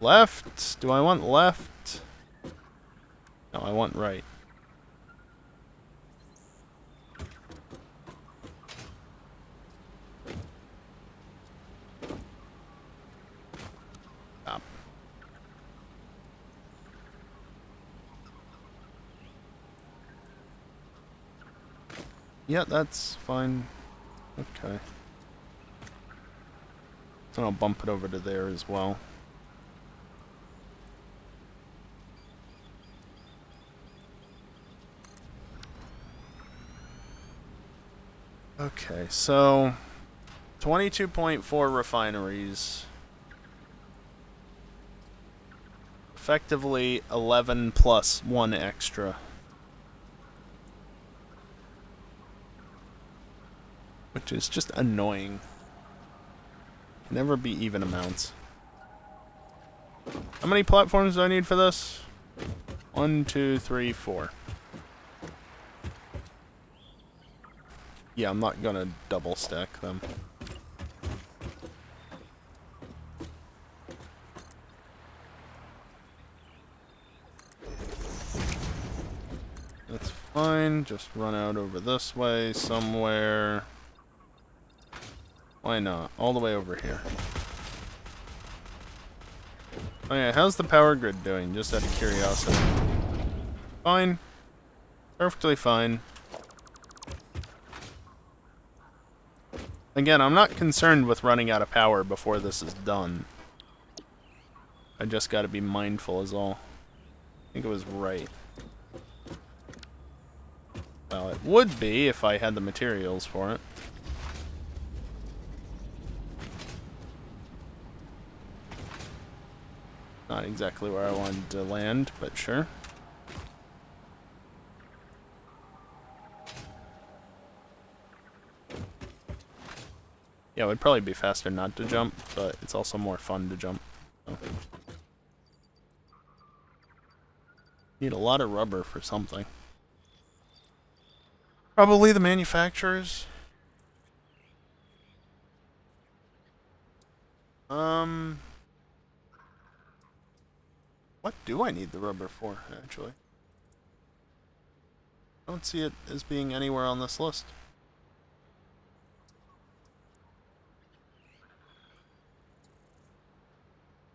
Left? Do I want left? No, I want right. Stop. Yeah, that's fine. Okay. And I'll bump it over to there as well. Okay, so 22.4 refineries. Effectively 11 plus 1 extra. Which is just annoying. Can never be even amounts. How many platforms do I need for this? 1, 2, 3, 4. Yeah, I'm not gonna double stack them. That's fine. Just run out over this way somewhere. Why not? All the way over here. Oh yeah, how's the power grid doing? Just out of curiosity. Fine. Perfectly fine. Again, I'm not concerned with running out of power before this is done. I just gotta be mindful is all. I think it was right. Well, it would be if I had the materials for it. Not exactly where I wanted to land, but sure. Yeah, it would probably be faster not to jump, but it's also more fun to jump. So. Need a lot of rubber for something. Probably the manufacturers. What do I need the rubber for, actually? I don't see it as being anywhere on this list.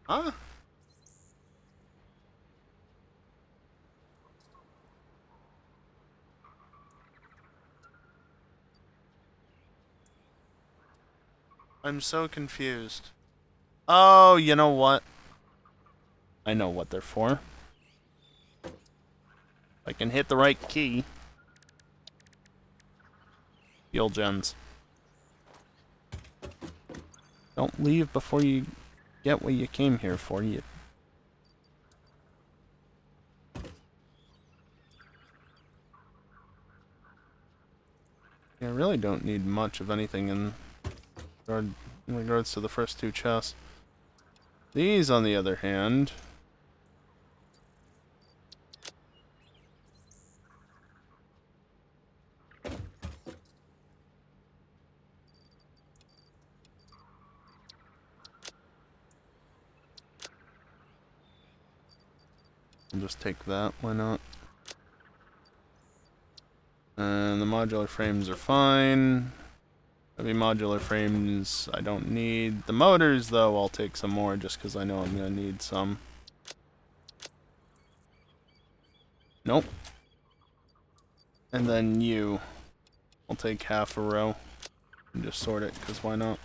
Huh? I'm so confused. Oh, you know what? I know what they're for. I can hit the right key. Fuel gens. Don't leave before you get what you came here for. You. I really don't need much of anything in regard in regards to the first two chests. These, on the other hand, I'll just take that, why not? And the modular frames are fine. Heavy modular frames I don't need. The motors, though, I'll take some more just because I know I'm going to need some. Nope. And then you. I'll take half a row and just sort it, because why not?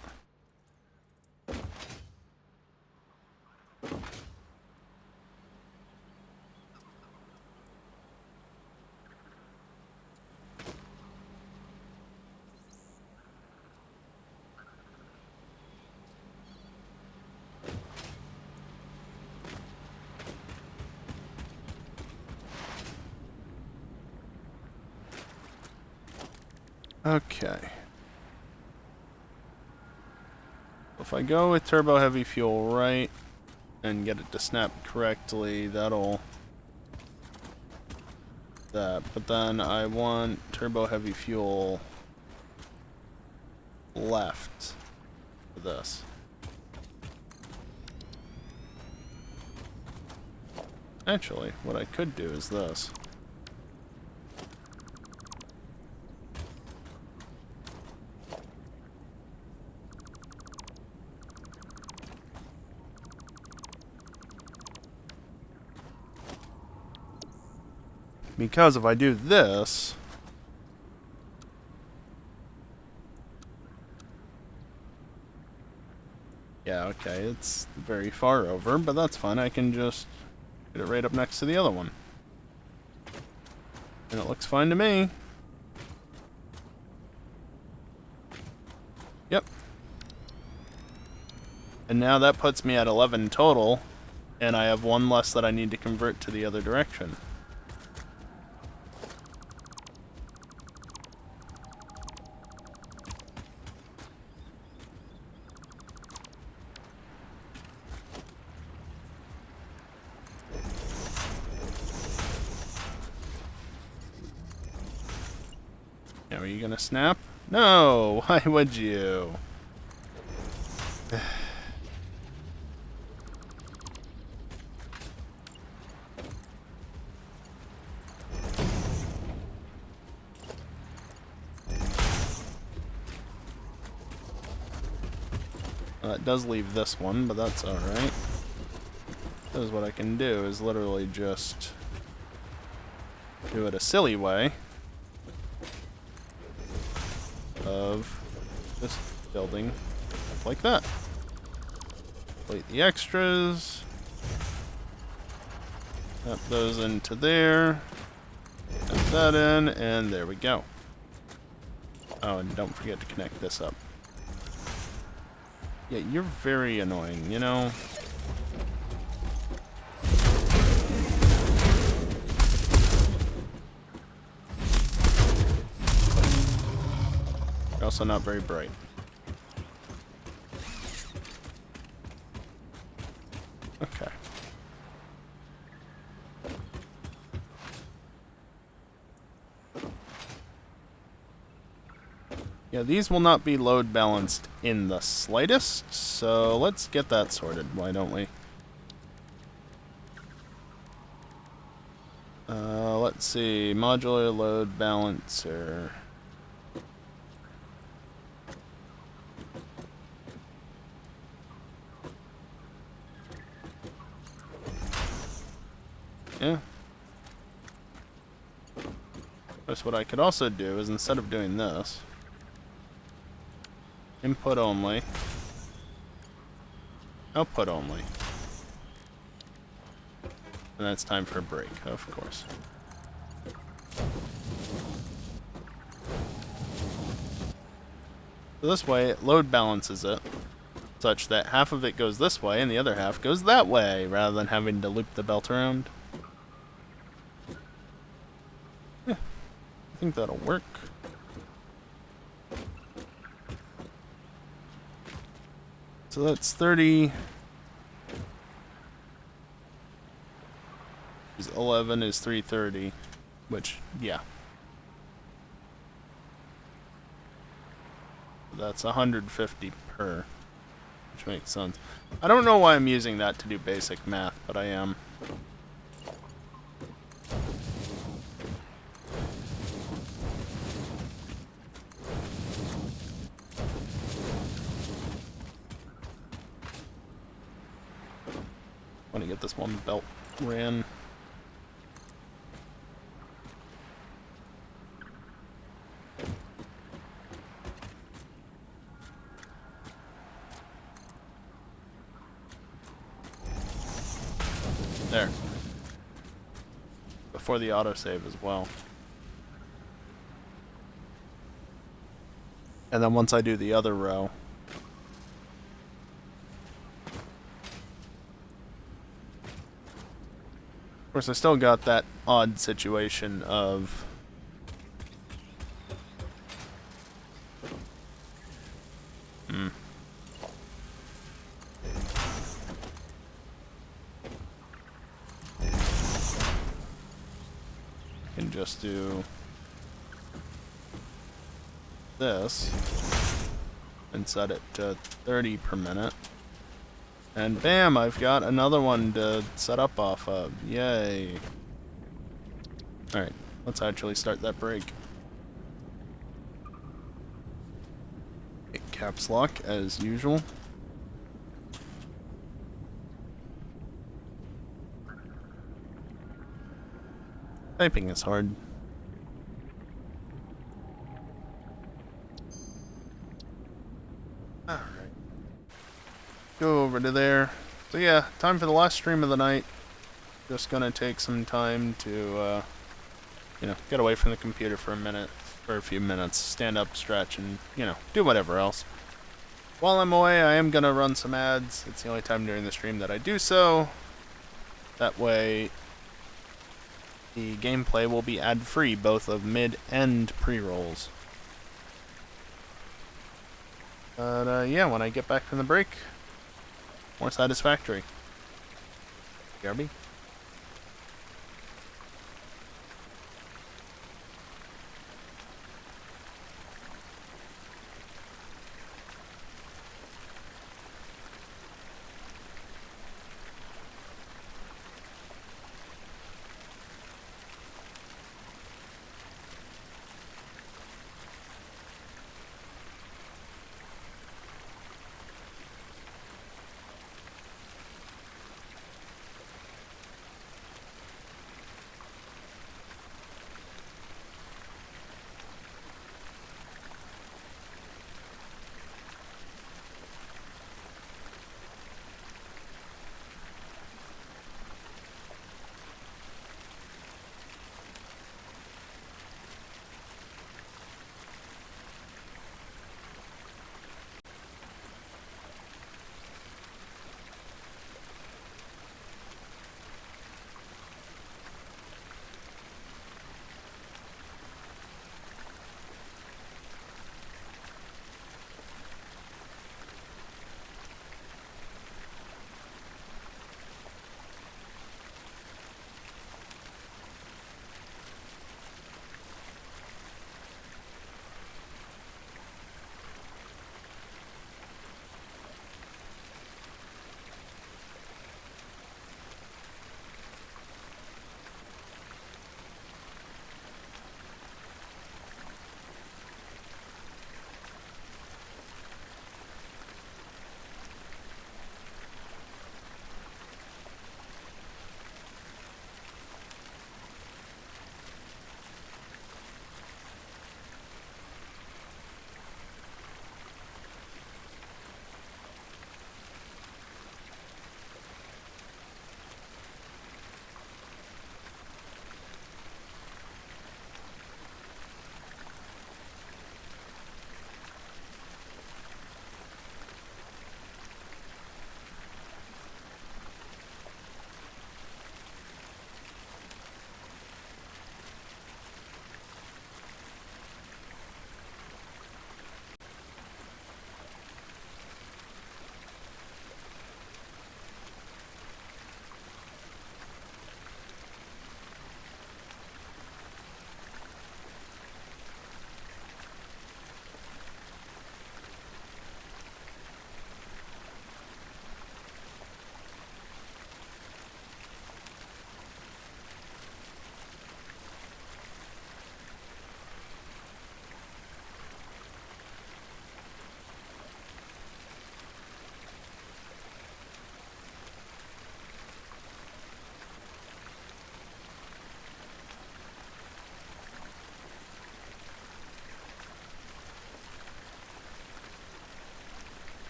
Okay. If I go with turbo heavy fuel right and get it to snap correctly, that'll that. But then I want turbo heavy fuel left for this. Actually, what I could do is this. Because if I do this, yeah, okay, it's very far over, but that's fine. I can just get it right up next to the other one. And it looks fine to me. Yep. And now that puts me at 11 total, and I have one less that I need to convert to the other direction. Now, are you gonna snap? No! Why would you? It does leave this one, but that's alright. This is what I can do, is literally just do it a silly way of just building like that. Plate the extras. Tap those into there. Tap that in, and there we go. Oh, and don't forget to connect this up. Yeah, you're very annoying, you know? You're also not very bright. Okay. Yeah, these will not be load balanced in the slightest, so let's get that sorted, why don't we? Let's see, modular load balancer. Yeah. That's what I could also do is instead of doing this, input only, output only. And then it's time for a break, of course. So this way, it load balances it, such that half of it goes this way and the other half goes that way, rather than having to loop the belt around. Yeah, I think that'll work. So that's 30. 11 is 330, which, yeah. That's 150 per, which makes sense. I don't know why I'm using that to do basic math, but I am. Want to get this one belt ran. There. Before the autosave as well. And then once I do the other row, of course I still got that odd situation of can just do this and set it to 30 per minute. And bam, I've got another one to set up off of. Yay. Alright, let's actually start that break. Hit caps lock as usual. Typing is hard. Alright. Go over to there. So yeah, time for the last stream of the night. Just gonna take some time to, you know, get away from the computer for a few minutes, stand up, stretch, and, you know, do whatever else. While I'm away, I am gonna run some ads. It's the only time during the stream that I do so. That way, the gameplay will be ad-free, both of mid and pre-rolls. But, yeah, when I get back from the break, more Satisfactory. BRB.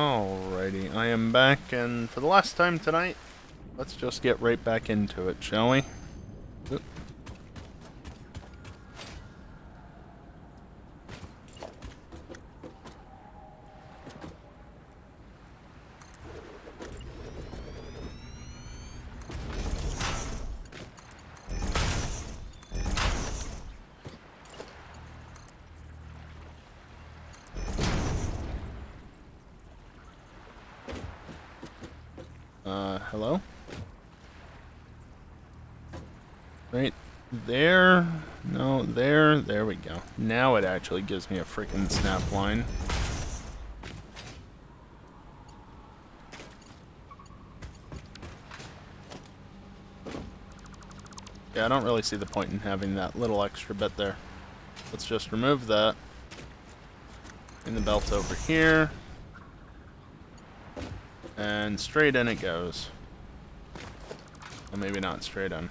Alrighty, I am back, and for the last time tonight, let's just get right back into it, shall we? Oop. Hello? Right there? No, there. There we go. Now it actually gives me a freaking snap line. Yeah, I don't really see the point in having that little extra bit there. Let's just remove that. And the belt over here. And straight in it goes. Well, maybe not straight in.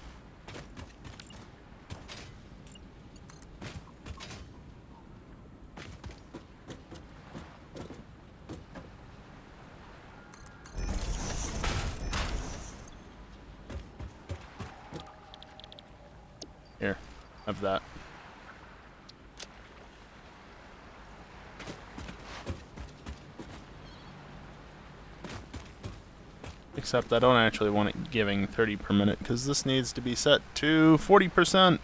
Here, have that. Except I don't actually want it giving 30 per minute, because this needs to be set to 40%.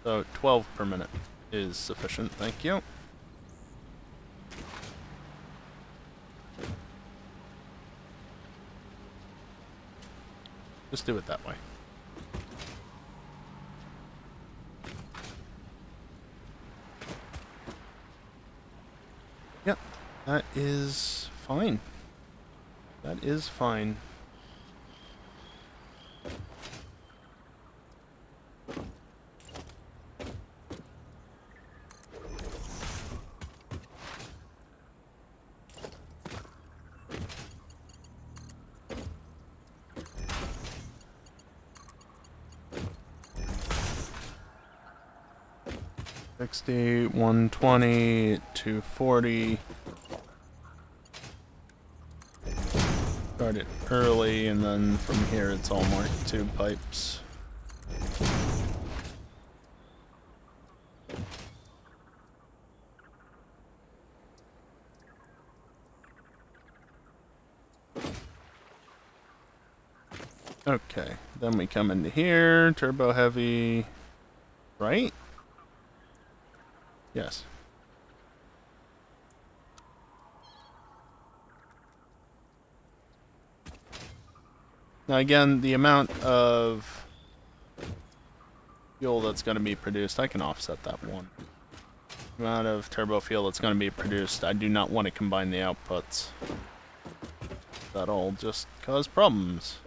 So 12 per minute is sufficient, thank you. Just do it that way. Yep, that is fine. That is fine. $60, $120, $240. Start it early, and then from here it's all marked tube pipes. Okay, then we come into here, turbo heavy, right? Yes. Now again, the amount of fuel that's going to be produced, I can offset that one. The amount of turbo fuel that's going to be produced, I do not want to combine the outputs. That'll just cause problems.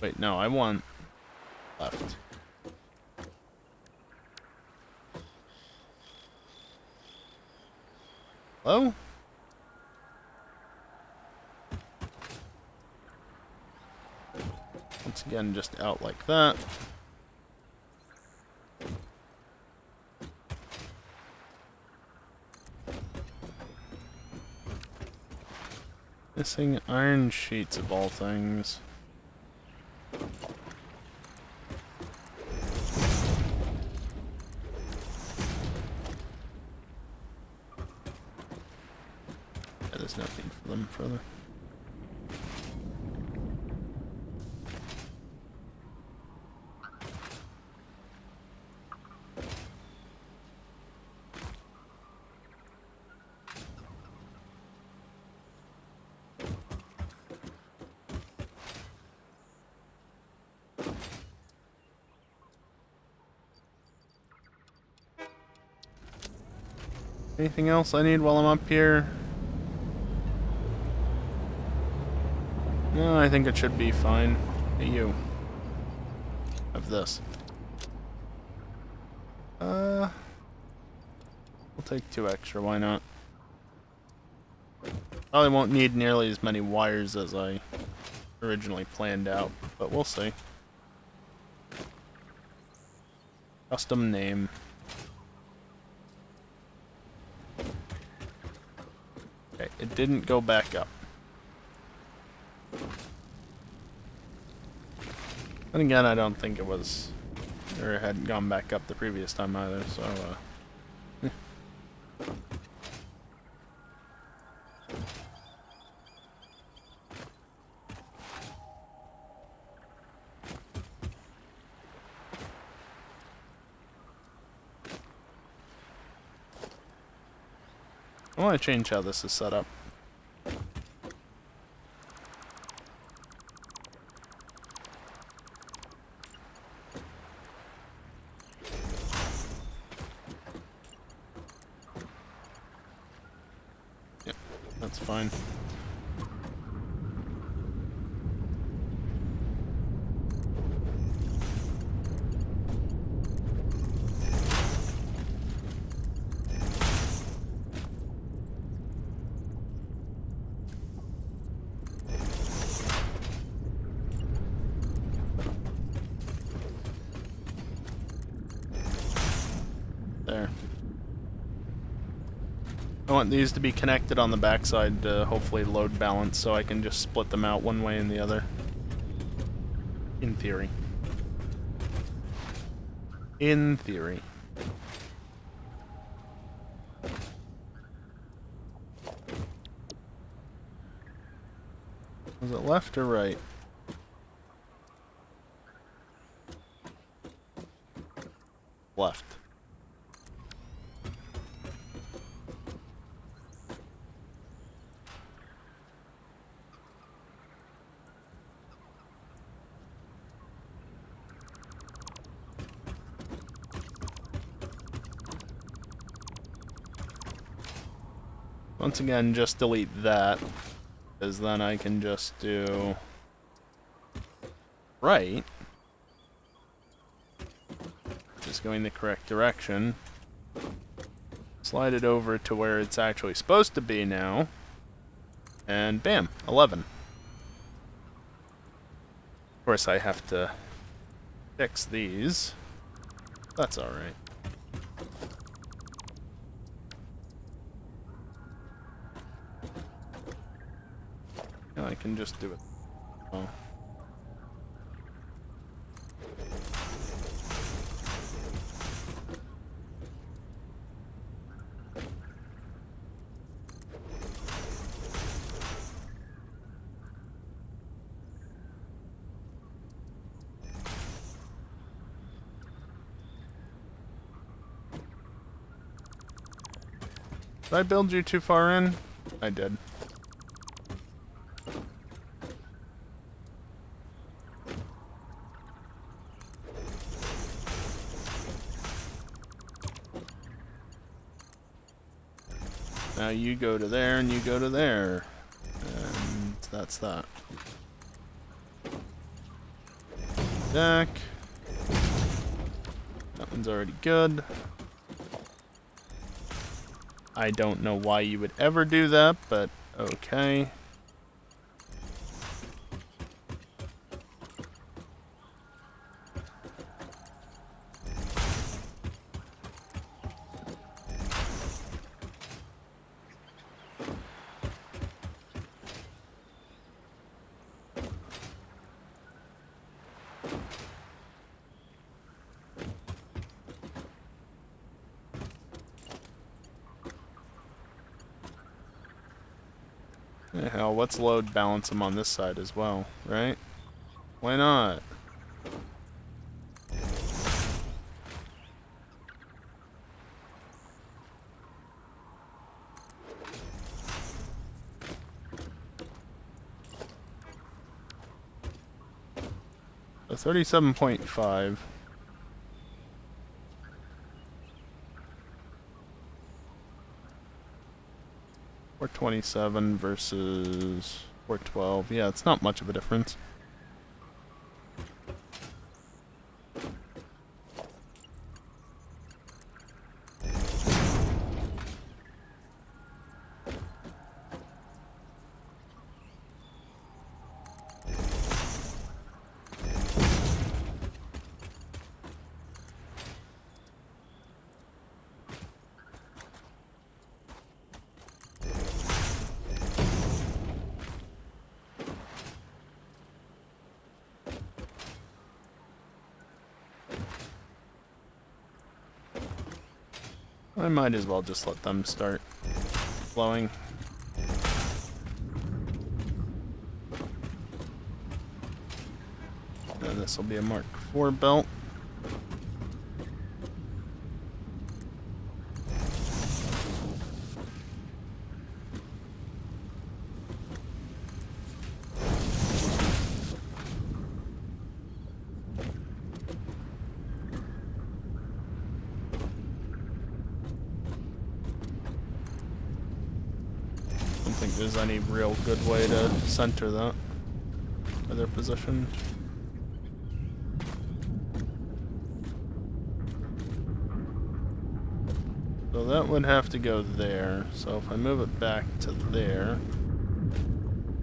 Wait, no, I want left. Hello? Once again, just out like that. Missing iron sheets of all things. Yeah, there's no need for them further. Anything else I need while I'm up here? No, I think it should be fine. Hey, you. Have this. We'll take 2 extra, why not? Probably won't need nearly as many wires as I originally planned out, but we'll see. Custom name. it didn't go back up. And again, I don't think it was, or it hadn't gone back up the previous time either, so, I want to change how this is set up. Yep, that's fine. There. I want these to be connected on the backside to hopefully load balance so I can just split them out one way and the other. In theory. In theory. Was it left or right? Left. Once again, just delete that, because then I can just do right, just going the correct direction, slide it over to where it's actually supposed to be now, and bam, 11. Of course I have to fix these, that's alright. I can just do it. Oh. Did I build you too far in? I did. Now you go to there and you go to there. And that's that. Deck. That one's already good. I don't know why you would ever do that, but okay. Hell, let's load balance them on this side as well, right? Why not? So 37.5. Or 27 versus 412. Yeah, it's not much of a difference. I might as well just let them start flowing. And this will be a Mark IV belt. I don't think there's any real good way to center that where they're positioned. So that would have to go there. So if I move it back to there,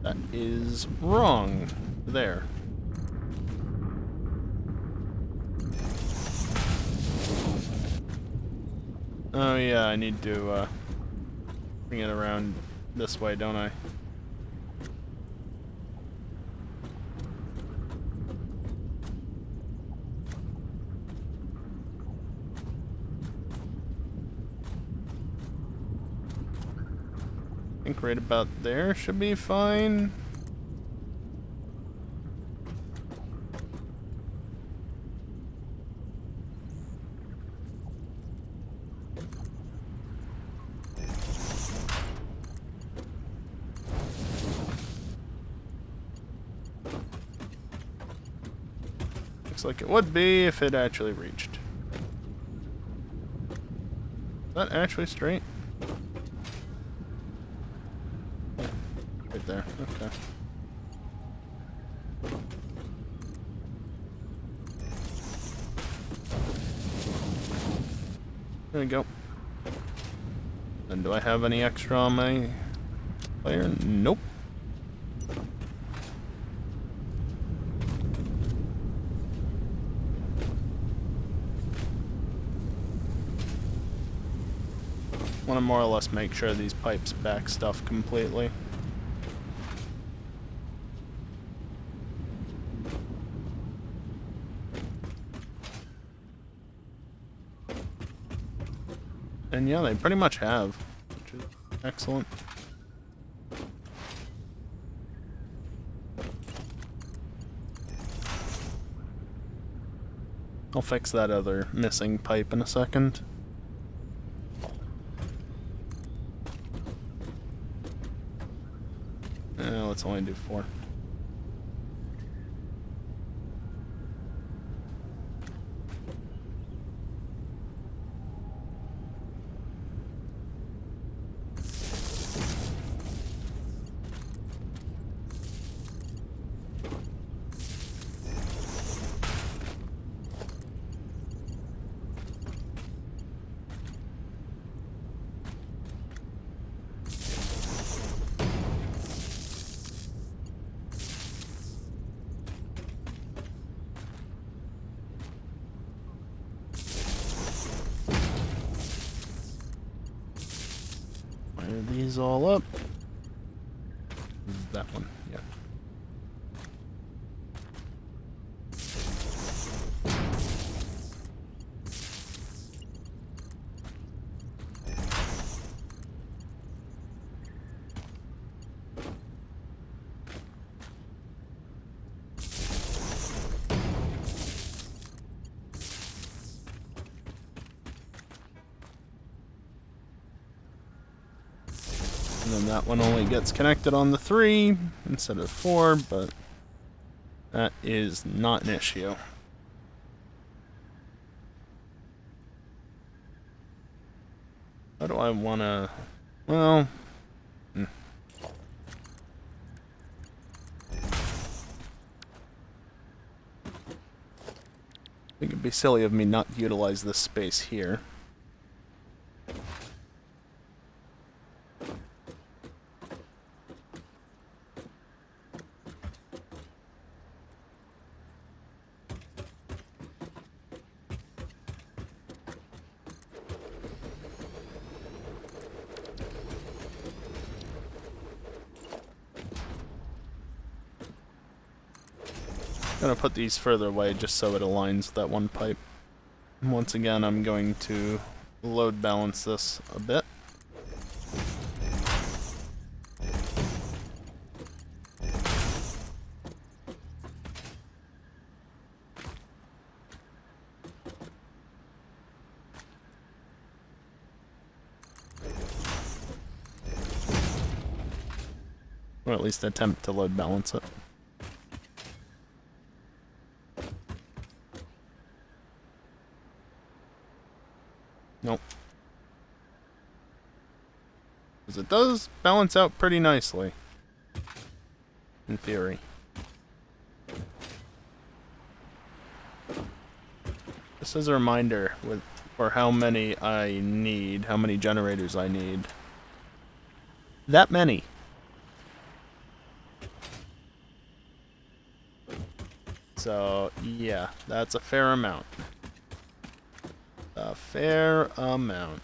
that is wrong. There. Oh yeah, I need to bring it around this way, don't I? I think right about there should be fine. Looks like it would be if it actually reached. Is that actually straight? Yeah, right there, okay. There we go. And do I have any extra on my player? Nope. Want to more or less make sure these pipes back stuff completely. And yeah, they pretty much have, which is excellent. I'll fix that other missing pipe in a second. Let's only do 4. Wire these all up. That one, yeah. And then that one only gets connected on the 3 instead of 4, but that is not an issue. How do I want to... Well... I think it'd be silly of me not to utilize this space here. I'm gonna put these further away just so it aligns with that one pipe. Once again, I'm going to load balance this a bit. Or at least attempt to load balance it. Nope. Because it does balance out pretty nicely. In theory. Just as a reminder for how many I need, how many generators I need. That many. So, yeah, that's a fair amount. A fair amount.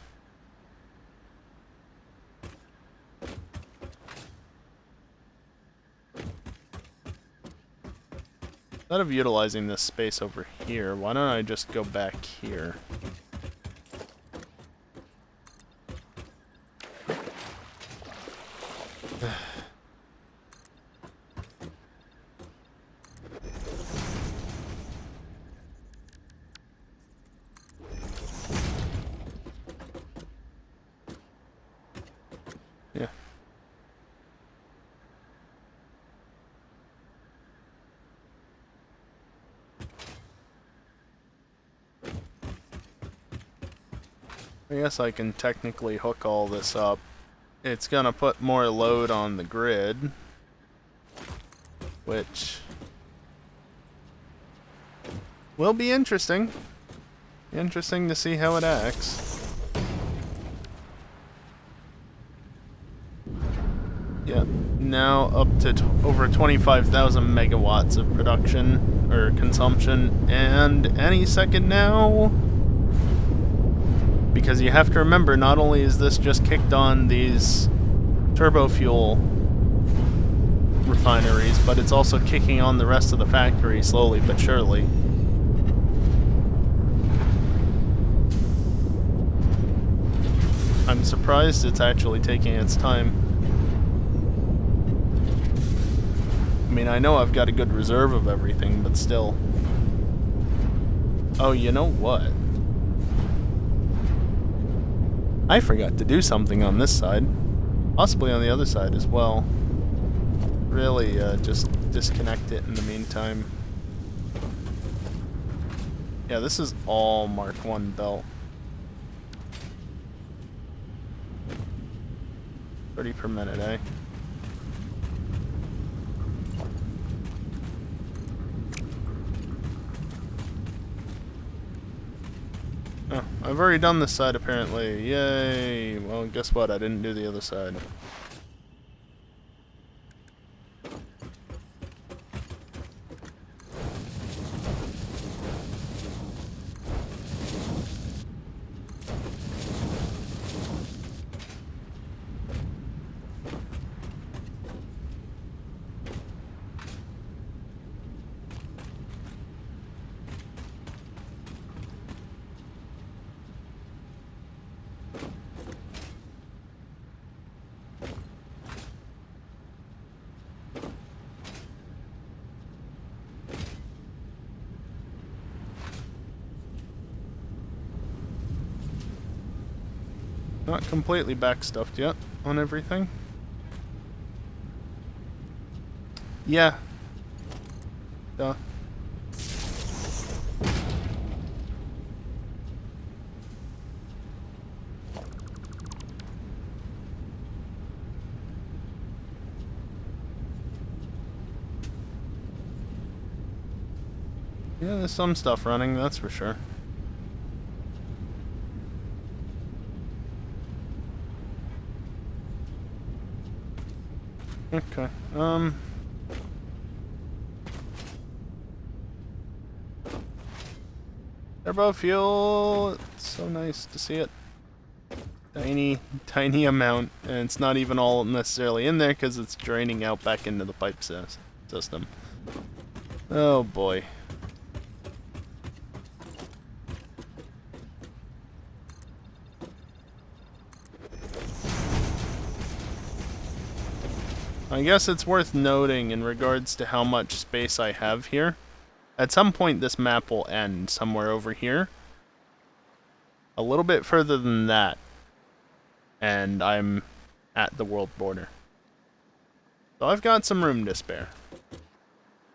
Instead of utilizing this space over here, why don't I just go back here? Yeah. I guess I can technically hook all this up. It's gonna put more load on the grid, which will be interesting. Interesting to see how it acts. Yeah, now up to over 25,000 megawatts of production or consumption, and any second now. Because you have to remember, not only is this just kicked on these turbo fuel refineries, but it's also kicking on the rest of the factory slowly but surely. I'm surprised it's actually taking its time. I mean, I know I've got a good reserve of everything, but still. Oh, you know what? I forgot to do something on this side. Possibly on the other side as well. Really, just disconnect it in the meantime. Yeah, this is all Mark 1 belt. 30 per minute, eh? Oh, I've already done this side apparently. Yay! Well, guess what? I didn't do the other side. Not completely backstuffed yet on everything. Yeah. Duh. Yeah, there's some stuff running, that's for sure. Okay, turbo fuel, it's so nice to see it. Tiny amount, and it's not even all necessarily in there because it's draining out back into the pipe system. Oh boy. I guess it's worth noting in regards to how much space I have here. At some point this map will end somewhere over here. A little bit further than that. And I'm at the world border. So I've got some room to spare.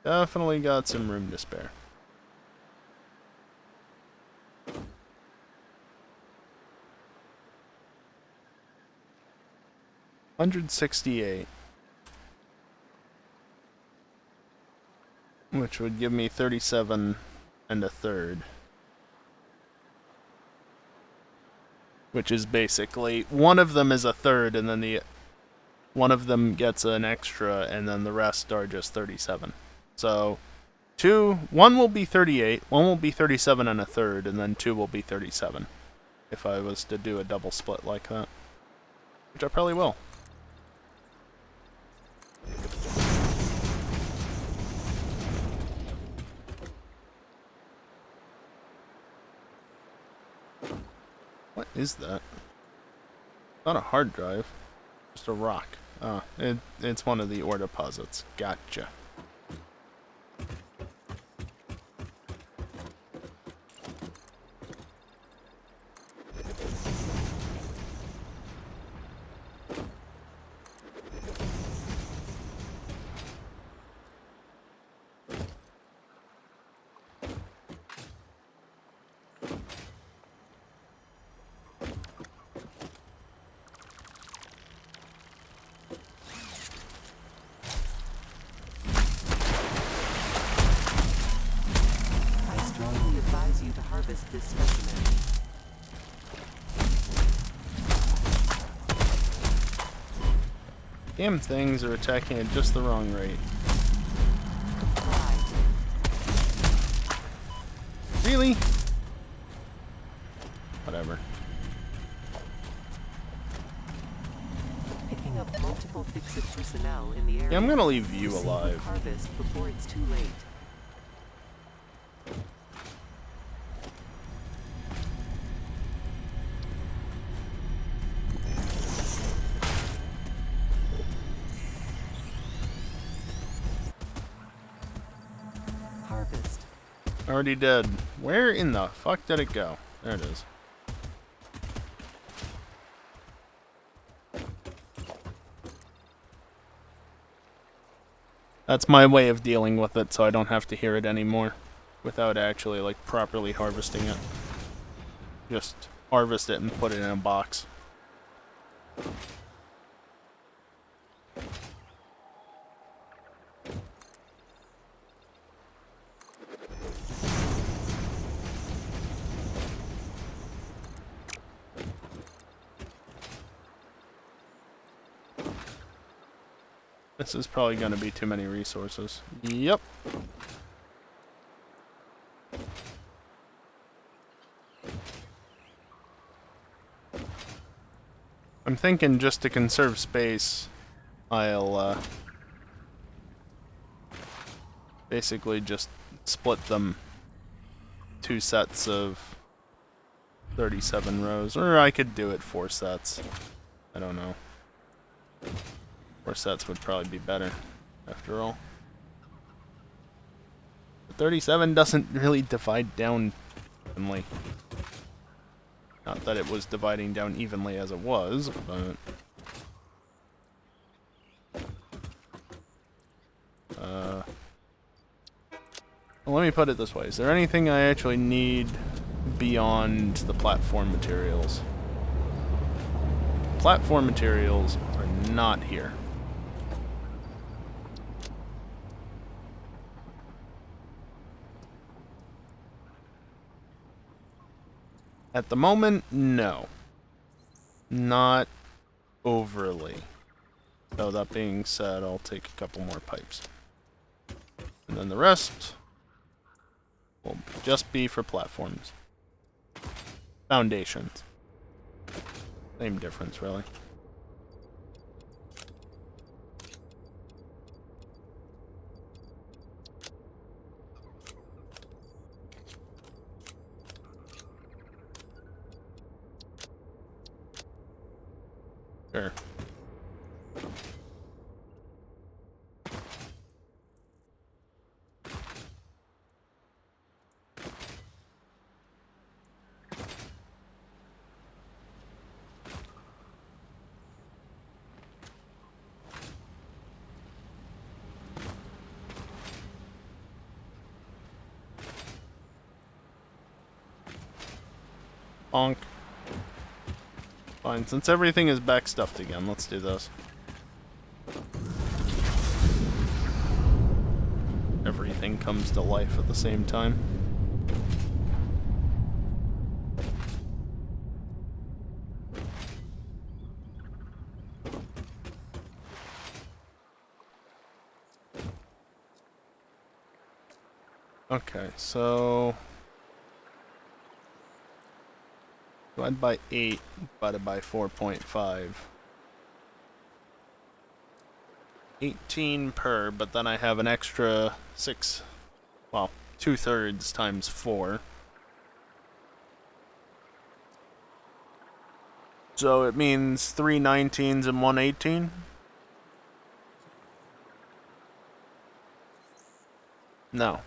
Definitely got some room to spare. $168. Which would give me 37 and a third. Which is basically, one of them is a third, and then one of them gets an extra, and then the rest are just 37. So, one will be 38, one will be 37 and a third, and then two will be 37. If I was to do a double split like that. Which I probably will. What is that? Not a hard drive. Just a rock. Oh, it's one of the ore deposits. Gotcha. This specimen. Damn things are attacking at just the wrong rate. Really? Whatever. Picking up multiple fix-it personnel in the area. Yeah, I'm gonna leave you alive. Harvest before it's too late. Already dead. Where in the fuck did it go? There it is. That's my way of dealing with it so I don't have to hear it anymore without actually like properly harvesting it. Just harvest it and put it in a box. This is probably going to be too many resources. Yep. I'm thinking just to conserve space, I'll basically just split them 2 sets of 37 rows. Or I could do it 4 sets. I don't know. 4 sets would probably be better, after all. But 37 doesn't really divide down evenly. Not that it was dividing down evenly as it was, but... well, let me put it this way. Is there anything I actually need beyond the platform materials? Platform materials are not here. At the moment, no. Not overly. So that being said, I'll take a couple more pipes. And then the rest will just be for platforms. Foundations. Same difference, really. Sure. Honk. Fine, since everything is back stuffed again, let's do this. Everything comes to life at the same time. Okay, so divide by 8 divided by 4.5. 18 per, but then I have an extra 6, well, 2/3 times 4. So it means 3 19s and 1 18? No.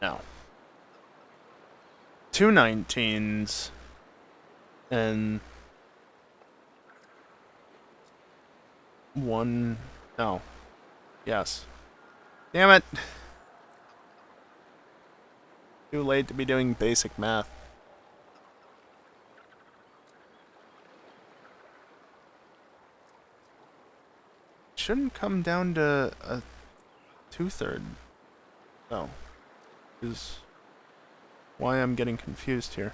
No. 2 19s and 1... No. Yes. Damn it! Too late to be doing basic math. Shouldn't come down to a 2/3. No. Is why I'm getting confused here.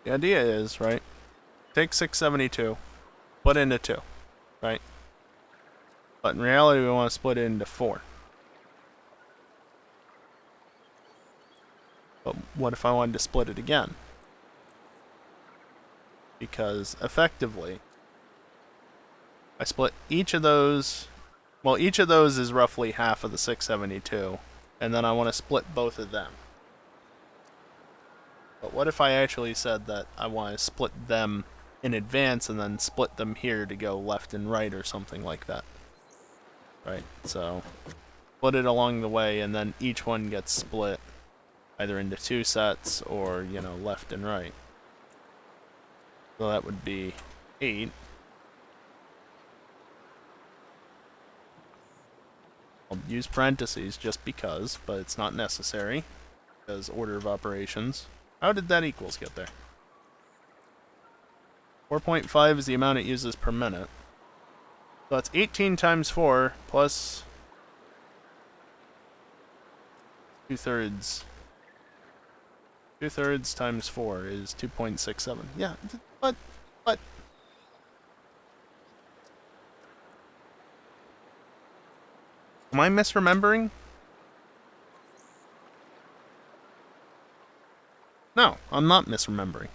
The idea is, right, take 672, split into 2, right? But in reality, we want to split it into 4. But what if I wanted to split it again? Because effectively, I split each of those. Well, each of those is roughly half of the 672, and then I want to split both of them. But what if I actually said that I want to split them in advance and then split them here to go left and right or something like that? Right, so split it along the way, and then each one gets split either into 2 sets or, you know, left and right. So that would be 8. I'll use parentheses just because, but it's not necessary, because order of operations. How did that equals get there? 4.5 is the amount it uses per minute. So that's 18 times 4 plus 2/3. 2/3 times 4 is 2.67. Yeah, but... Am I misremembering? No, I'm not misremembering.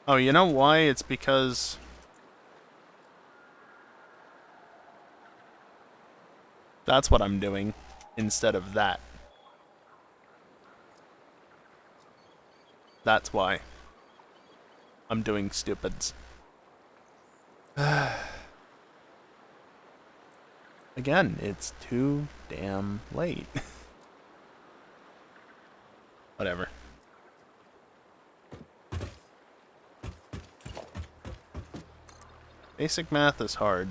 Oh, you know why? It's because... that's what I'm doing instead of that. That's why I'm doing stupids. Again, it's too damn late. Whatever. Basic math is hard.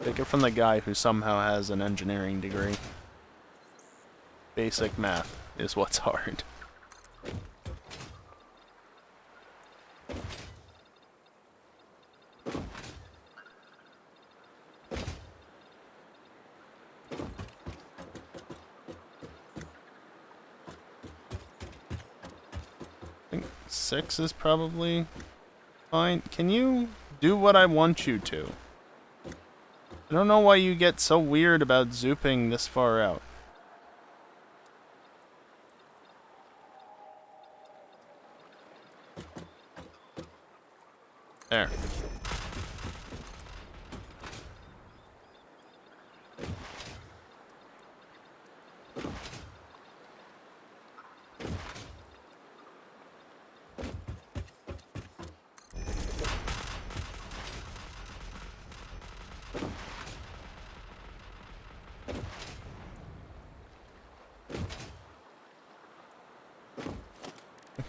Take it from the guy who somehow has an engineering degree. Basic math is what's hard. I think 6 is probably fine. Can you do what I want you to? I don't know why you get so weird about zooping this far out. There.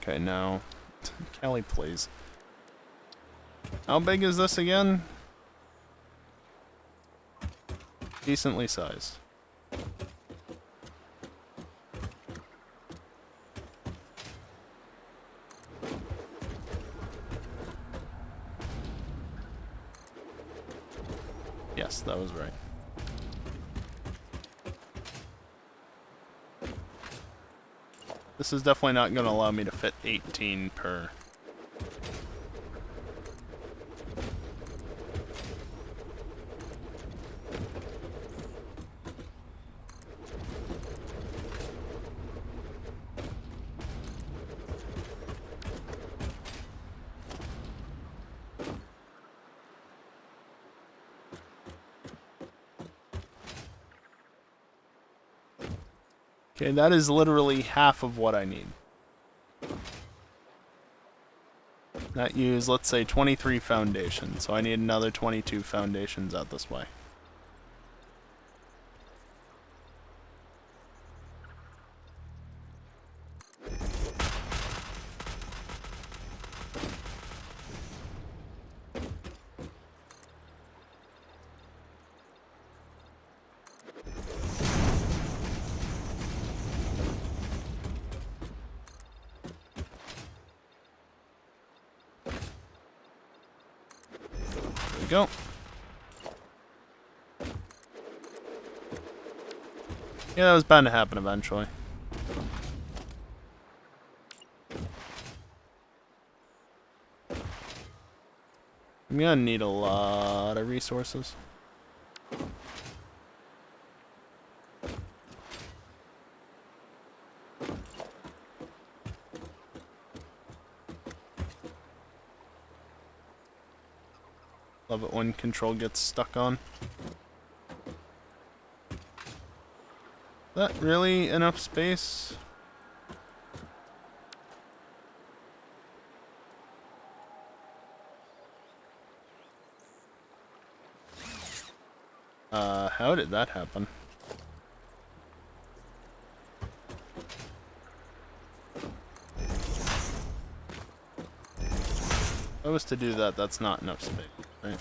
Okay, now, Callie, please. How big is this again? Decently sized. Yes, that was right. This is definitely not going to allow me to fit 18 per. Okay, that is literally half of what I need. That used, let's say, 23 foundations, so I need another 22 foundations out this way. There we go. Yeah, that was bound to happen eventually. I'm gonna need a lot of resources. Love it when control gets stuck on. Is that really enough space? How did that happen? If I was to do that, that's not enough space, right?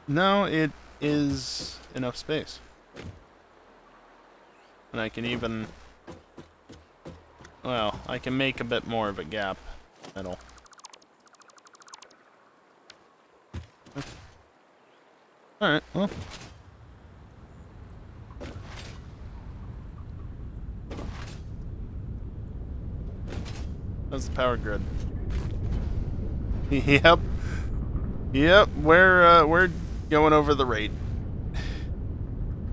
No, it is enough space. And I can even... Well, I can make a bit more of a gap. Middle. Alright, well. That's the power grid. Yep. Yep, we're going over the rate.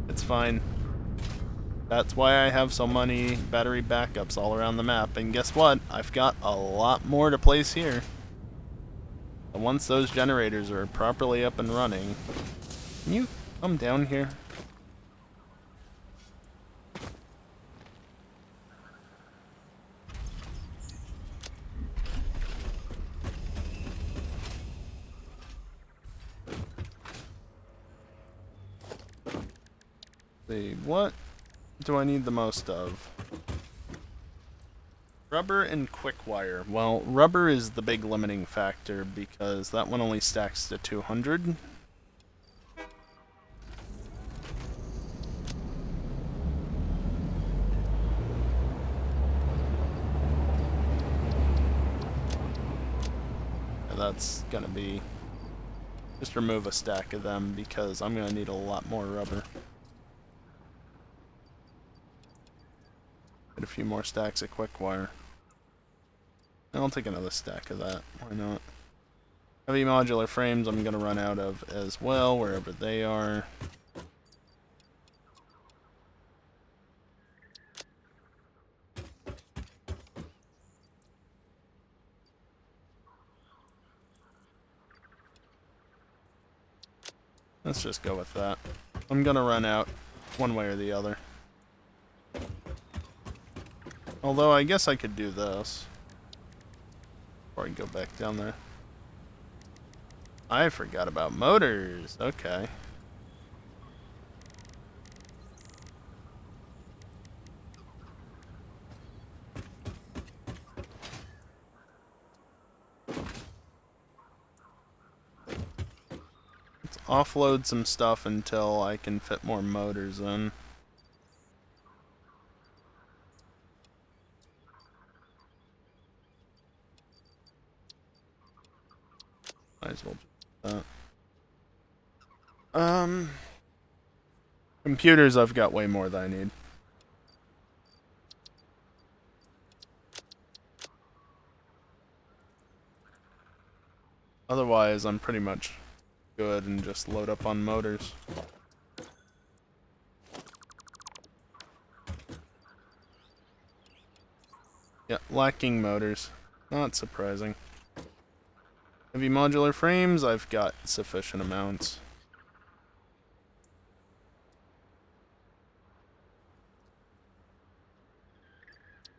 It's fine. That's why I have so many battery backups all around the map. And guess what? I've got a lot more to place here. And once those generators are properly up and running... Can you come down here? See, what do I need the most of? Rubber and quick wire. Well, rubber is the big limiting factor because that one only stacks to 200. That's gonna be... Just remove a stack of them because I'm gonna need a lot more rubber. Get a few more stacks of quick wire. I'll take another stack of that. Why not? Heavy modular frames I'm gonna run out of as well, wherever they are. Let's just go with that. I'm gonna run out one way or the other. Although I guess I could do this before I go back down there. I forgot about motors. Okay. offload some stuff until I can fit more motors in. Might as well do that. Computers, I've got way more than I need. Otherwise, I'm pretty much good and just load up on motors. Yeah, lacking motors. Not surprising. Heavy modular frames, I've got sufficient amounts.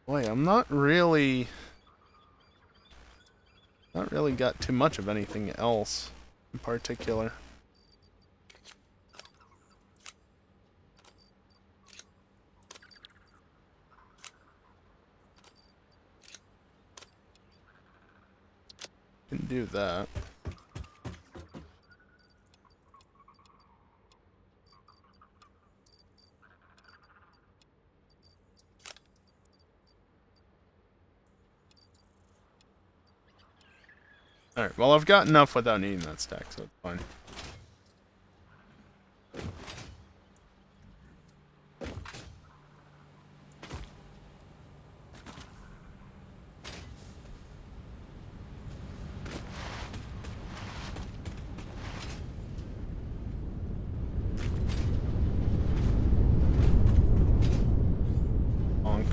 Boy, I'm not really got too much of anything else in particular. Can do that. Alright, well I've got enough without needing that stack, so it's fine. Bonk.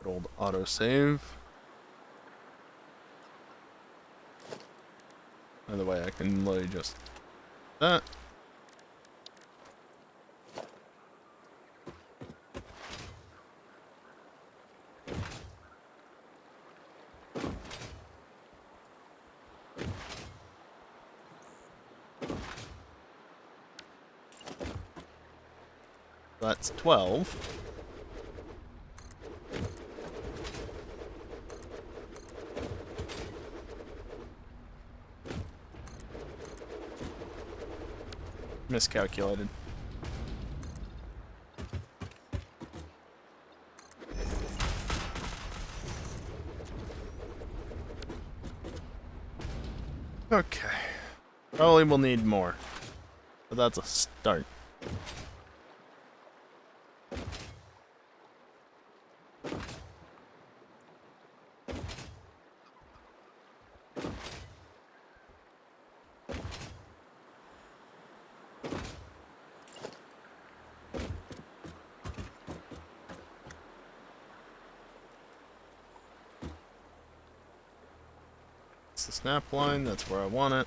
Good old autosave. By the way, I can literally just that. That's 12. Miscalculated. Okay. Probably will need more. But that's a start. The snap line, that's where I want it.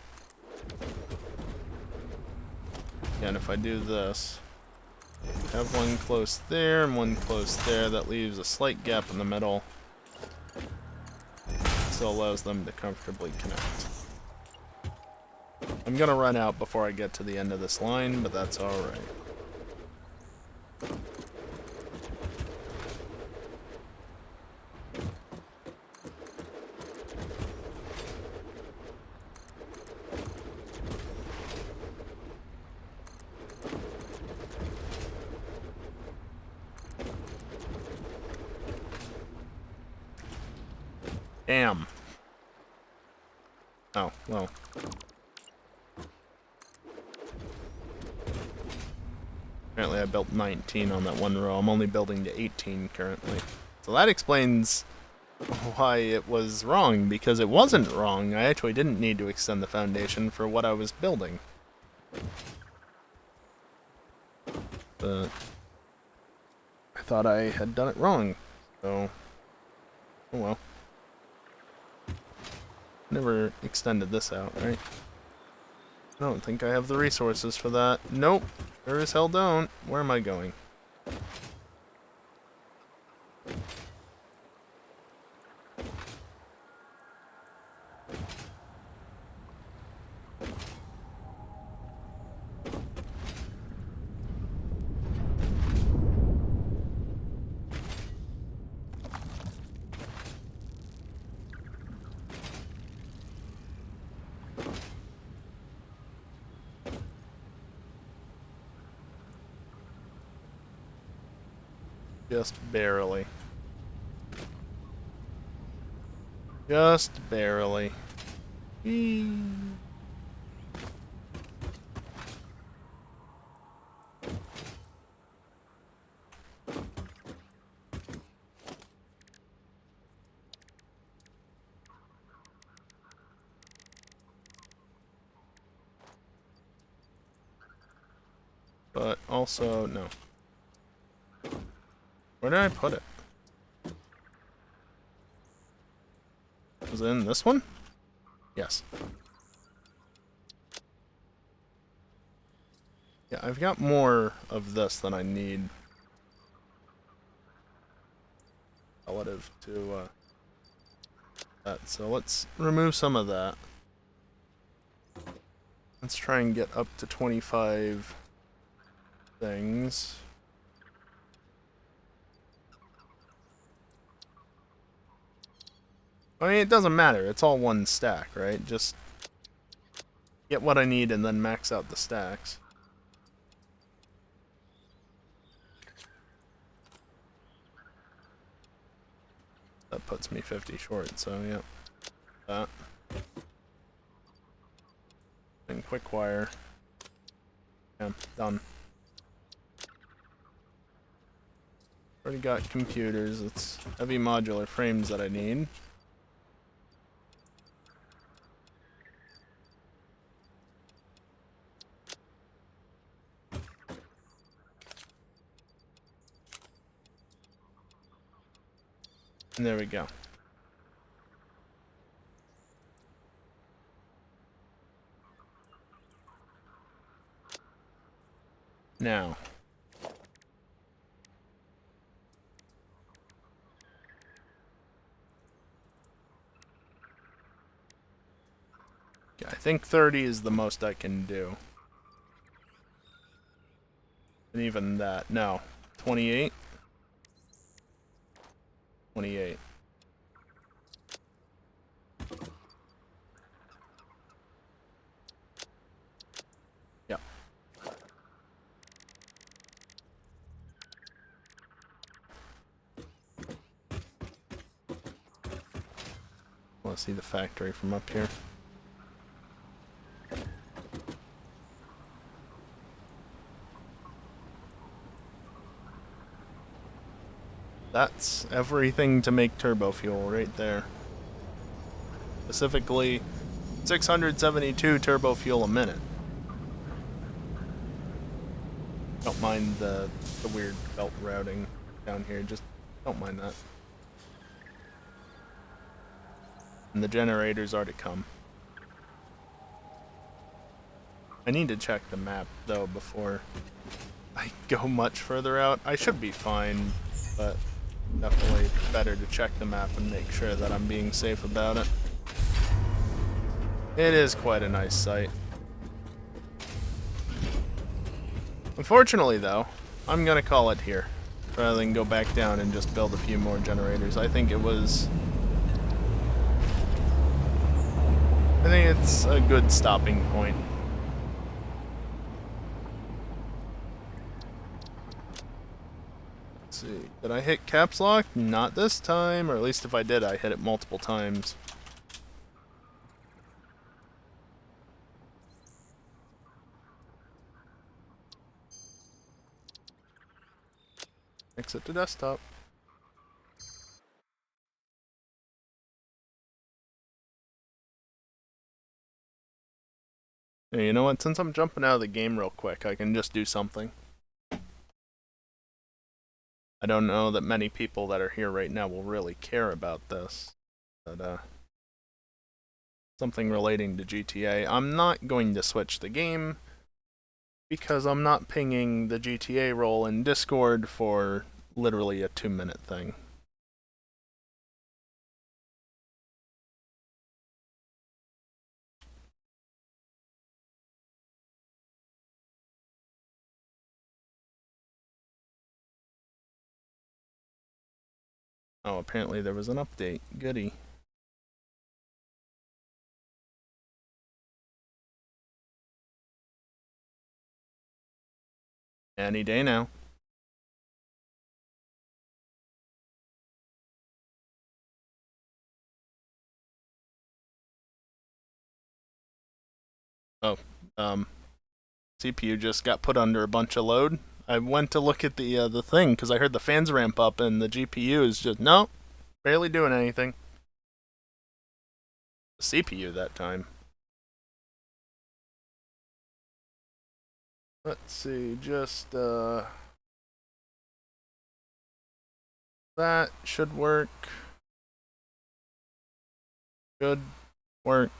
And if I do this, have one close there and one close there, that leaves a slight gap in the middle. So allows them to comfortably connect. I'm gonna run out before I get to the end of this line, but that's alright. Damn. Oh, well. Apparently I built 19 on that one row. I'm only building to 18 currently. So that explains why it was wrong, because it wasn't wrong. I actually didn't need to extend the foundation for what I was building. But I thought I had done it wrong, so oh well. Never extended this out, right? I don't think I have the resources for that. Nope, sure as hell don't. Where am I going? Just barely. Just barely. Whee. But also, no. Where did I put it? Was it in this one? Yes. Yeah, I've got more of this than I need. Relative to that. So let's remove some of that. Let's try and get up to 25 things. I mean, it doesn't matter. It's all one stack, right? Just get what I need and then max out the stacks. That puts me 50 short, so yeah. That. And quick wire. Yeah, done. Already got computers. It's heavy modular frames that I need. And there we go. Now. Yeah, I think 30 is the most I can do. And even that, no. 28? 28. Yeah. Let's see the factory from up here. That's everything to make turbo fuel right there. Specifically, 672 turbo fuel a minute. Don't mind the weird belt routing down here, just don't mind that. And the generators are to come. I need to check the map though before I go much further out. I should be fine, but definitely better to check the map and make sure that I'm being safe about it. It is quite a nice site. Unfortunately though, I'm gonna call it here, rather than go back down and just build a few more generators. I think it's a good stopping point. Let's see, did I hit caps lock? Not this time, or at least if I did, I hit it multiple times. Exit to desktop. Hey, you know what? Since I'm jumping out of the game real quick, I can just do something. I don't know that many people that are here right now will really care about this, but something relating to GTA. I'm not going to switch the game because I'm not pinging the GTA role in Discord for literally a 2-minute thing. Oh, apparently there was an update. Goody. Any day now. Oh, um, CPU just got put under a bunch of load. I went to look at the thing because I heard the fans ramp up and the GPU is just no, barely doing anything. The CPU that time. Let's see, just that should work. Should work.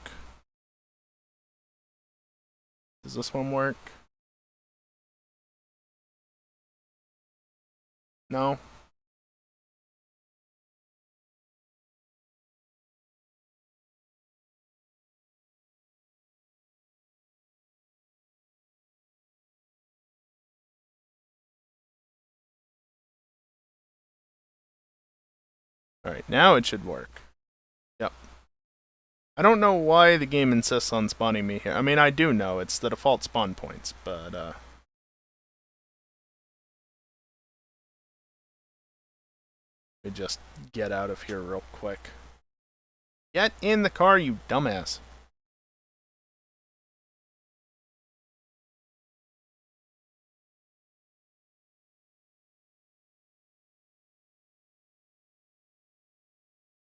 Does this one work? No. Alright, now it should work. Yep. I don't know why the game insists on spawning me here. I mean, I do know it's the default spawn points, but let me just get out of here real quick. Get in the car, you dumbass.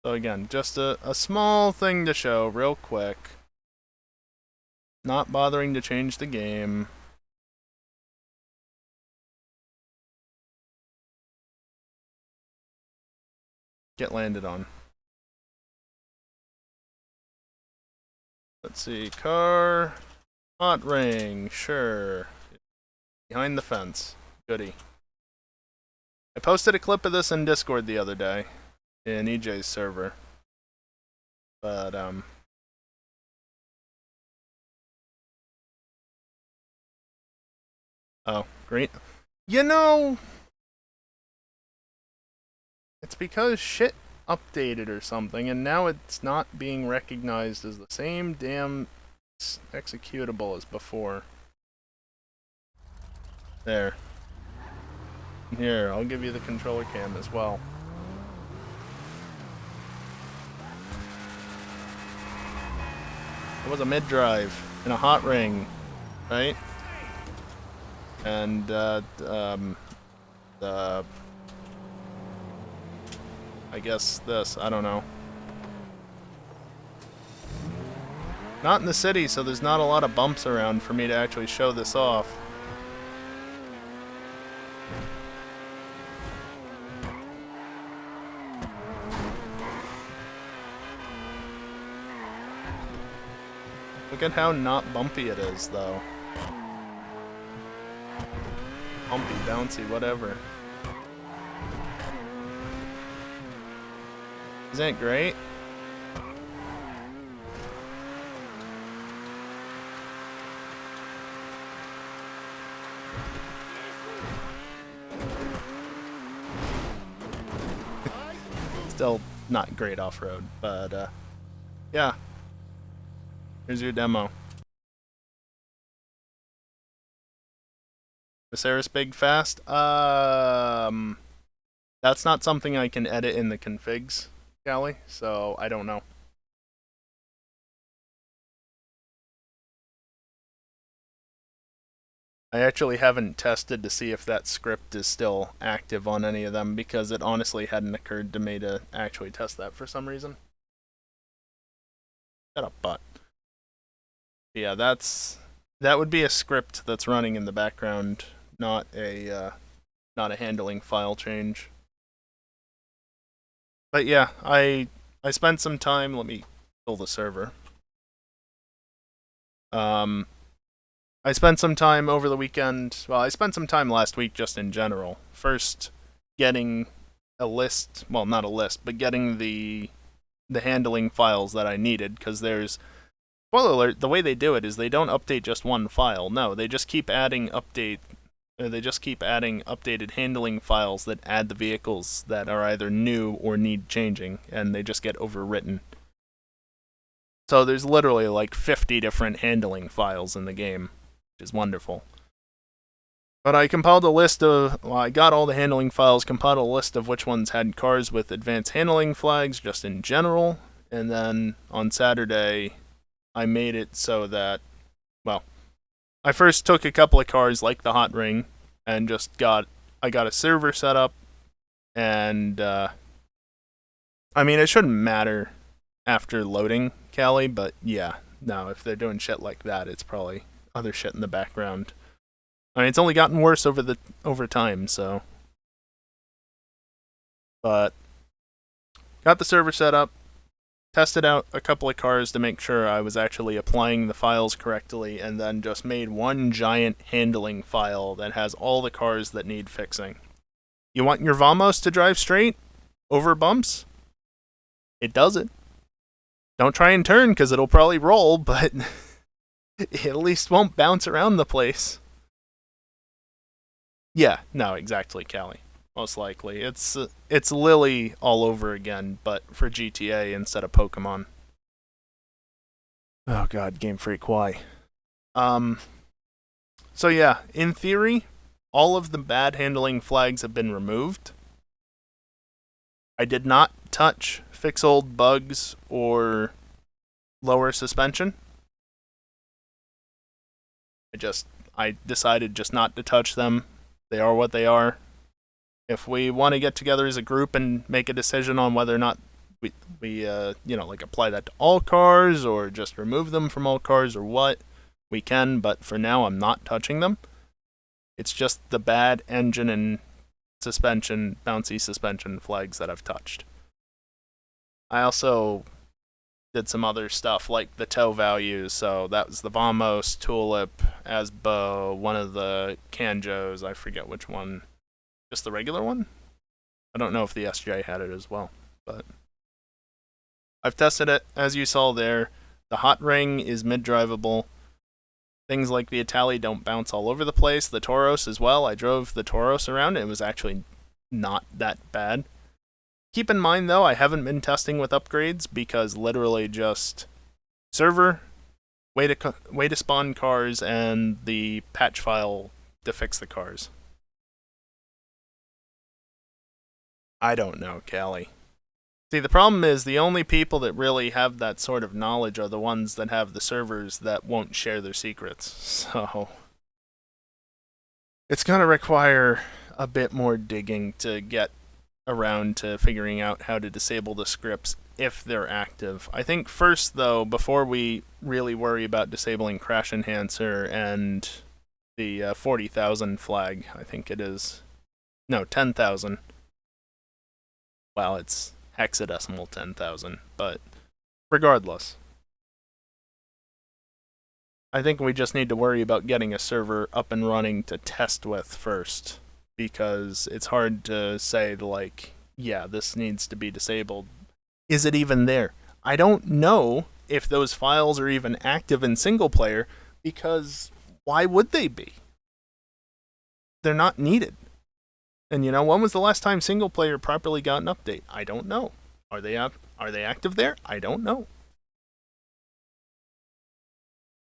So again, just a small thing to show real quick. Not bothering to change the game. Get landed on. Let's see, car. Hot ring, sure. Behind the fence. Goody. I posted a clip of this in Discord the other day. In EJ's server. But, oh, great. You know, it's because shit updated or something, and now it's not being recognized as the same damn executable as before. There. Here, I'll give you the controller cam as well. It was a mid-drive and a hot ring, right? And, I guess this, I don't know. Not in the city, so there's not a lot of bumps around for me to actually show this off. Look at how not bumpy it is, though. Bumpy, bouncy, whatever. Isn't it great? Still not great off-road, but yeah. Here's your demo. Viserys big fast? That's not something I can edit in the configs, Callie, so I don't know. I actually haven't tested to see if that script is still active on any of them because it honestly hadn't occurred to me to actually test that for some reason. Shut up, butt. Yeah, that would be a script that's running in the background, not a handling file change. But yeah, I spent some time. Let me kill the server. I spent some time over the weekend. Well, I spent some time last week just in general. First, getting a list. Well, not a list, but getting the handling files that I needed because there's. Spoiler alert, the way they do it is they don't update just one file. No, they just keep adding updated handling files that add the vehicles that are either new or need changing, and they just get overwritten. So there's literally like 50 different handling files in the game, which is wonderful. But I compiled a list of, well, I got all the handling files, compiled a list of which ones had cars with advanced handling flags, just in general, and then on Saturday, I made it so that well, I first took a couple of cars like the Hot Ring and I got a server set up, and I mean, it shouldn't matter after loading Cali, but yeah, no, if they're doing shit like that, it's probably other shit in the background. I mean, it's only gotten worse over time, so. But got the server set up, tested out a couple of cars to make sure I was actually applying the files correctly, and then just made one giant handling file that has all the cars that need fixing. You want your Vamos to drive straight over bumps? It does it. Don't try and turn because it'll probably roll, but it at least won't bounce around the place. Yeah, no, exactly, Callie. Most likely. It's Lily all over again, but for GTA instead of Pokemon. Oh god, Game Freak, why? So yeah, in theory, all of the bad handling flags have been removed. I did not touch fix old bugs or lower suspension. I decided just not to touch them. They are what they are. If we want to get together as a group and make a decision on whether or not we like apply that to all cars or just remove them from all cars or what, we can, but for now I'm not touching them. It's just the bad engine and suspension, bouncy suspension flags that I've touched. I also did some other stuff like the tow values, so that was the Vamos, Tulip, Asbo, one of the Canjos, I forget which one. Just the regular one? I don't know if the SJ had it as well, but I've tested it. As you saw there, the Hot Ring is mid-drivable. Things like the Itali don't bounce all over the place. The Tauros as well. I drove the Tauros around, and it was actually not that bad. Keep in mind, though, I haven't been testing with upgrades because literally just server, way to spawn cars, and the patch file to fix the cars. I don't know, Callie. See, the problem is the only people that really have that sort of knowledge are the ones that have the servers that won't share their secrets. So it's going to require a bit more digging to get around to figuring out how to disable the scripts if they're active. I think first, though, before we really worry about disabling Crash Enhancer and the 40,000 flag, I think it is. No, 10,000. Well, it's hexadecimal 10,000, but regardless. I think we just need to worry about getting a server up and running to test with first, because it's hard to say, like, yeah, this needs to be disabled. Is it even there? I don't know if those files are even active in single player, because why would they be? They're not needed. And when was the last time single player properly got an update? I don't know. Are they active there? I don't know.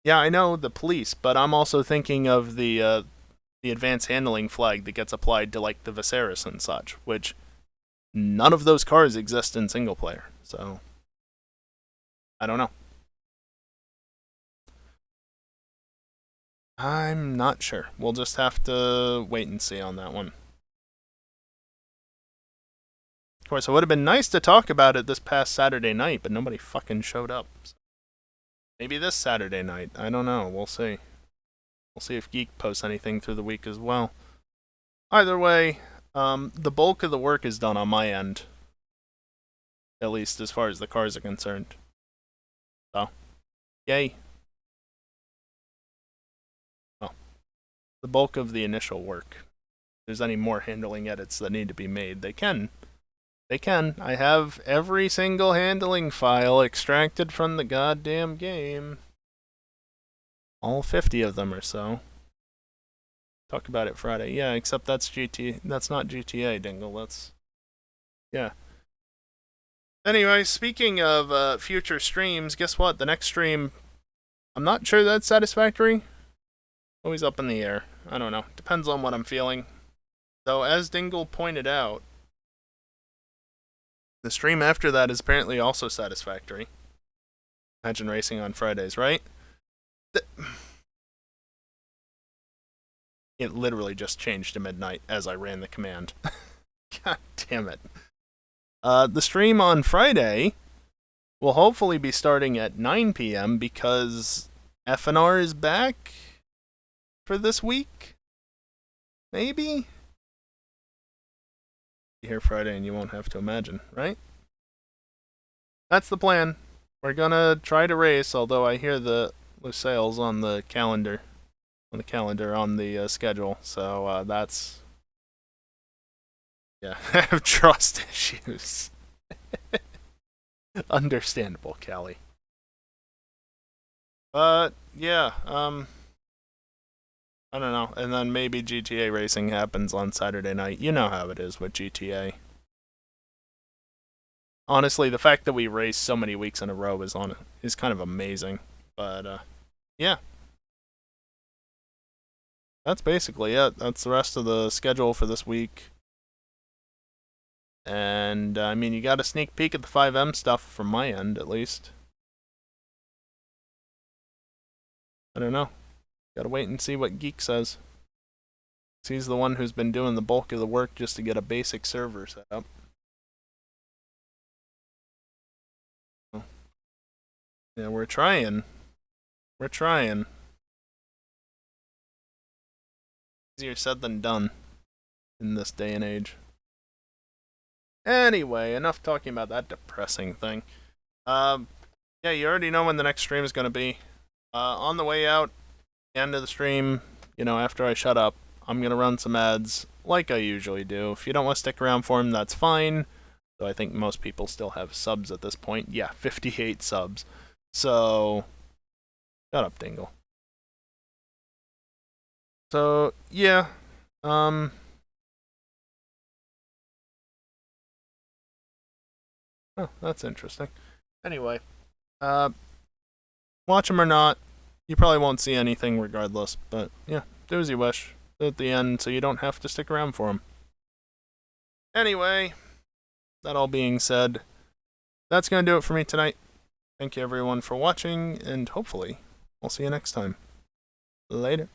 Yeah, I know the police, but I'm also thinking of the advanced handling flag that gets applied to like the Viserys and such, which none of those cars exist in single player. So I don't know. I'm not sure. We'll just have to wait and see on that one. Of course, it would have been nice to talk about it this past Saturday night, but nobody fucking showed up. So maybe this Saturday night. I don't know. We'll see. We'll see if Geek posts anything through the week as well. Either way, the bulk of the work is done on my end. At least as far as the cars are concerned. So, yay. Well, the bulk of the initial work. If there's any more handling edits that need to be made, they can. I have every single handling file extracted from the goddamn game. All 50 of them or so. Talk about it Friday. Yeah, except that's not GTA, Dingle. Yeah. Anyway, speaking of future streams, guess what? The next stream, I'm not sure that's Satisfactory. Always up in the air. I don't know. Depends on what I'm feeling. Though, as Dingle pointed out, the stream after that is apparently also Satisfactory. Imagine racing on Fridays, right? it literally just changed to midnight as I ran the command. God damn it. The stream on Friday will hopefully be starting at 9 p.m. because FNR is back for this week. Maybe? Be here Friday and you won't have to imagine, right? That's the plan. We're gonna try to race, although I hear the Lusail's on the calendar. On the schedule, so that's... Yeah, I have trust issues. Understandable, Callie. But, yeah, I don't know. And then maybe GTA racing happens on Saturday night. You know how it is with GTA. Honestly, the fact that we race so many weeks in a row is kind of amazing. But, yeah. That's basically it. That's the rest of the schedule for this week. And, I mean, you got a sneak peek at the 5M stuff from my end, at least. I don't know. Gotta wait and see what Geek says. He's the one who's been doing the bulk of the work just to get a basic server set up. Yeah, we're trying. We're trying. Easier said than done in this day and age. Anyway, enough talking about that depressing thing. Yeah, you already know when the next stream is going to be. On the way out, end of the stream, after I shut up, I'm going to run some ads like I usually do. If you don't want to stick around for them, that's fine. Though I think most people still have subs at this point. Yeah, 58 subs. So, shut up, Dingle. So, yeah. Oh, that's interesting. Anyway, watch them or not, you probably won't see anything regardless. But yeah, do as you wish at the end, so you don't have to stick around for them. Anyway, that all being said, that's gonna do it for me tonight. Thank you everyone for watching, and hopefully, I'll see you next time. Later.